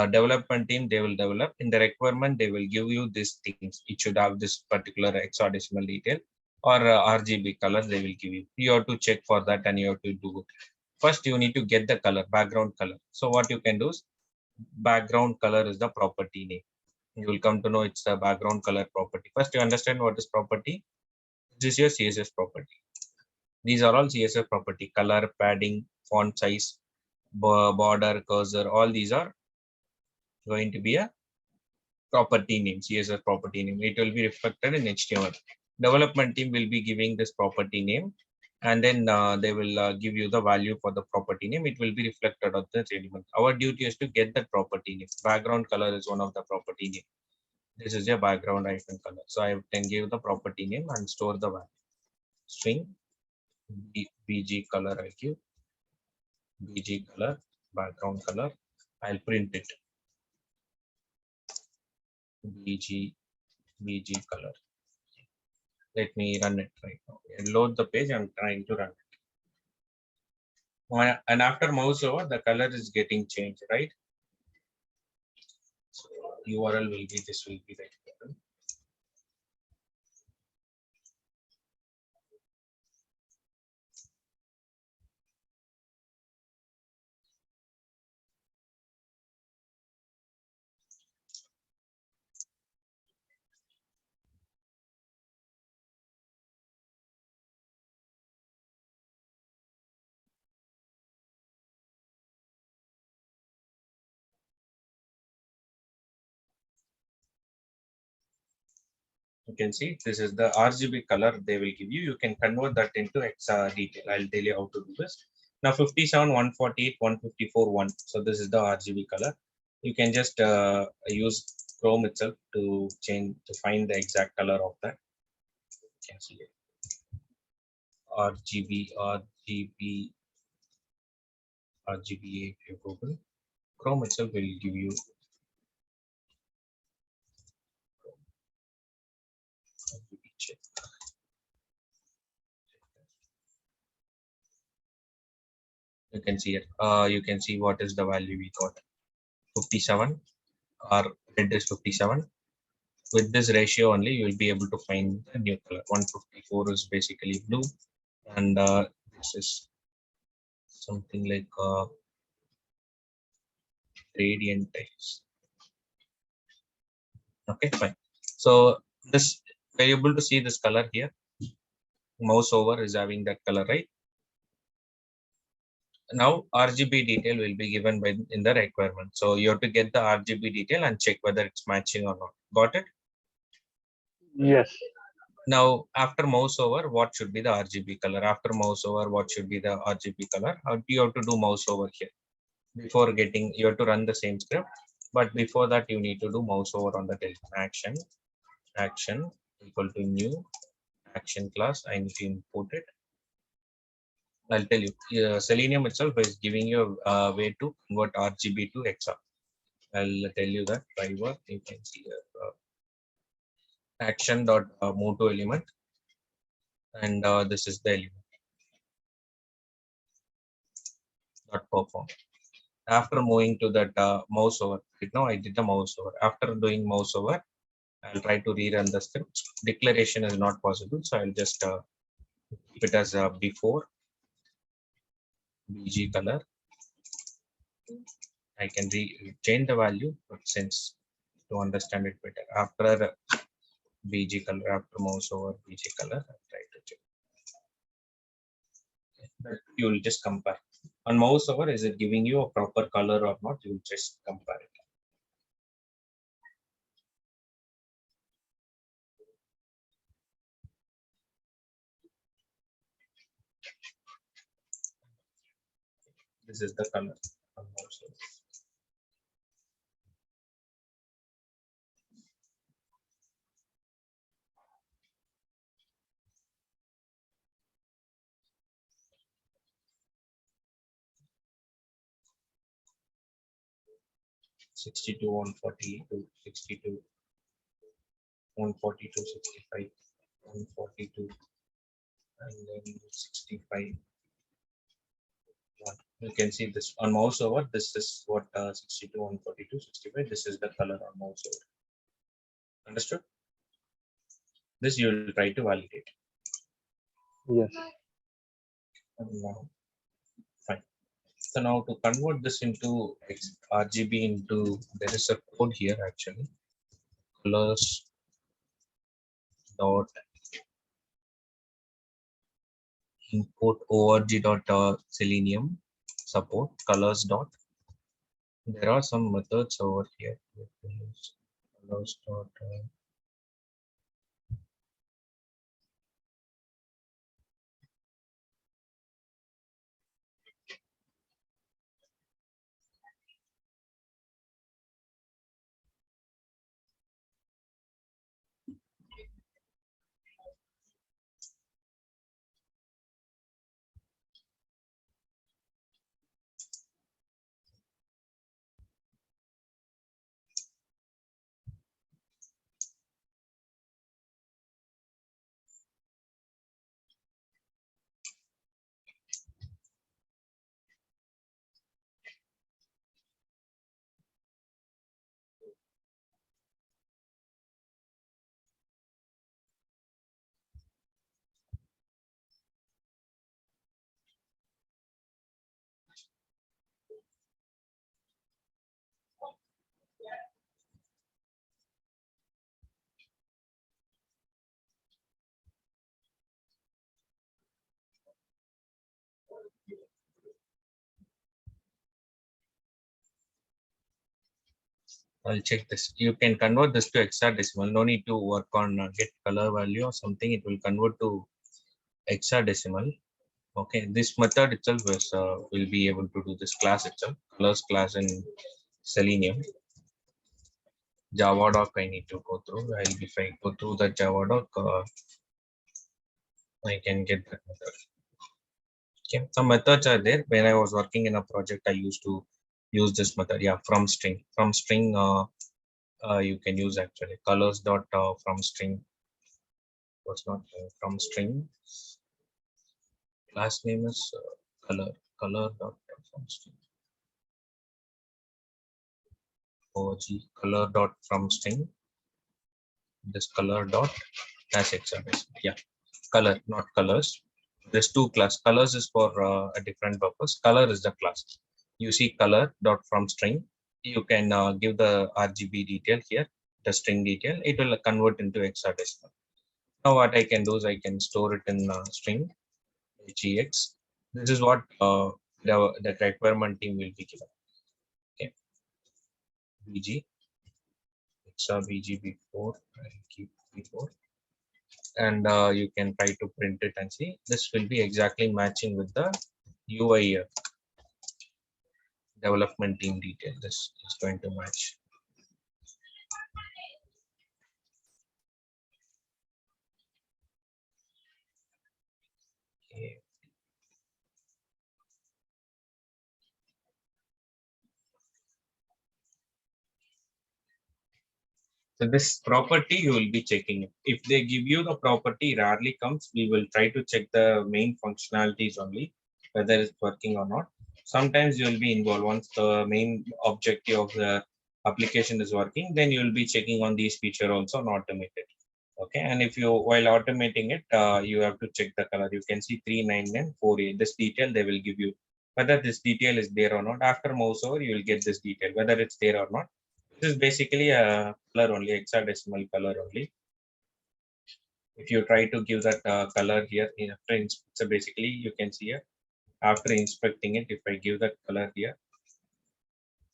development team, they will develop. In the requirement, they will give you these things. It should have this particular hexadecimal detail or RGB color they will give you. You have to check for that and you have to do it. First, you need to get the color, background color. So what you can do is background color is the property name. You will come to know it's the background color property. First, you understand what is property. This is your CSS property. These are all CSS property: color, padding, font size, border, cursor. All these are going to be a property name, CSS property name. It will be reflected in HTML. Development team will be giving this property name, and then they will give you the value for the property name. It will be reflected on the element. Our duty is to get that property name. Background color is one of the property name. This is your background icon color. So I can give the property name and store the value. String bg color. I give bg color, background color. I'll print it. bg color. Let me run it right now. Load the page. I'm trying to run it. And after mouse over, the color is getting changed, right? So URL will be, this will be the You can see this is the RGB color they will give you. You can convert that into XR detail. I'll tell you how to do this. Now 57, 148, 154, 1. So this is the RGB color. You can just use Chrome itself to change to find the exact color of that. You can see it. RGB. If you Google. Chrome itself will give you RGB check. You can see it. You can see what is the value we got. 57. Our red is 57. With this ratio only, you will be able to find the new color. 154 is basically blue, and this is something like gradient types. Okay, fine. So this we're able to see this color here. Mouse over is having that color, right? Now RGB detail will be given by in the requirement. So you have to get the RGB detail and check whether it's matching or not. Got it? Yes. Now after mouse over, what should be the RGB color? After mouse over, what should be the RGB color? How do you have to do mouse over here? Before getting, you have to run the same script, but before that you need to do mouse over on the action equal to new action class. I need to import it. I'll tell you, Selenium itself is giving you a way to convert RGB to XR. I'll tell you that driver. You can see here, action dot move to element, and this is the element dot perform. After moving to that mouse over, right now I did the mouse over. After doing mouse over, I'll try to rerun the script. Declaration is not possible, so I'll just keep it as before BG color. I can change the value, but since to understand it better, after BG color, after mouse over BG color, I'll try to check. But you will just compare. On mouse over, is it giving you a proper color or not? You will just compare it. This is the color on mouse over. 62, 142, 62, 142, 65, 142, and then 65. You can see this on mouse over. This is what 62, 142, 65. This is the color on mouse over. Understood? This you will try to validate. Yes. And now, fine. So now to convert this into RGB into, there is a code here actually. Colors dot import org dot selenium support colors dot. There are some methods over here. Colors dot I'll check this. You can convert this to hexadecimal. No need to work on get color value or something. It will convert to hexadecimal. Okay, this method itself is will be able to do this class itself. Colors class in Selenium. Java doc I need to go through. If I go through the Java doc, I can get that method. Okay, some methods are there. When I was working in a project, I used to use this method. Yeah, from string. From string, you can use actually colors dot from string was not from string. Class name is color dot from string. Og color dot from string. This color dot as hexadecimal. Yeah, color, not colors. There's two class. Colors is for a different purpose. Color is the class. You see color dot from string. You can give the RGB detail here, the string detail. It will convert into hexadecimal. Now what I can do is I can store it in string GX. This is what the requirement team will be given. Okay, BG hexa BG before I'll keep before, and you can try to print it and see. This will be exactly matching with the UI development team detail. This is going to match. Okay. So this property you will be checking. If they give you the property rarely comes, we will try to check the main functionalities only, whether it's working or not. Sometimes you will be involved once the main objective of the application is working, then you will be checking on these feature also and automate it. Okay, and if you while automating it, you have to check the color. You can see 3994A. This detail they will give you whether this detail is there or not. After mouse over, you will get this detail whether it's there or not. This is basically a color only, hexadecimal color only. If you try to give that color here, so basically you can see here after inspecting it, if I give that color here,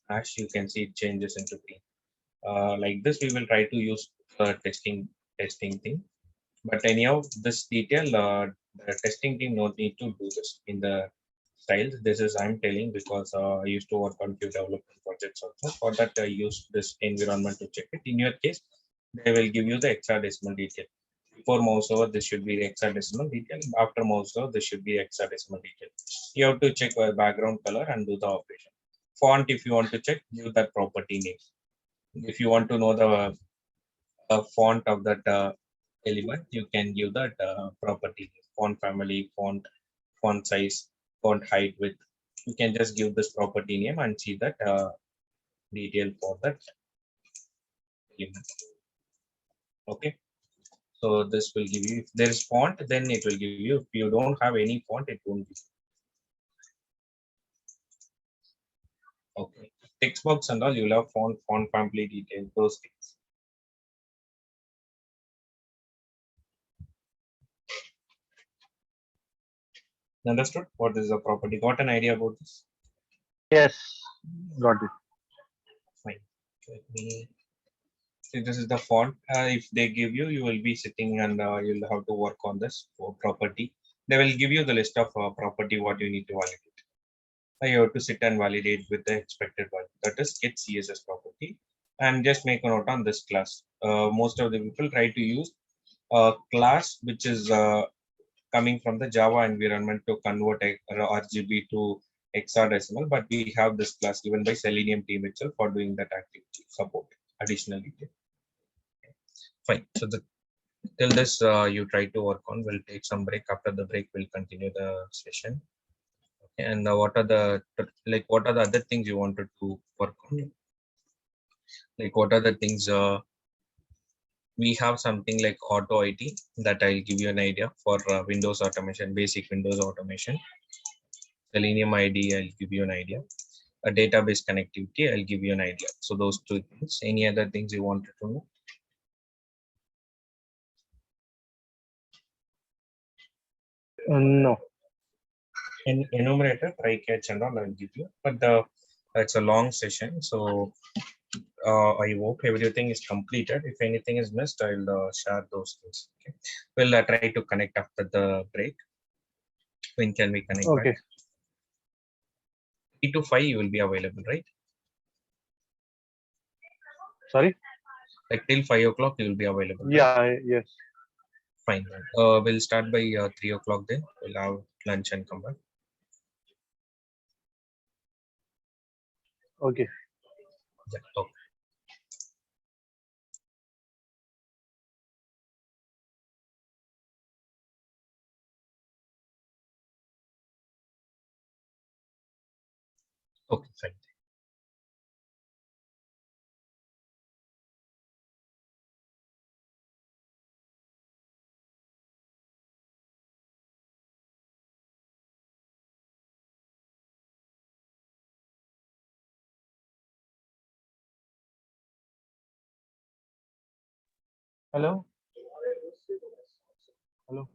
hash, you can see it changes into green. Like this, we will try to use testing thing. But anyhow, this detail, the testing team don't need to do this in the styles. This is I'm telling because I used to work on few development projects also. For that, I used this environment to check it. In your case, they will give you the hexadecimal detail. Before mouse over, this should be the hexadecimal detail. After mouse over, this should be hexadecimal detail. You have to check background color and do the operation. Font, if you want to check, give that property name. If you want to know the font of that element, you can give that property, font family, font size, font height, width. You can just give this property name and see that detail for that element. Okay, so this will give you, if there is font, then it will give you. If you don't have any font, it won't give. Okay, text box and all, you'll have font family detail, those things. Understood what is the property? Got an idea about this? Yes, got it. Fine. Let me see, this is the font. If they give you, you will be sitting and you'll have to work on this for property. They will give you the list of property what you need to validate. You have to sit and validate with the expected value. That is get CSS property. And just make a note on this class. Most of the people try to use a class which is coming from the Java environment to convert RGB to hexadecimal, but we have this class given by Selenium team itself for doing that activity support additionally. Fine. So till this you try to work on. We'll take some break. After the break, we'll continue the session. Okay. And what are the other things you wanted to work on? Like what are the things we have something like auto IT that I'll give you an idea for Windows automation, basic Windows automation. Selenium ID, I'll give you an idea. A database connectivity, I'll give you an idea. So those two things. Any other things you wanted to know? No. Enumerator, try catch and all I'll give you. But it's a long session, so I hope everything is completed. If anything is missed, I'll share those things. Okay. We'll try to connect after the break. When can we connect back? Okay. 3 to 5 you will be available, right? Sorry. Like till 5 o'clock you will be available, right? Yeah. Yes. Fine. We'll start by 3 o'clock then. We'll have lunch and come back. Okay. Yeah. Okay. Okay. Fine. Hello. Hello.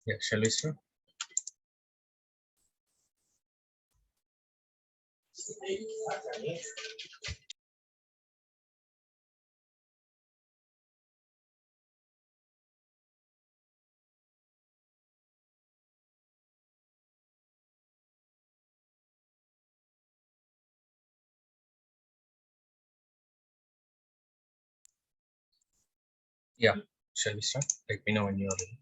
Yeah, shall we start? Yeah, shall we start? Let me know when you are ready.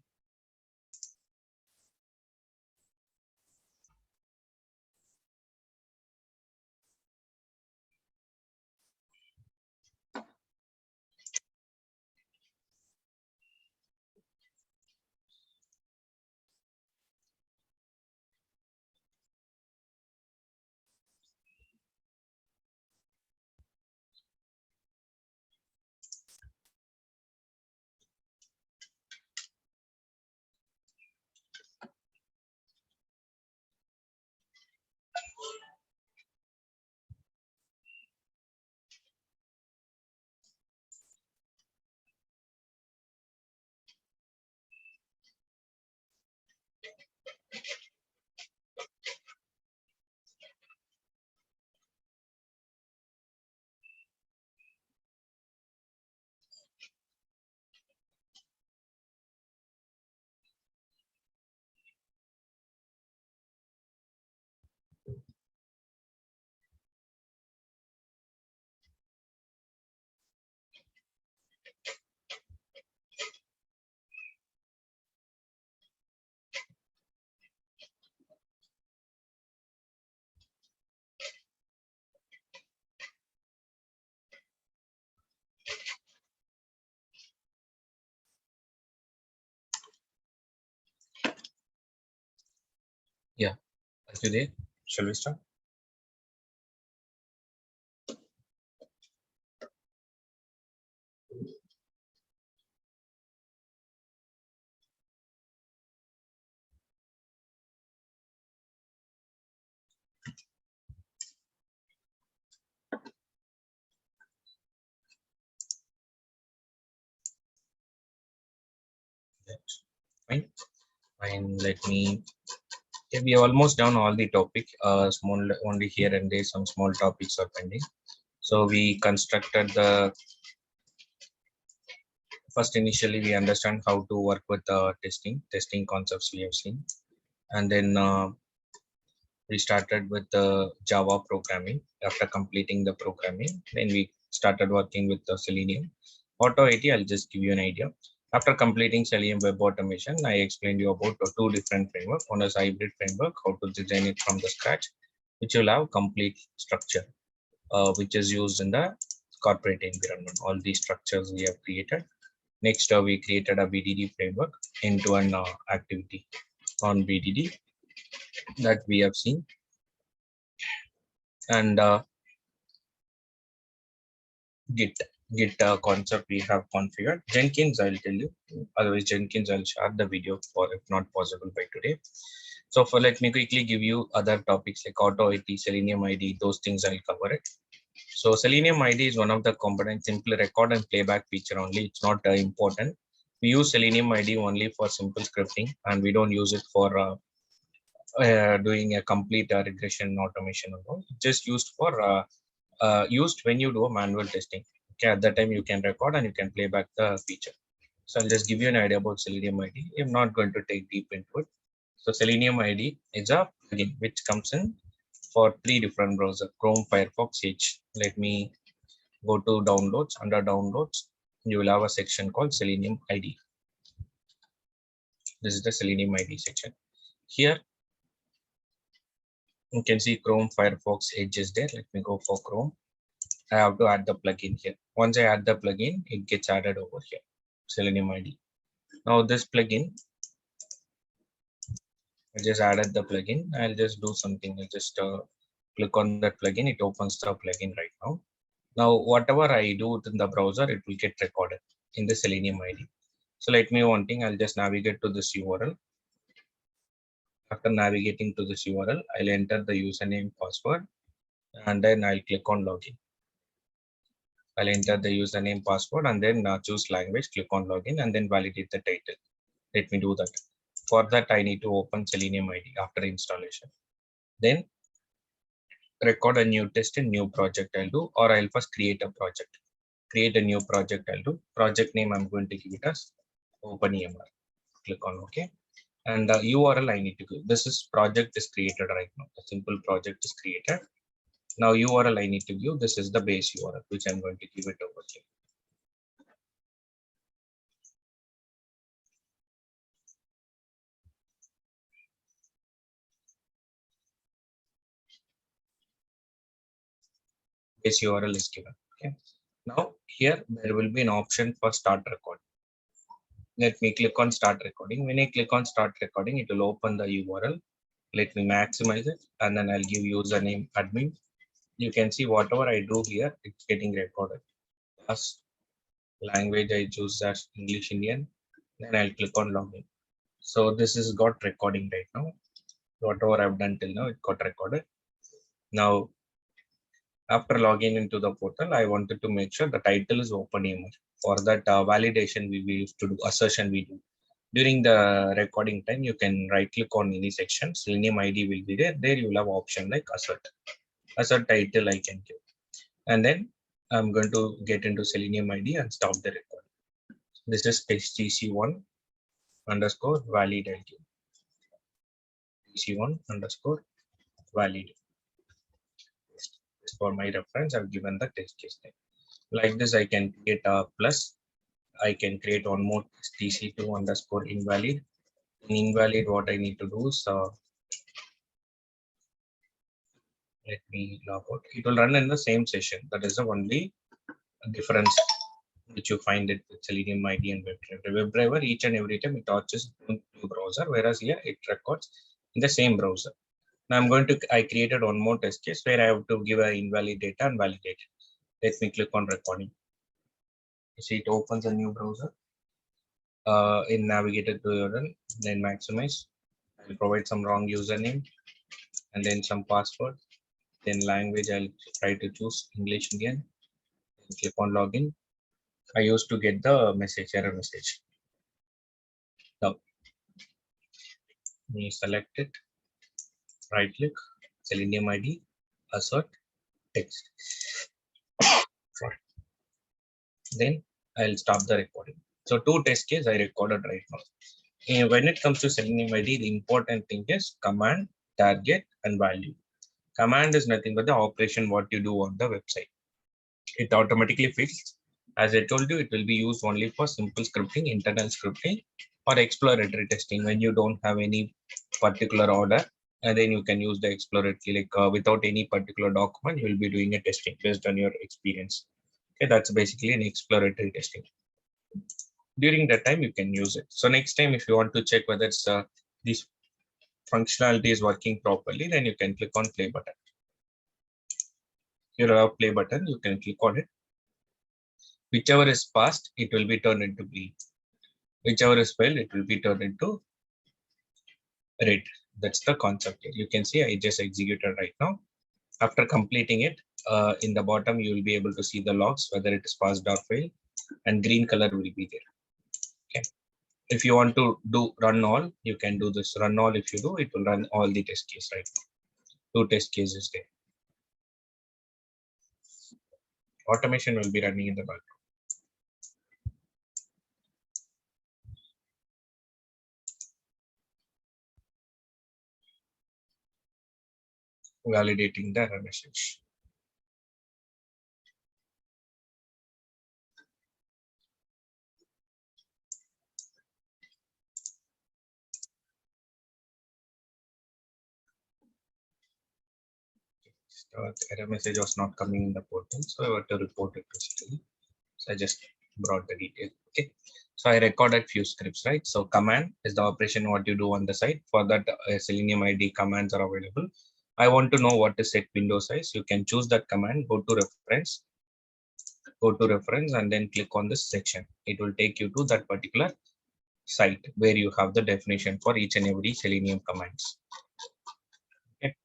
Yeah, are you there? Shall we start? That's fine. Fine. Let me. Yeah, we are almost done all the topic. Small only here and there some small topics are pending. So we constructed the first initially we understand how to work with testing concepts we have seen, and then we started with the Java programming. After completing the programming, then we started working with the Selenium. Auto AT, I'll just give you an idea. After completing Selenium Web Automation, I explained you about two different frameworks. One is hybrid framework, how to design it from the scratch, which will have complete structure, which is used in the corporate environment. All these structures we have created. Next, we created a BDD framework into an activity on BDD that we have seen. And Git concept we have configured. Jenkins, I'll tell you. Otherwise, Jenkins, I'll share the video for if not possible by today. So for let me quickly give you other topics like Auto IT, Selenium ID, those things I'll cover it. So Selenium ID is one of the components, simple record and playback feature only. It's not important. We use Selenium ID only for simple scripting, and we don't use it for doing a complete regression automation. Just used for used when you do a manual testing. Okay, at that time you can record and you can play back the feature. So I'll just give you an idea about Selenium ID. I'm not going to take deep into it. So Selenium ID is a plugin which comes in for three different browsers: Chrome, Firefox, Edge. Let me go to downloads. Under downloads, you will have a section called Selenium ID. This is the Selenium ID section. Here you can see Chrome, Firefox, Edge is there. Let me go for Chrome. I have to add the plugin here. Once I add the plugin, it gets added over here. Selenium ID. Now this plugin, I just added the plugin. I'll just do something. I'll just click on that plugin. It opens the plugin right now. Now whatever I do in the browser, it will get recorded in the Selenium ID. So let me one thing. I'll just navigate to this URL. After navigating to this URL, I'll enter the username, password, and then I'll click on login. I'll enter the username, password, and then choose language, click on login, and then validate the title. Let me do that. For that, I need to open Selenium ID after installation. Then record a new test in new project I'll do, or I'll first create a project. Create a new project I'll do. Project name I'm going to give it as OpenEMR. Click on OK. And the URL I need to give. This is project is created right now. A simple project is created. Now URL I need to give. This is the base URL, which I'm going to give it over here. Base URL is given. Okay. Now here there will be an option for start recording. Let me click on start recording. When I click on start recording, it will open the URL. Let me maximize it, and then I'll give username admin. You can see whatever I do here, it's getting recorded. First language I choose as English Indian. Then I'll click on login. So this is got recording right now. Whatever I've done till now, it got recorded. Now, after logging into the portal, I wanted to make sure the title is OpenEMR. For that validation, we used to do assertion we do. During the recording time, you can right click on any section. Selenium ID will be there. There you will have option like assert. Assert title I can give. And then I'm going to get into Selenium ID and stop the recording. This is tc1 underscore valid ID. tc1 underscore valid. For my reference, I've given the test case name. Like this, I can create a plus. I can create one more tc2 underscore invalid. In invalid, what I need to do is let me log out. It will run in the same session. That is the only difference which you find it with Selenium ID and WebDriver. WebDriver, each and every time it touches new browser, whereas here it records in the same browser. Now I'm going to, I created one more test case where I have to give an invalid data and validate it. Let me click on recording. You see it opens a new browser. In navigator to URL, then maximize. I'll provide some wrong username and then some password. Then language, I'll try to choose English Indian. Click on login. I used to get the message, error message. Now, we select it, right click, Selenium ID, assert, text. Then I'll stop the recording. So two test cases I recorded right now. And when it comes to Selenium ID, the important thing is command, target, and value. Command is nothing but the operation what you do on the website. It automatically fixed. As I told you, it will be used only for simple scripting, internal scripting, or exploratory testing when you don't have any particular order. And then you can use the exploratory, like without any particular document, you will be doing a testing based on your experience. Okay, that's basically an exploratory testing. During that time, you can use it. So next time, if you want to check whether it's this functionality is working properly, then you can click on play button. Here are play button, you can click on it. Whichever is passed, it will be turned into green. Whichever is failed, it will be turned into red. That's the concept here. You can see I just executed right now. After completing it, in the bottom, you will be able to see the logs, whether it is passed or failed, and green color will be there. Okay. If you want to do run all, you can do this. Run all, if you do, it will run all the test cases right now. Two test cases there. Automation will be running in the background. Validating the error message. Error message was not coming in the portal, so I had to report it basically. So I just brought the detail. Okay. So I recorded few scripts, right? So command is the operation what you do on the site. For that, Selenium ID commands are available. I want to know what is set window size. You can choose that command, go to reference, and then click on this section. It will take you to that particular site where you have the definition for each and every Selenium commands. Okay.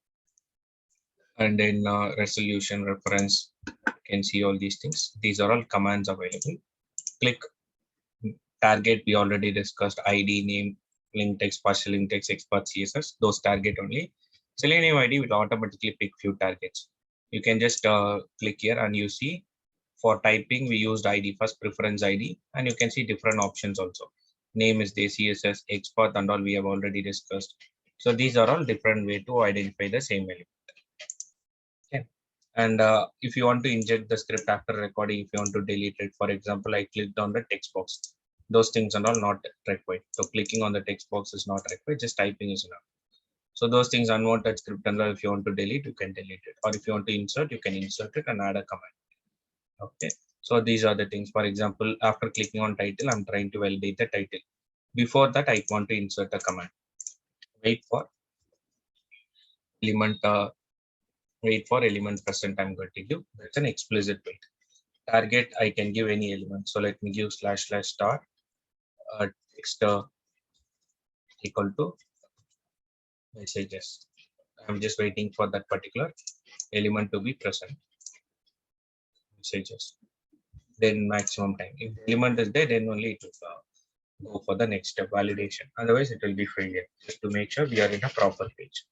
And then resolution, reference, you can see all these things. These are all commands available. Click target, we already discussed, ID, name, link text, partial link text, export CSS, those target only. Selenium ID will automatically pick few targets. You can just click here and you see for typing, we used ID first, preference ID, and you can see different options also. Name is the CSS, export and all we have already discussed. So these are all different way to identify the same element. Okay. And if you want to inject the script after recording, if you want to delete it, for example, I clicked on the text box. Those things are all not required. So clicking on the text box is not required, just typing is enough. So those things, unwanted script and all, if you want to delete, you can delete it. Or if you want to insert, you can insert it and add a command. Okay. So these are the things. For example, after clicking on title, I'm trying to validate the title. Before that, I want to insert a command. Wait for element present. I'm going to give. That's an explicit wait. Target, I can give any element. So let me give / star text equal to messages. I'm just waiting for that particular element to be present. Messages. Then maximum time. If the element is there, then only it will go for the next step, validation. Otherwise, it will be failure. Just to make sure we are in a proper page.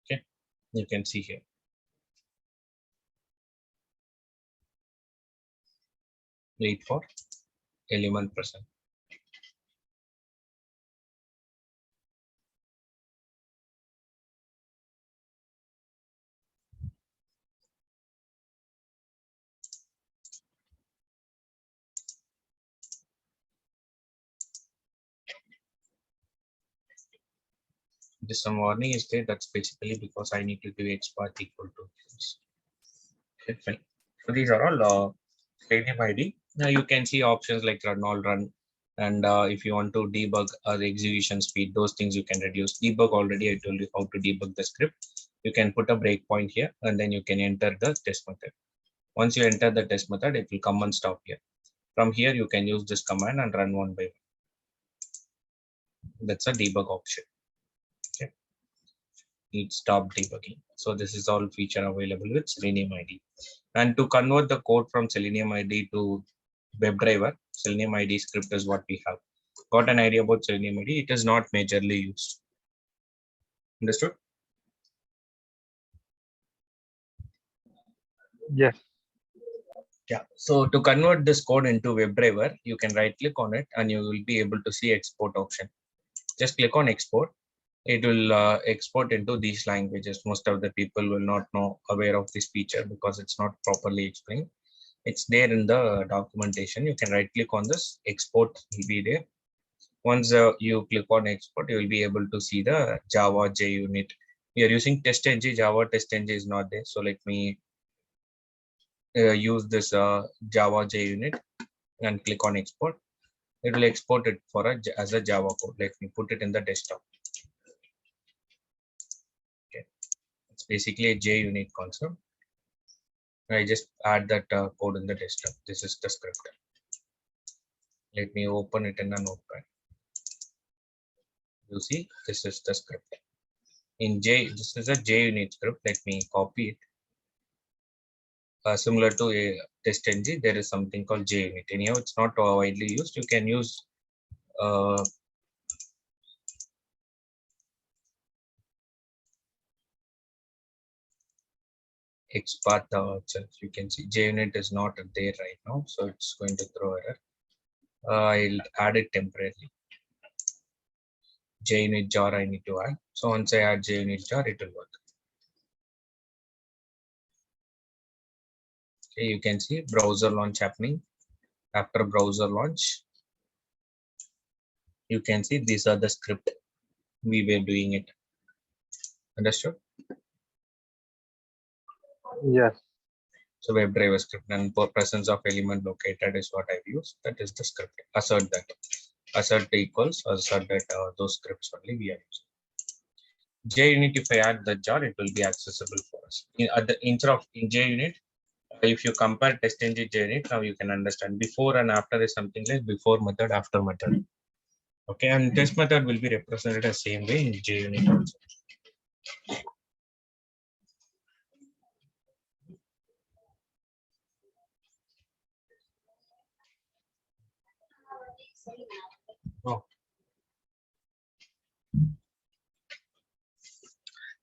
Okay, you can see here. Wait for element present. This some warning is there. That's basically because I need to do export equal to this. Okay, fine. So these are all Selenium ID. Now you can see options like run all run. And if you want to debug the execution speed, those things you can reduce. Debug already I told you how to debug the script. You can put a breakpoint here and then you can enter the test method. Once you enter the test method, it will come and stop here. From here, you can use this command and run one by one. That's a debug option. Okay. Need stop debugging. So this is all feature available with Selenium ID. And to convert the code from Selenium ID to WebDriver, Selenium ID script is what we have. Got an idea about Selenium ID? It is not majorly used. Understood? Yes. Yeah. So to convert this code into WebDriver, you can right click on it and you will be able to see export option. Just click on export. It will export into these languages. Most of the people will not know aware of this feature because it's not properly explained. It's there in the documentation. You can right click on this, export will be there. Once you click on export, you will be able to see the Java JUnit. We are using TestNG, Java TestNG is not there. So let me use this Java JUnit and click on export. It will export it for as a Java code. Let me put it in the desktop. Okay, it's basically a JUnit concept. I just add that code in the desktop. This is the script. Let me open it in a notepad. You see, this is the script. In this is a JUnit script. Let me copy it. Similar to a TestNG, there is something called JUnit. Anyhow, it's not widely used. You can use XPath itself. You can see JUnit is not there right now, so it's going to throw error. I'll add it temporarily. JUnit jar I need to add. So once I add JUnit jar, it will work. Okay, you can see browser launch happening. After browser launch, you can see these are the script we were doing it. Understood? Yes. So WebDriver script and for presence of element located is what I've used. That is the script. Assert that. Assert equals assert that those scripts only we are using. JUnit, if I add the jar, it will be accessible for us. At the instead of in JUnit, if you compare TestNG JUnit, now you can understand before and after is something like before method, after method. Okay, and test method will be represented the same way in JUnit also. Oh,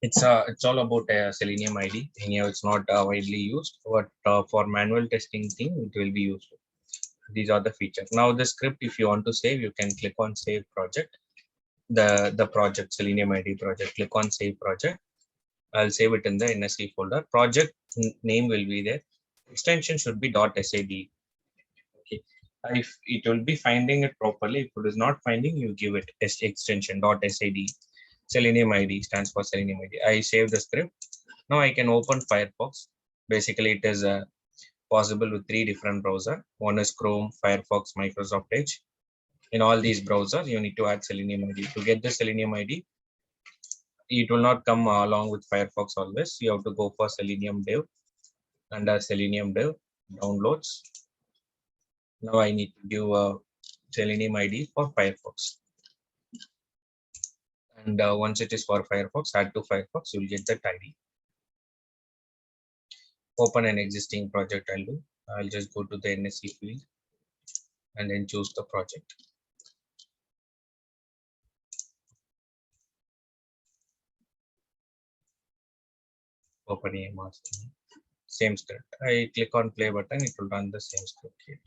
it's all about Selenium ID. Anyhow, it's not widely used, but for manual testing thing, it will be used. These are the features. Now the script, if you want to save, you can click on save project. The project Selenium ID project. Click on save project. I'll save it in the NSE folder. Project name will be there. Extension should be .sad. Okay. If it will be finding it properly, if it is not finding, you give it extension .sad. Selenium ID stands for Selenium ID. I save the script. Now I can open Firefox. Basically, it is possible with 3 different browsers. One is Chrome, Firefox, Microsoft Edge. In all these browsers, you need to add Selenium ID. To get the Selenium ID, it will not come along with Firefox always. You have to go for Selenium Dev. Under Selenium Dev, downloads. Now I need to give a Selenium ID for Firefox. And once it is for Firefox, add to Firefox, you will get that ID. Open an existing project. I'll just go to the NSE field and then choose the project. Open a master. Same script. I click on play button, it will run the same script here.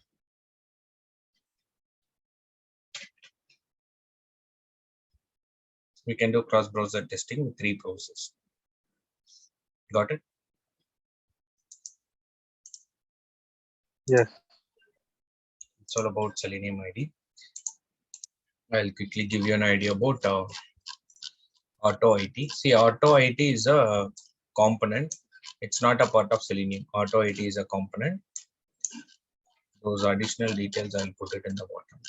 We can do cross-browser testing with 3 browsers. Got it? Yes. It's all about Selenium ID. I'll quickly give you an idea about Auto IT. See, Auto IT is a component. It's not a part of Selenium. Auto IT is a component. Those additional details I'll put it in the bottom.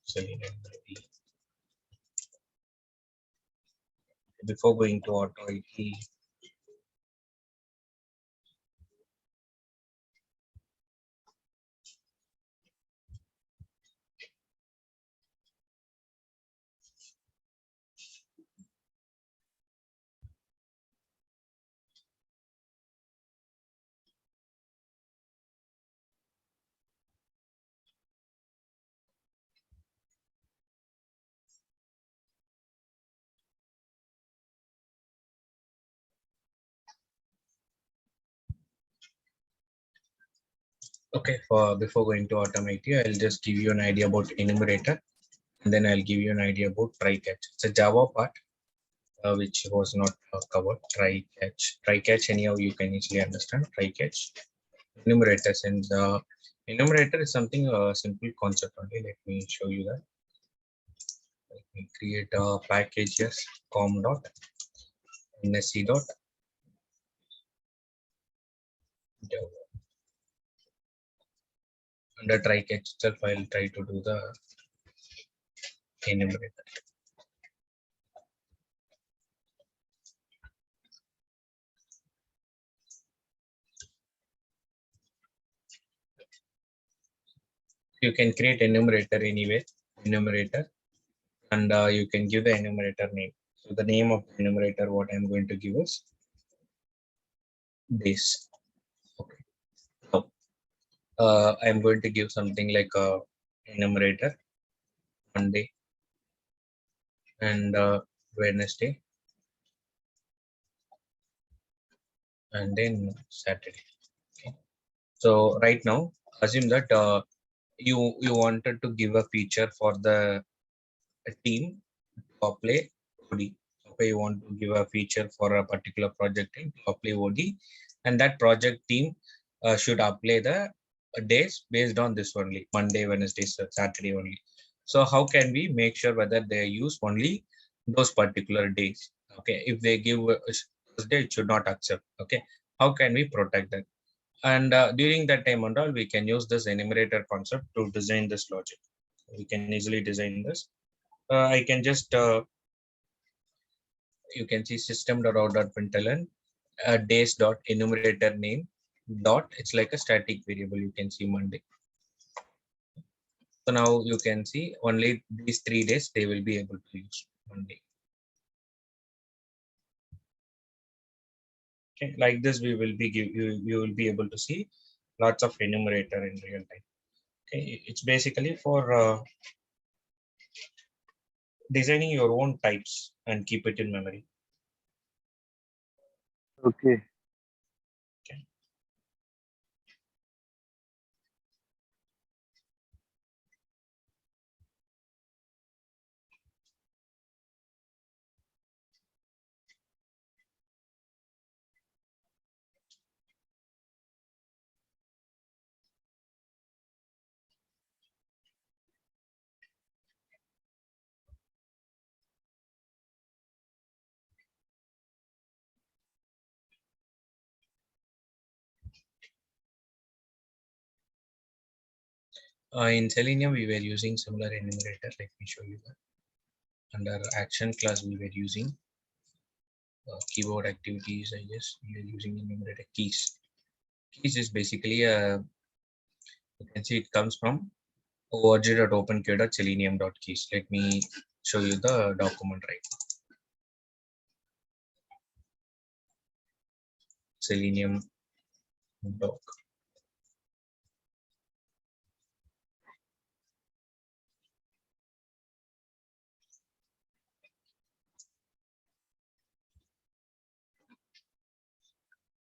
Selenium ID. Before going to Auto IT, okay, before going to Automate, I'll just give you an idea about enumerator, and then I'll give you an idea about try catch. It's a Java part which was not covered. Try catch. Anyhow, you can easily understand try catch. Enumerators, and the enumerator is something simple concept only. Let me show you that. Let me create a package. Yes, com dot nsc dot Java. Under try catch itself, I'll try to do the enumerator. You can create enumerator anyway. Enumerator, and you can give the enumerator name. So the name of the enumerator, what I'm going to give is days. Okay. So I'm going to give something like a enumerator Monday and Wednesday and then Saturday. Okay. So right now, assume that you wanted to give a feature for the team to apply OD. Okay, you want to give a feature for a particular project team to apply OD, and that project team should apply the days based on this only: Monday, Wednesday, Saturday only. So how can we make sure whether they use only those particular days? Okay, if they give Thursday, it should not accept. Okay, how can we protect that? And during that time and all, we can use this enumerator concept to design this logic. We can easily design this. I can just you can see system.out.println days dot enumerator name dot. It's like a static variable. You can see Monday. So now you can see only these 3 days they will be able to use Monday. Okay, like this, we will be you will be able to see lots of enumerator in real time. Okay, it's basically for designing your own types and keep it in memory. Okay. Okay. In Selenium, we were using similar enumerator. Let me show you that. Under action class, we were using keyboard activities. I guess we are using enumerator keys. Keys is basically you can see it comes from org.openq.selenium.keys. Let me show you the document right. Selenium doc.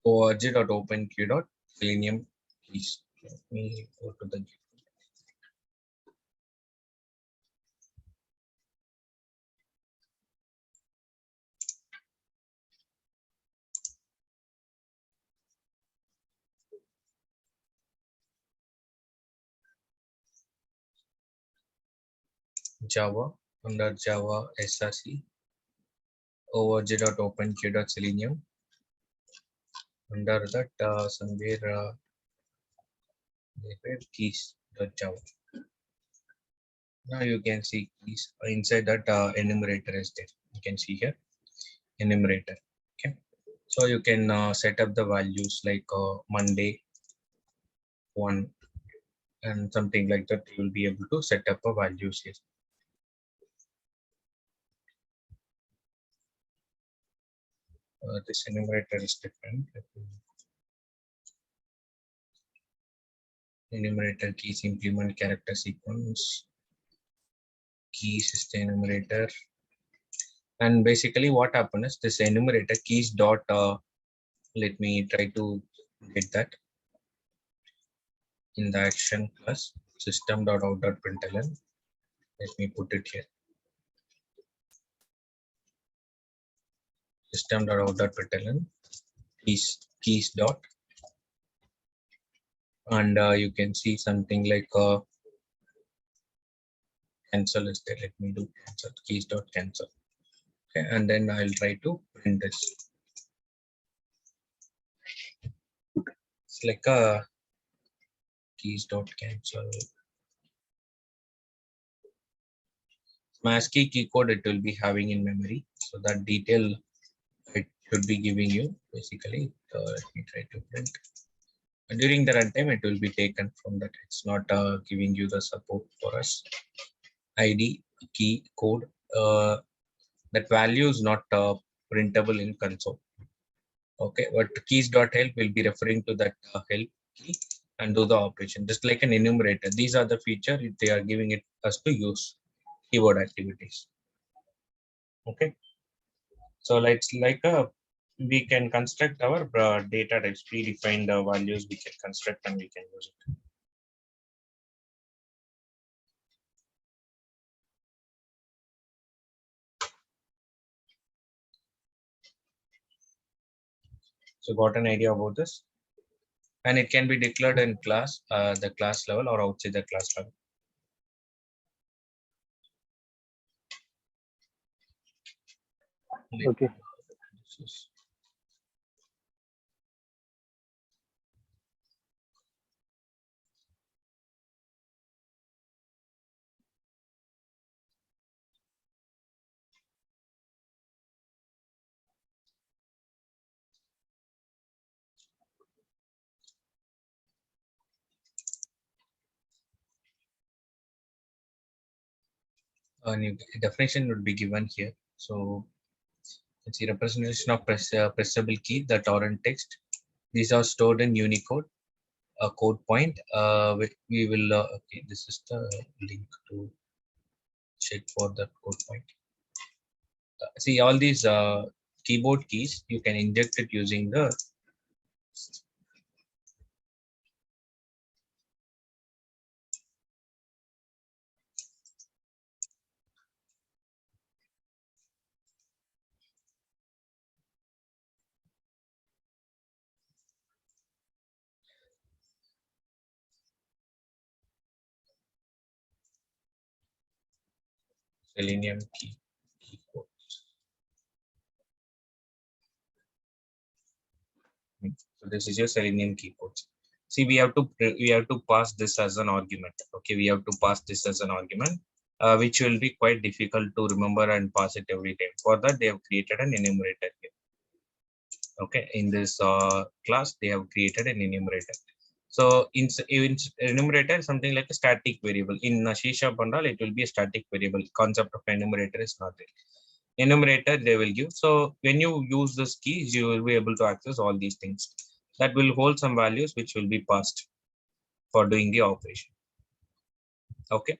org.openq.selenium keys. Let me go to the Java. Under Java src org.openq.selenium. Under that somewhere keys.java. Now you can see keys inside that enumerator is there. You can see here enumerator. Okay, so you can set up the values like Monday 1 and something like that. You will be able to set up a values here. This enumerator is different. Enumerator keys implement character sequence. Keys is the enumerator. And basically what happened is this enumerator keys dot let me try to get that in the action class system.out.println. Let me put it here. System.out.println keys dot, and you can see something like cancel is there. Let me do cancel keys dot cancel. Okay, and then I'll try to print this. It's like a keys dot cancel. ASCII key code it will be having in memory, so that detail it should be giving you basically. Let me try to print. During the runtime, it will be taken from that. It's not giving you the support for us. ID key code. That value is not printable in console. Okay, but keys.help will be referring to that help key and do the operation just like an enumerator. These are the feature they are giving it us to use keyboard activities. Okay, so it's like a we can construct our data types, predefined values we can construct and we can use it. So got an idea about this, and it can be declared in class, the class level or outside the class level. Okay. A new definition would be given here. So It's the representation of pressable key, the torrent text. These are stored in Unicode, a code point. We will, okay, this is the link to check for the code point. See all these keyboard keys, you can inject it using the Selenium keyboard. So this is your Selenium keyboard. See, we have to pass this as an argument. Okay, we have to pass this as an argument, which will be quite difficult to remember and pass it every time. For that, they have created an enumerator here. Okay, in this class, they have created an enumerator. So in enumerator, something like a static variable. In C# bundle, it will be a static variable. Concept of enumerator is not there. Enumerator they will give. So when you use this keys, you will be able to access all these things. That will hold some values which will be passed for doing the operation. Okay.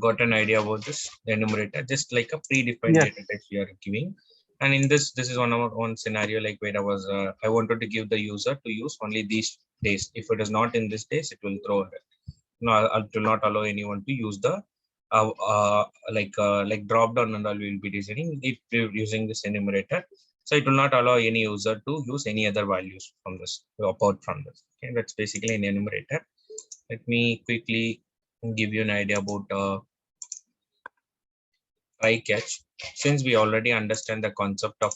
Got an idea about this enumerator, just like a predefined Yes. data type we are giving. And in this is one scenario like where I wanted to give the user to use only these days. If it is not in this days, it will throw error. No, it will not allow anyone to use the like drop down and all we will be designing if we're using this enumerator. So it will not allow any user to use any other values from this apart from this. Okay, that's basically an enumerator. Let me quickly give you an idea about try catch. Since we already understand the concept of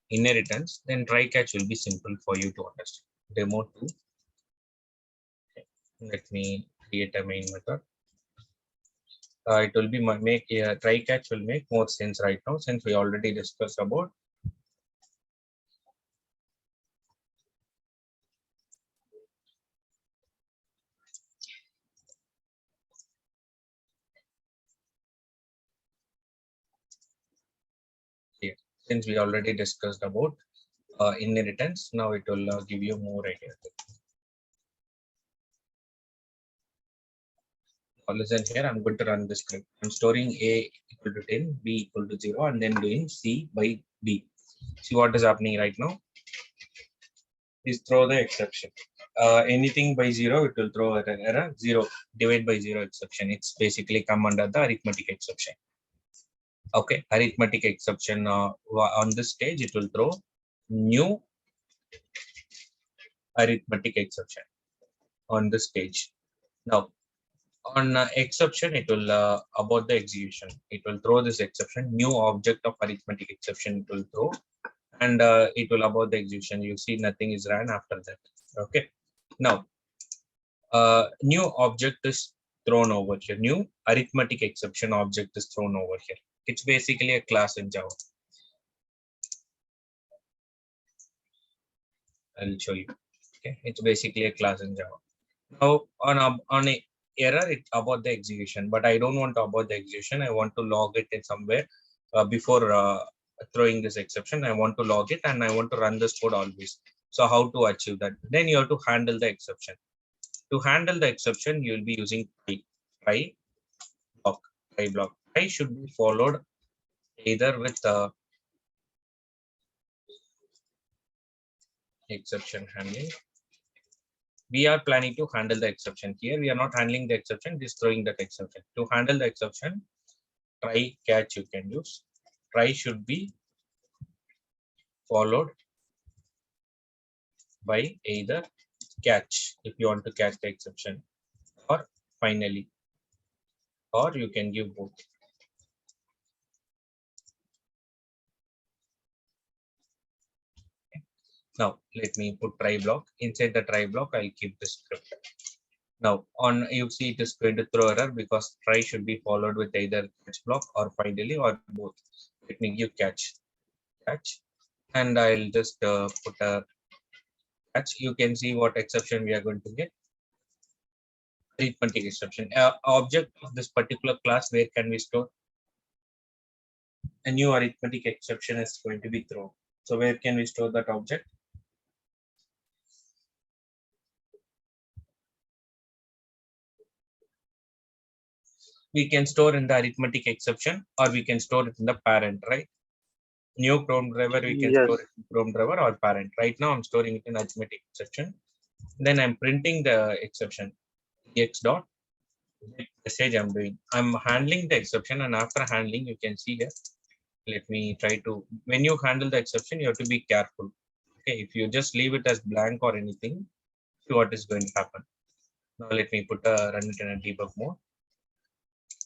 inheritance, then try catch will be simple for you to understand. Demo 2. Okay. Let me create a main method. It will be make try catch will make more sense right now since we already discussed about here. Since we already discussed about inheritance, now it will give you more idea. Listen here, I'm going to run the script. I'm storing A equal to 10, B equal to 0, and then doing C by B. See what is happening right now? Is throw the exception. Anything by 0, it will throw an error. 0, divide by 0 exception. It's basically come under the arithmetic exception. Okay, arithmetic exception on this stage, it will throw new arithmetic exception on this stage. Now, on exception, it will about the execution. It will throw this exception, new object of arithmetic exception. It will throw, and it will about the execution. You see, nothing is ran after that. Okay. Now, new object is thrown over here. New arithmetic exception object is thrown over here. It's basically a class in Java. I'll show you. Okay, it's basically a class in Java. Now on a error, it's about the execution, but I don't want to about the execution. I want to log it in somewhere before throwing this exception. I want to log it and I want to run this code always. So how to achieve that? Then you have to handle the exception. To handle the exception, you will be using try block. Try block. Try should be followed either with exception handling. We are planning to handle the exception here. We are not handling the exception, just throwing that exception. To handle the exception, try catch you can use. Try should be followed by either catch if you want to catch the exception, or finally, or you can give both. Now let me put try block. Inside the try block, I'll keep the script. Now on you see it is going to throw error because try should be followed with either catch block or finally or both. Let me give catch, and I'll just put a catch. You can see what exception we are going to get. Arithmetic exception. Object of this particular class, where can we store? a new arithmetic exception is going to be thrown. So where can we store that object? We can store in the arithmetic exception, or we can store it in the parent, right? New Chrome driver, we can store it in Chrome driver or parent. Right now, I'm storing it in arithmetic exception. Then I'm printing the exception. X dot message I'm doing. I'm handling the exception, and after handling, you can see here. Let me try to. When you handle the exception, you have to be careful. Okay, if you just leave it as blank or anything, see what is going to happen. Now let me put a run it in a debug mode.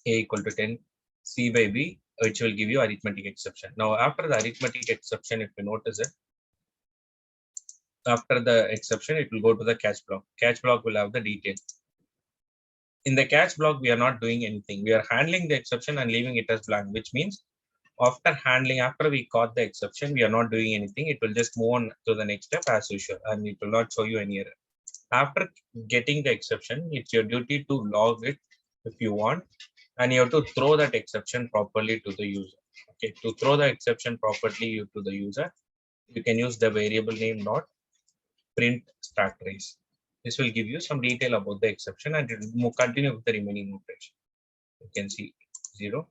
A equal to 10, C by B, which will give you arithmetic exception. Now after the arithmetic exception, if you notice it, after the exception, it will go to the catch block. Catch block will have the detail. In the catch block, we are not doing anything. We are handling the exception and leaving it as blank, which means after we caught the exception, we are not doing anything. It will just move on to the next step as usual, and it will not show you any error. After getting the exception, it's your duty to log it if you want, and you have to throw that exception properly to the user. Okay, to throw the exception properly to the user, you can use the variable name dot print start trace. This will give you some detail about the exception, and it will continue with the remaining operation. You can see 0.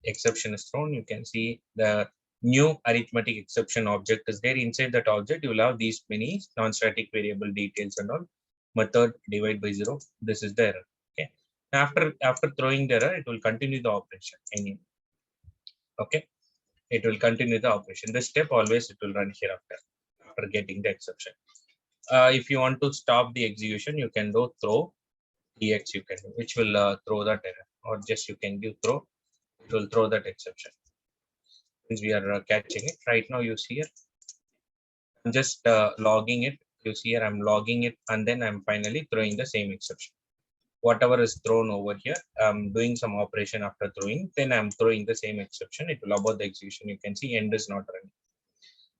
Exception is thrown. You can see the new arithmetic exception object is there. Inside that object, you will have these many non-static variable details and all. Method divide by 0. This is the error. Okay. After throwing the error, it will continue the operation. Okay. It will continue the operation. This step always it will run hereafter after getting the exception. If you want to stop the execution, you can do throw ex, you can do, which will throw that error, or just you can give throw. It will throw that exception. Since we are catching it right now, you see here. I'm just logging it. You see here, I'm logging it, and then I'm finally throwing the same exception. Whatever is thrown over here, I'm doing some operation after throwing. Then I'm throwing the same exception. It will abort the execution. You can see end is not running.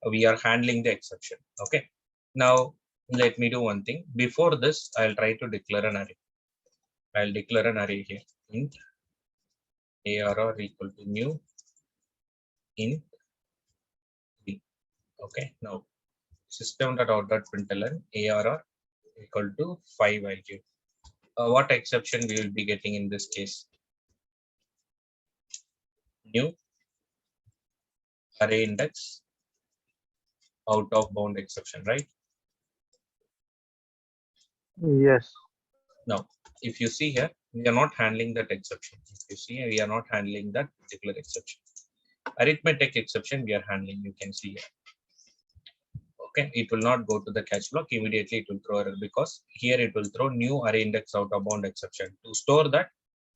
We are handling the exception. Okay. Now let me do one thing. Before this, I'll try to declare an array. I'll declare an array here. Int arr equal to new int 3. Okay. Now system.out.println arr equal to 5 I'll give. What exception we will be getting in this case? New array index out of bound exception, right? Yes. Now, if you see here, we are not handling that exception. If you see, we are not handling that particular exception. Arithmetic exception we are handling. You can see here. Okay, it will not go to the catch block immediately. It will throw error because here it will throw new array index out of bound exception. To store that,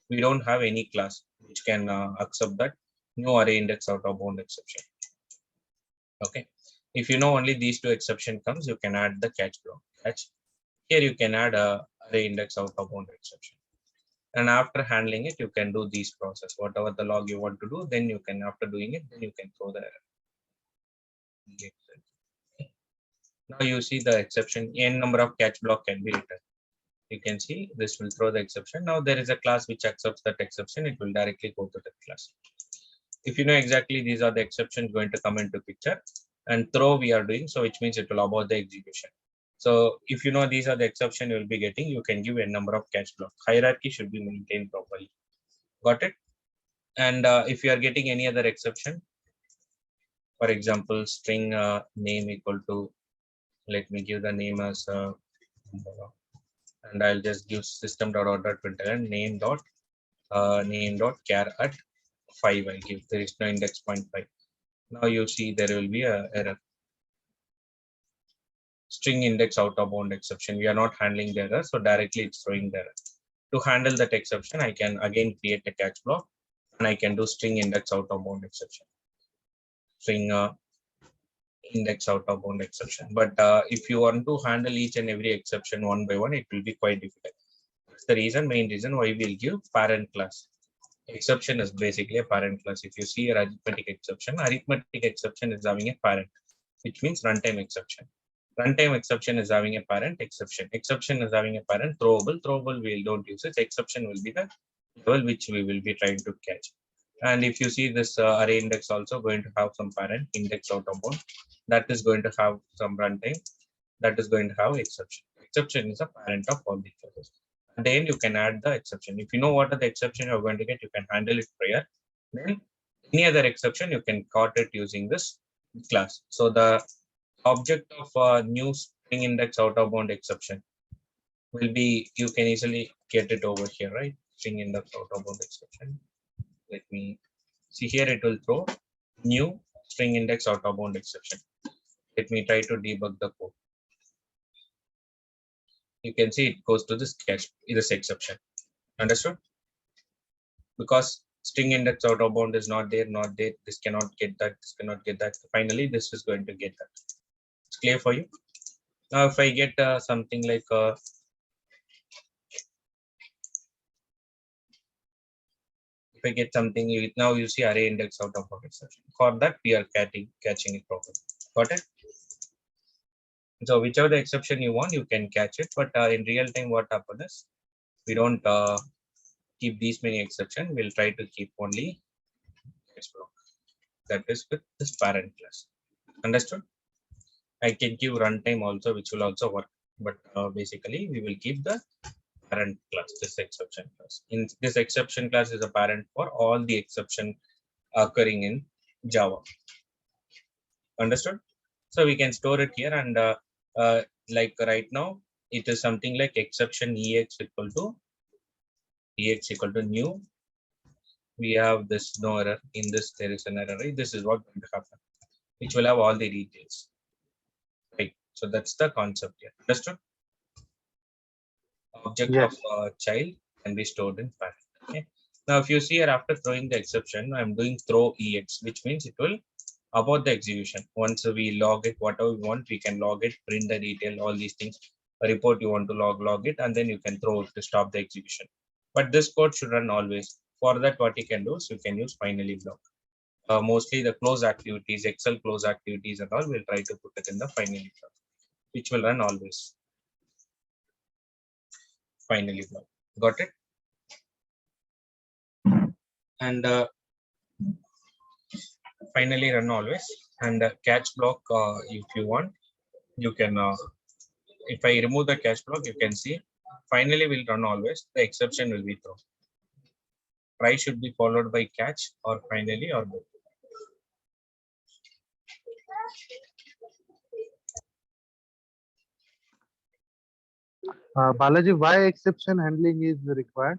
we don't have any class which can accept that new array index out of bound exception. Okay, if you know only these two exception comes, you can add the catch block. Catch. Here you can add a array index out of bound exception. And after handling it, you can do these process. Whatever the log you want to do, then you can, after doing it, then you can throw the error. Now you see the exception, n number of catch block can be written. You can see this will throw the exception. Now there is a class which accepts that exception. It will directly go to that class. If you know exactly these are the exceptions going to come into picture, and throw we are doing, so which means it will abort the execution. So if you know these are the exception you will be getting, you can give a number of catch block. Hierarchy should be maintained properly. Got it? And if you are getting any other exception, for example, string name equal to, let me give the name as and I'll just give system.out.println name dot char at 5. I'll give there is no index 0.5. Now you see there will be a error. String index out of bound exception. We are not handling the error, so directly it's throwing the error. To handle that exception, I can again create a catch block, and I can do string index out of bound exception. String index out of bound exception. But if you want to handle each and every exception one by one, it will be quite difficult. That's the main reason why we'll give parent class. Exception is basically a parent class. If you see arithmetic exception is having a parent, which means runtime exception. Runtime exception is having a parent exception. Exception is having a parent throwable. Throwable we don't use it. Exception will be the level which we will be trying to catch. And if you see this array index also going to have some parent index out of bound, that is going to have some runtime, that is going to have exception. Exception is a parent of all these classes. At the end, you can add the exception. If you know what are the exception you're going to get, you can handle it prior. Then any other exception, you can caught it using this class. So the object of new string index out of bound exception will be, you can easily get it over here, right? String index out of bound exception. Let me see here, it will throw new string index out of bound exception. Let me try to debug the code. You can see it goes to this cache, this exception. Understood? Because string index out of bound is not there, this cannot get that, this cannot get that. Finally, this is going to get that. It's clear for you? Now, if I get something like if I get something, now you see array index out of bound exception. For that, we are catching it properly. Got it? So whichever the exception you want, you can catch it. But in real time, what happens is we don't keep these many exceptions. We'll try to keep only catch block. That is with this parent class. Understood? I can give runtime also, which will also work. But basically, we will keep the parent class, this exception class. In this exception class is a parent for all the exception occurring in Java. Understood? So we can store it here, and like right now, it is something like exception ex equal to new. We have this no error. In this, there is an error. Right? This is what going to happen, which will have all the details. Right. So that's the concept here. Understood? Object Yes. of child can be stored in parent. Okay. Now, if you see here, after throwing the exception, I'm doing throw ex, which means it will about the execution. Once we log it, whatever we want, we can log it, print the detail, all these things. A report you want to log it, and then you can throw it to stop the execution. But this code should run always. For that, what you can do is you can use finally block. Mostly the close activities, Excel close activities and all, we'll try to put it in the finally block, which will run always. Finally block. Got it? And finally run always. And catch block, if you want, you can, if I remove the catch block, you can see finally will run always. The exception will be thrown. Try should be followed by catch or finally or both. Balaji, why exception handling is required?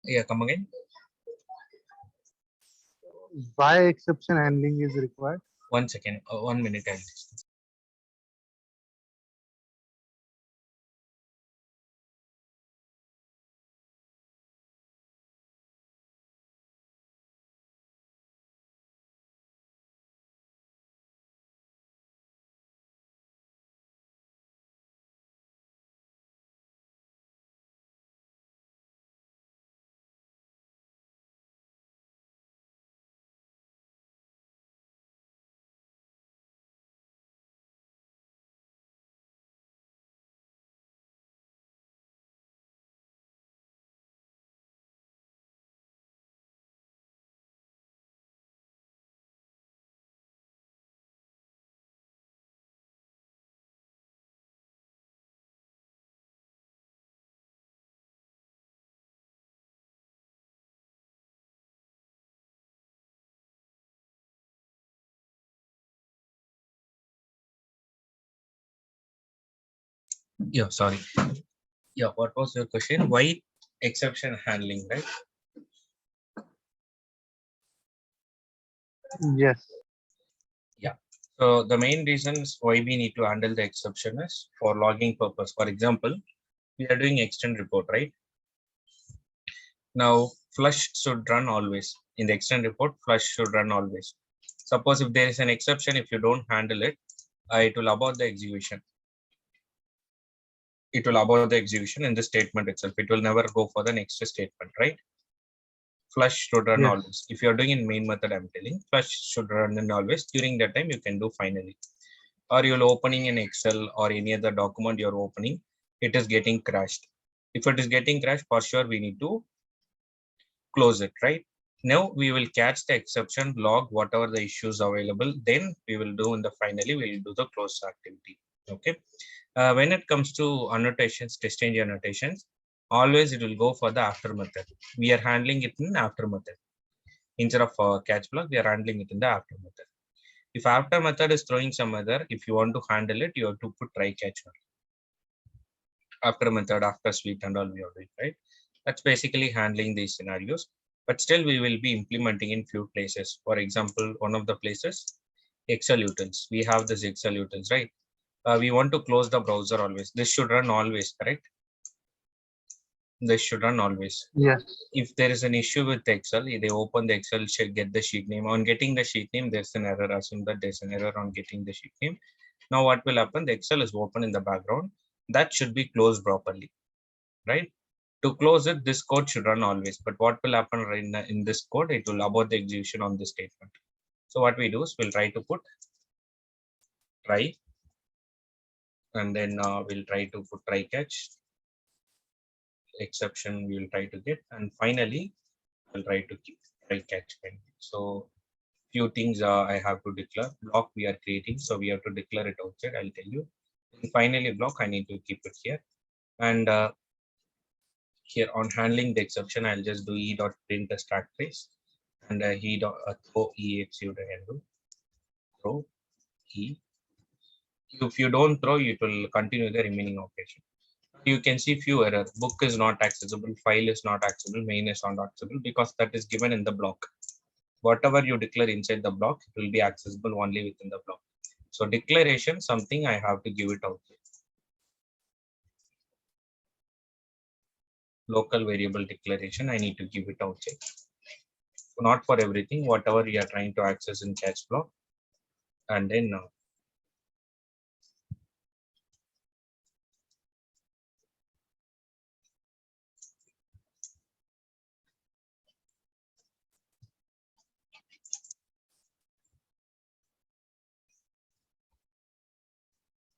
Yeah, come again. Why exception handling is required? 1 second, 1 minute. Yeah, sorry. Yeah, what was your question? Why exception handling, right? Yes. Yeah. So the main reasons why we need to handle the exception is for logging purpose. For example, we are doing extend report, right? Now, flush should run always. In the extend report, flush should run always. Suppose if there is an exception, if you don't handle it, it will abort the execution. It will abort the execution in the statement itself. It will never go for the next statement, right? Flush should run Yes. always. If you're doing in main method, I'm telling flush should run in always. During that time, you can do finally. Or you're opening an Excel or any other document you're opening, it is getting crashed. If it is getting crashed, for sure we need to close it, right? Now we will catch the exception, log whatever the issues available. Then we will do in the finally, we'll do the close activity. Okay. When it comes to annotations, test change annotations, always it will go for the after method. We are handling it in after method. Instead of catch block, we are handling it in the after method. If after method is throwing some other, if you want to handle it, you have to put try catch one. After method, after sweep and all we are doing, right? That's basically handling these scenarios. But still we will be implementing in few places. For example, one of the places, Excel utils. We have this Excel utils, right? We want to close the browser always. This should run always, correct? This should run always. Yes. If there is an issue with Excel, they open the Excel, should get the sheet name. On getting the sheet name, there's an error. Assume that there's an error on getting the sheet name. Now what will happen? The Excel is open in the background. That should be closed properly, right? To close it, this code should run always. But what will happen in this code? It will abort the execution on this statement. So what we do is we'll try to put try, and then we'll try to put try catch. Exception we will try to get, and finally I'll try to keep try catch kind. So few things I have to declare. Block we are creating, so we have to declare it outside. I'll tell you. And finally, block I need to keep it here, and here on handling the exception, I'll just do e dot print the stack trace, and he dot throw ex you can do throw e. If you don't throw, it will continue the remaining operation. You can see few errors. Book is not accessible, file is not accessible, main is not accessible because that is given in the block. Whatever you declare inside the block, it will be accessible only within the block. So declaration, something I have to give it out. Local variable declaration, I need to give it outside. Not for everything, whatever you are trying to access in catch block. And then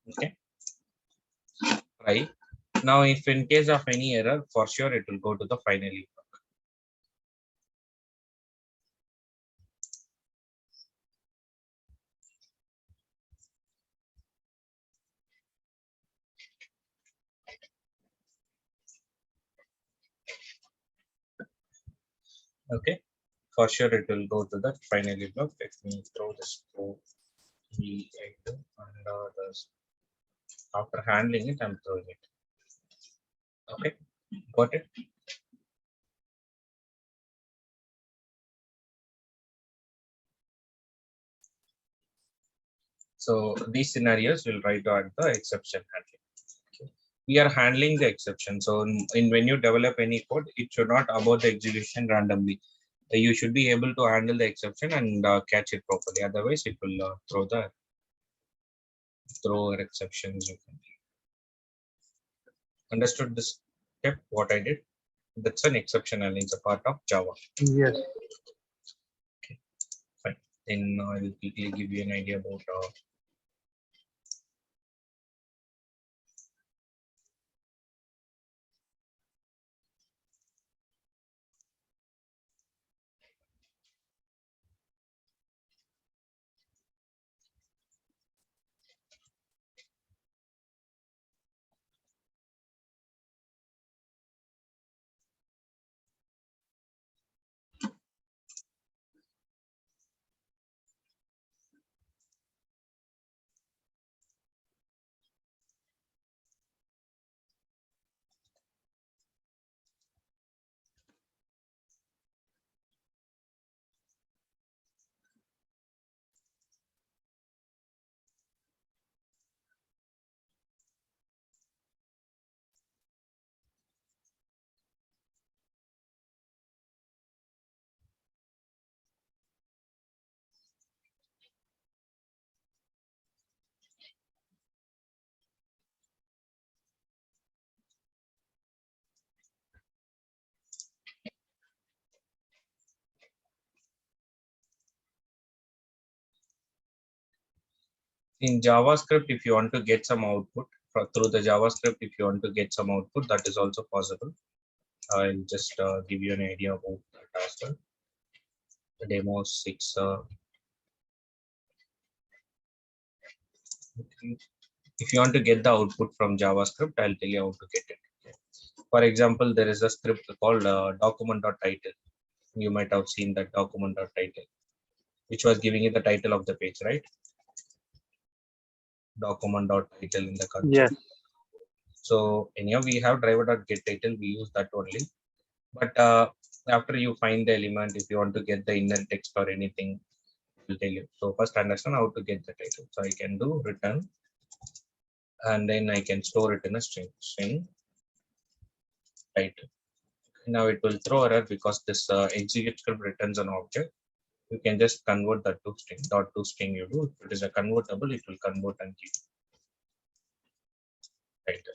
okay, try. Now, if in case of any error, for sure it will go to the finally. Okay, for sure it will go to the finally block. Let me throw this to the and after handling it, I'm throwing it. Okay, got it. So these scenarios will try to add the exception handling. Okay. We are handling the exception. So in when you develop any code, it should not abort the execution randomly. You should be able to handle the exception and catch it properly. Otherwise, it will throw exceptions. You can understood this step. What I did. That's an exception and it's a part of Java. Yes. Okay, fine. Then I will quickly give you an idea about In JavaScript, if you want to get some output through the JavaScript, if you want to get some output, that is also possible. I'll just give you an idea about that as well. The demo 6. If you want to get the output from JavaScript, I'll tell you how to get it. For example, there is a script called document.title. You might have seen that document.title, which was giving you the title of the page, right? Document.title in the console. Yes. So anyhow, we have driver.getTitle. We use that only. But after you find the element, if you want to get the inner text or anything, will tell you. So first understand how to get the title. So I can do return, and then I can store it in a string title. Now it will throw error because this execute script returns an object. You can just convert that to string. Dot to string you do. If it is a convertible, it will convert and keep title.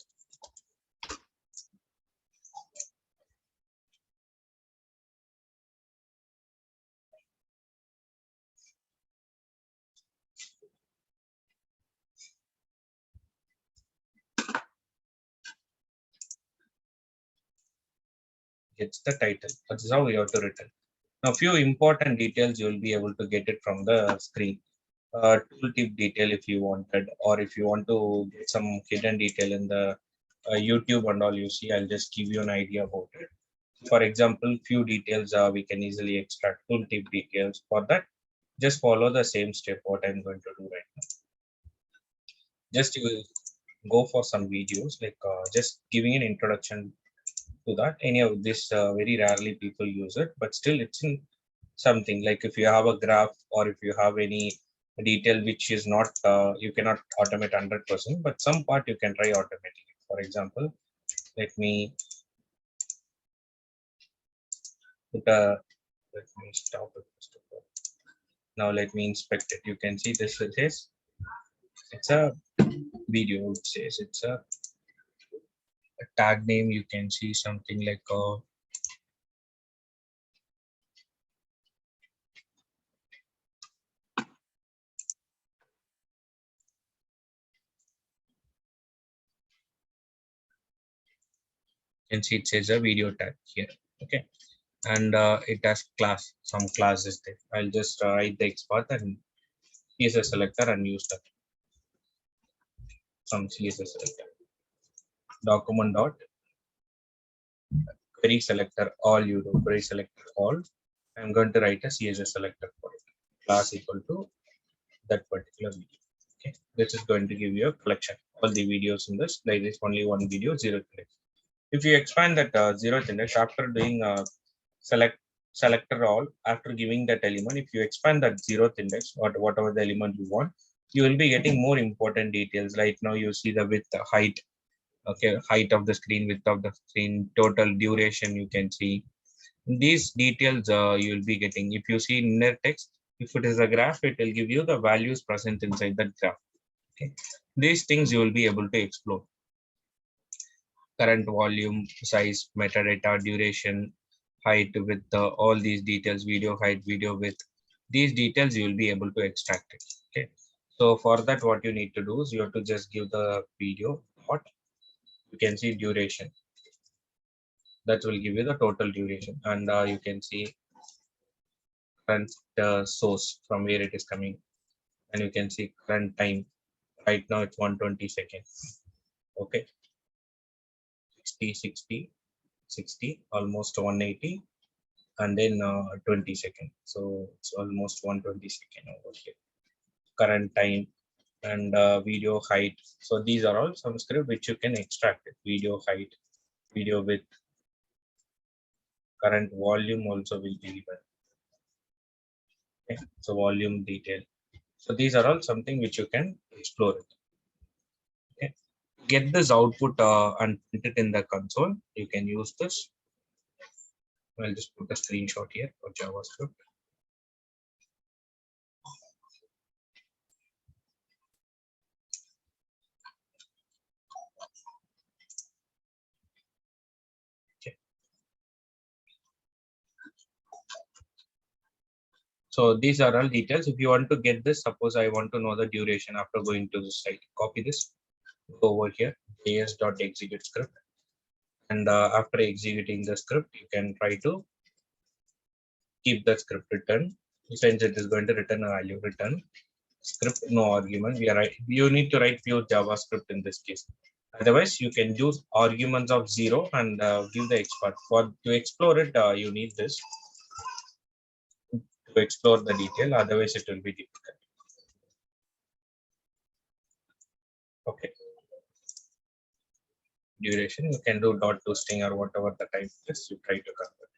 Gets the title. That is how we have to return. Now, few important details you will be able to get it from the screen. Tooltip detail if you wanted, or if you want to get some hidden detail in the YouTube and all you see, I'll just give you an idea about it. For example, few details we can easily extract tooltip details. For that, just follow the same step what I'm going to do right now. Just you will go for some videos, like just giving an introduction to that. Any of this, very rarely people use it, but still it's in something like if you have a graph or if you have any detail which is not, you cannot automate 100%, but some part you can try automating it. For example, let me put a, let me stop it first of all. Now let me inspect it. You can see this says it's a video. It says it's a tag name. You can see something like you can see it says a video tag here. Okay, and it has some classes there. I'll just write the XPath and CSS selector and use that some CSS selector. Document dot query selector all you do query selector all. I'm going to write a CSS selector for it. Class equal to that particular video. Okay, this is going to give you a collection. All the videos in this, like this only one video, 0th index. If you expand that 0th index after doing selector all, after giving that element, if you expand that 0th index or whatever the element you want, you will be getting more important details. Right now you see the width, height, okay, height of the screen, width of the screen, total duration you can see. These details you will be getting. If you see inner text, if it is a graph, it will give you the values present inside that graph. Okay, these things you will be able to explore. Current volume, size, metadata, duration, height, width, all these details, video height, video width, these details you will be able to extract it. Okay, so for that what you need to do is you have to just give the video what you can see duration. That will give you the total duration, and you can see current source from where it is coming, and you can see current time. Right now it's 120 seconds. Okay, 60 almost 180, and then 20 seconds. So it's almost 120 second over here. Current time and video height. So these are all some script which you can extract it. Video height, video width, current volume also will be given. Okay. So volume detail. So these are all something which you can explore it. Okay. Get this output and print it in the console. You can use this. I'll just put a screenshot here for JavaScript. Okay. So these are all details. If you want to get this, suppose I want to know the duration after going to the site, copy this, go over here, js.execute script. And after executing the script, you can try to keep the script return. Since it is going to return a value, return script, no argument. You need to write pure JavaScript in this case. Otherwise, you can use arguments of 0 and give the export. To explore it, you need this to explore the detail. Otherwise, it will be difficult. Okay. Duration, you can do dot to string or whatever the type is. You try to convert.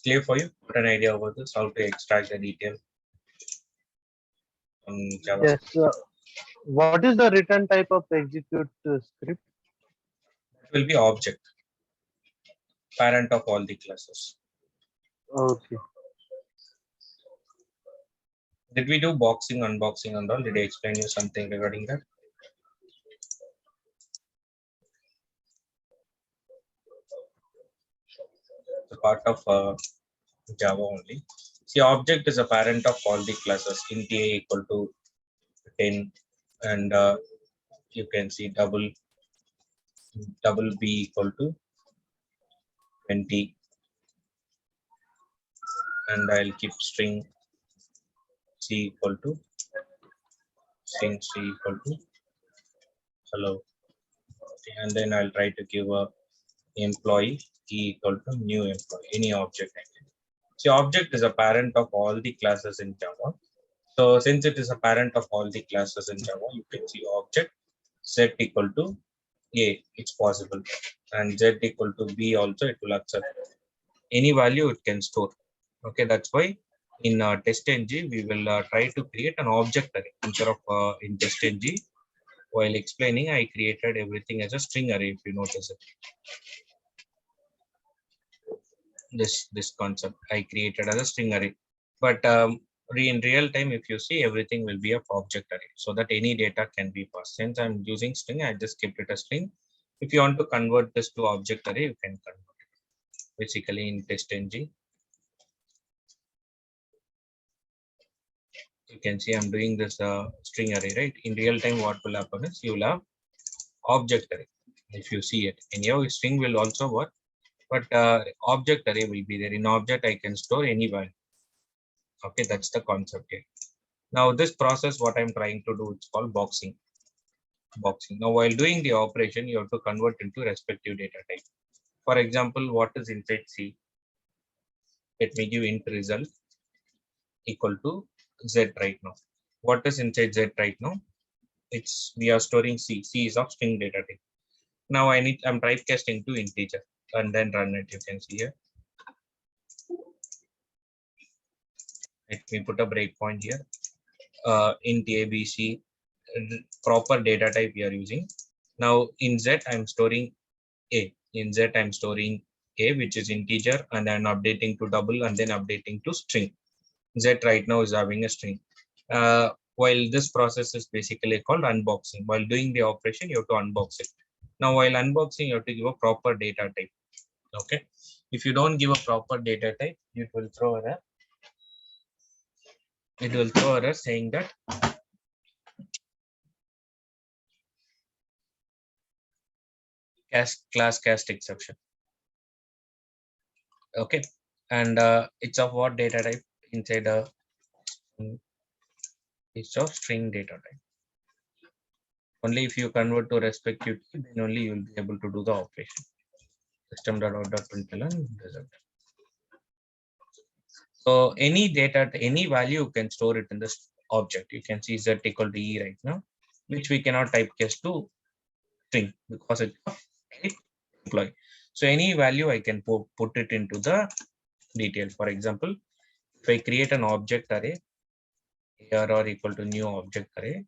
Clear for you? Got an idea about this? How to extract the detail on JavaScript? Yes. What is the return type of execute script? It will be object, parent of all the classes. Okay. Did we do boxing, unboxing, and all? Did I explain you something regarding that? It's a part of Java only. See, object is a parent of all the classes. Int a equal to 10, and you can see double b equal to 20, and I'll keep string c equal to hello. Okay, and then I'll try to give a employee equal to new employee, any object. See, object is a parent of all the classes in Java. So since it is a parent of all the classes in Java, you can see object z equal to a, it's possible, and z equal to b also it will accept. Any value it can store. Okay, that's why in testng we will try to create an object array instead of in testng. While explaining, I created everything as a string array. If you notice it, this concept I created as a string array, but in real time, if you see, everything will be a object array, so that any data can be passed. Since I'm using string, I just kept it a string. If you want to convert this to object array, you can convert it basically in testng. You can see I'm doing this string array, right? In real time, what will happen is you will have object array. If you see it in your string will also work, but object array will be there. In object, I can store any value. Okay, that's the concept here. Now this process, what I'm trying to do, it's called boxing. Now while doing the operation, you have to convert into respective data type. For example, what is inside C? Let me give int result equal to Z right now. What is inside Z right now? We are storing C. C is of string data type. Now I'm typecasting to integer and then run it. You can see here. Let me put a breakpoint here. Int ABC, proper data type we are using. Now in Z I'm storing A. In Z I'm storing A, which is integer, and I'm updating to double and then updating to string. Z right now is having a string. While this process is basically called unboxing. While doing the operation, you have to unbox it. Now, while unboxing, you have to give a proper data type. Okay. If you don't give a proper data type, it will throw error. It will throw error saying that class cast exception. Okay. And it's of what data type? Inside it's of string data type. Only if you convert to respective, then only you will be able to do the operation. System.out.println result. So any data, any value, you can store it in this object. You can see z equal to e right now, which we cannot typecast to string because it's employee. So any value I can put it into the detail. For example, if I create an object array, ARR equal to new object array,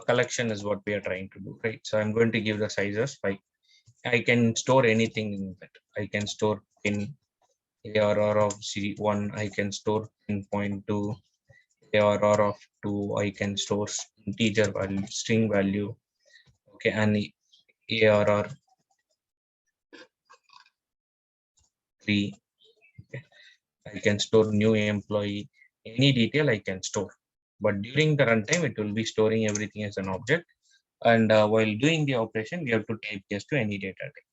collection is what we are trying to do, right? So I'm going to give the size as 5. I can store anything in that. I can store in ARR of C1, I can store 10.2, ARR of 2, I can store integer value, string value, okay, and ARR 3, okay. I can store new employee, Any detail I can store, but during the runtime, it will be storing everything as an object. And while doing the operation, we have to type yes to any data type.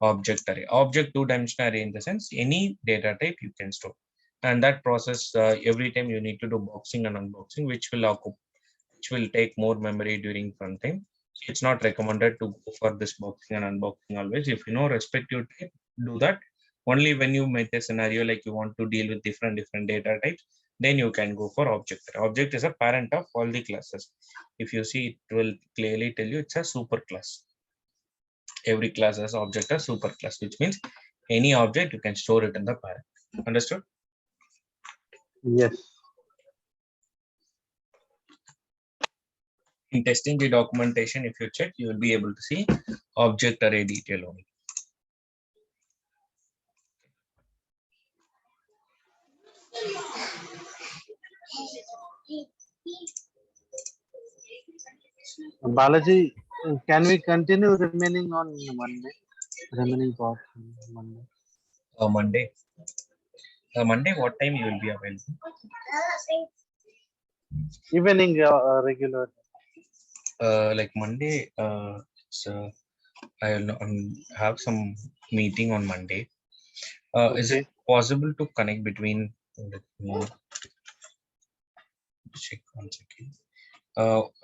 Object array, object two-dimensional array in the sense any data type you can store. And that process, every time you need to do boxing and unboxing, which will take more memory during runtime. It's not recommended to go for this boxing and unboxing always. If you know respective type, do that. Only when you make a scenario like you want to deal with different data types, then you can go for object. Object is a parent of all the classes. If you see, it will clearly tell you it's a super class. Every class has object as super class, which means any object you can store it in the parent. Understood? Yes. In testing the documentation, if you check, you will be able to see object array detail only. Balaji, can we continue remaining on Monday? Remaining part on Monday. Monday. Monday, what time you will be available? Evening, regular. Like Monday, so I'll have some meeting on Monday. Is it Okay. possible to connect between? Let me check one second.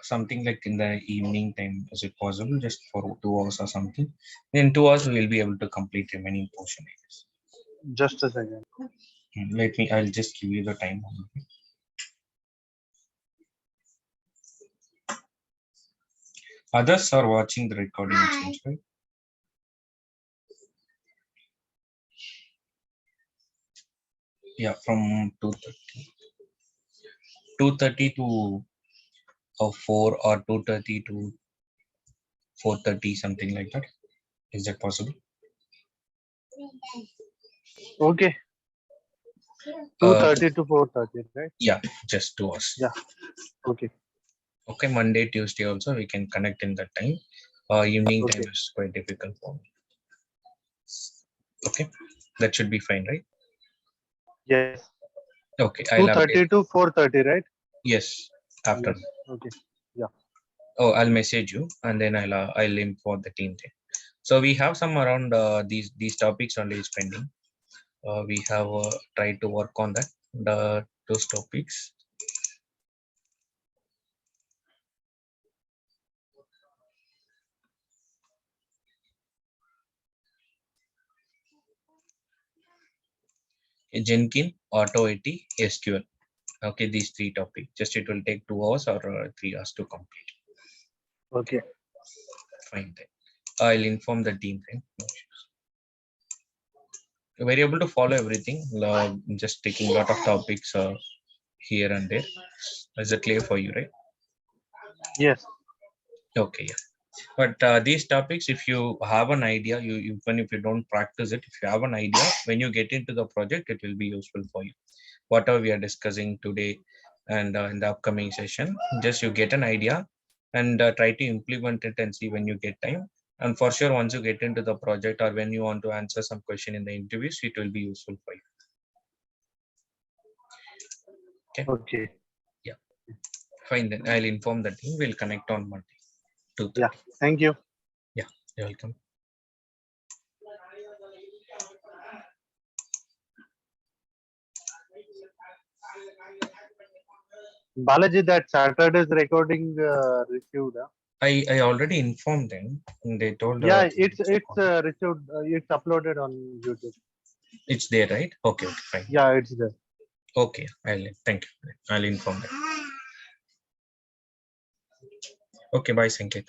Something like in the evening time, is it possible just for 2 hours or something? In 2 hours, we will be able to complete remaining portion, I guess. Just a second. Let me, I'll just give you the time. Others are watching the recording, it seems, right? Yeah, from 2:30. 2:30 to 4 or 2:30 to 4:30, something like that. Is that possible? Okay. 2:30 to 4:30, right? Yeah, just 2 hours. Yeah. Okay. Okay, Monday, Tuesday also we can connect in that time. Evening Okay. time is quite difficult for me. Okay, that should be fine, right? Yes. Okay, I'll update. 2:30 to 4:30, right? Yes, after. Yes. Okay. Yeah. Oh, I'll message you and then I'll inform the team there. So we have some around these topics only is pending. We have tried to work on that those topics. Jenkins, Auto AT, SQL. Okay, these 3 topics. Just it will take 2 hours or 3 hours to complete. Okay. Fine then. I'll inform the team then. No issues. We're able to follow everything. Just taking a lot of topics here and there. Is it clear for you, right? Yes. Okay, yeah. But these topics, if you have an idea, even if you don't practice it, if you have an idea, when you get into the project, it will be useful for you. Whatever we are discussing today and in the upcoming session, just you get an idea and try to implement it and see when you get time. And for sure, once you get into the project or when you want to answer some question in the interviews, it will be useful for you. Okay. Okay. Yeah. Fine then. I'll inform the team. We'll connect on Monday. 2:30. Yeah. Thank you. Yeah. You're welcome. Balaji, that Saturday's recording received. I already informed them and they told Yeah, it's received. It's uploaded on YouTube. it's there, right? Okay, fine. Yeah, it's there. Okay, thank you. I'll inform them. Okay, bye, Sanket.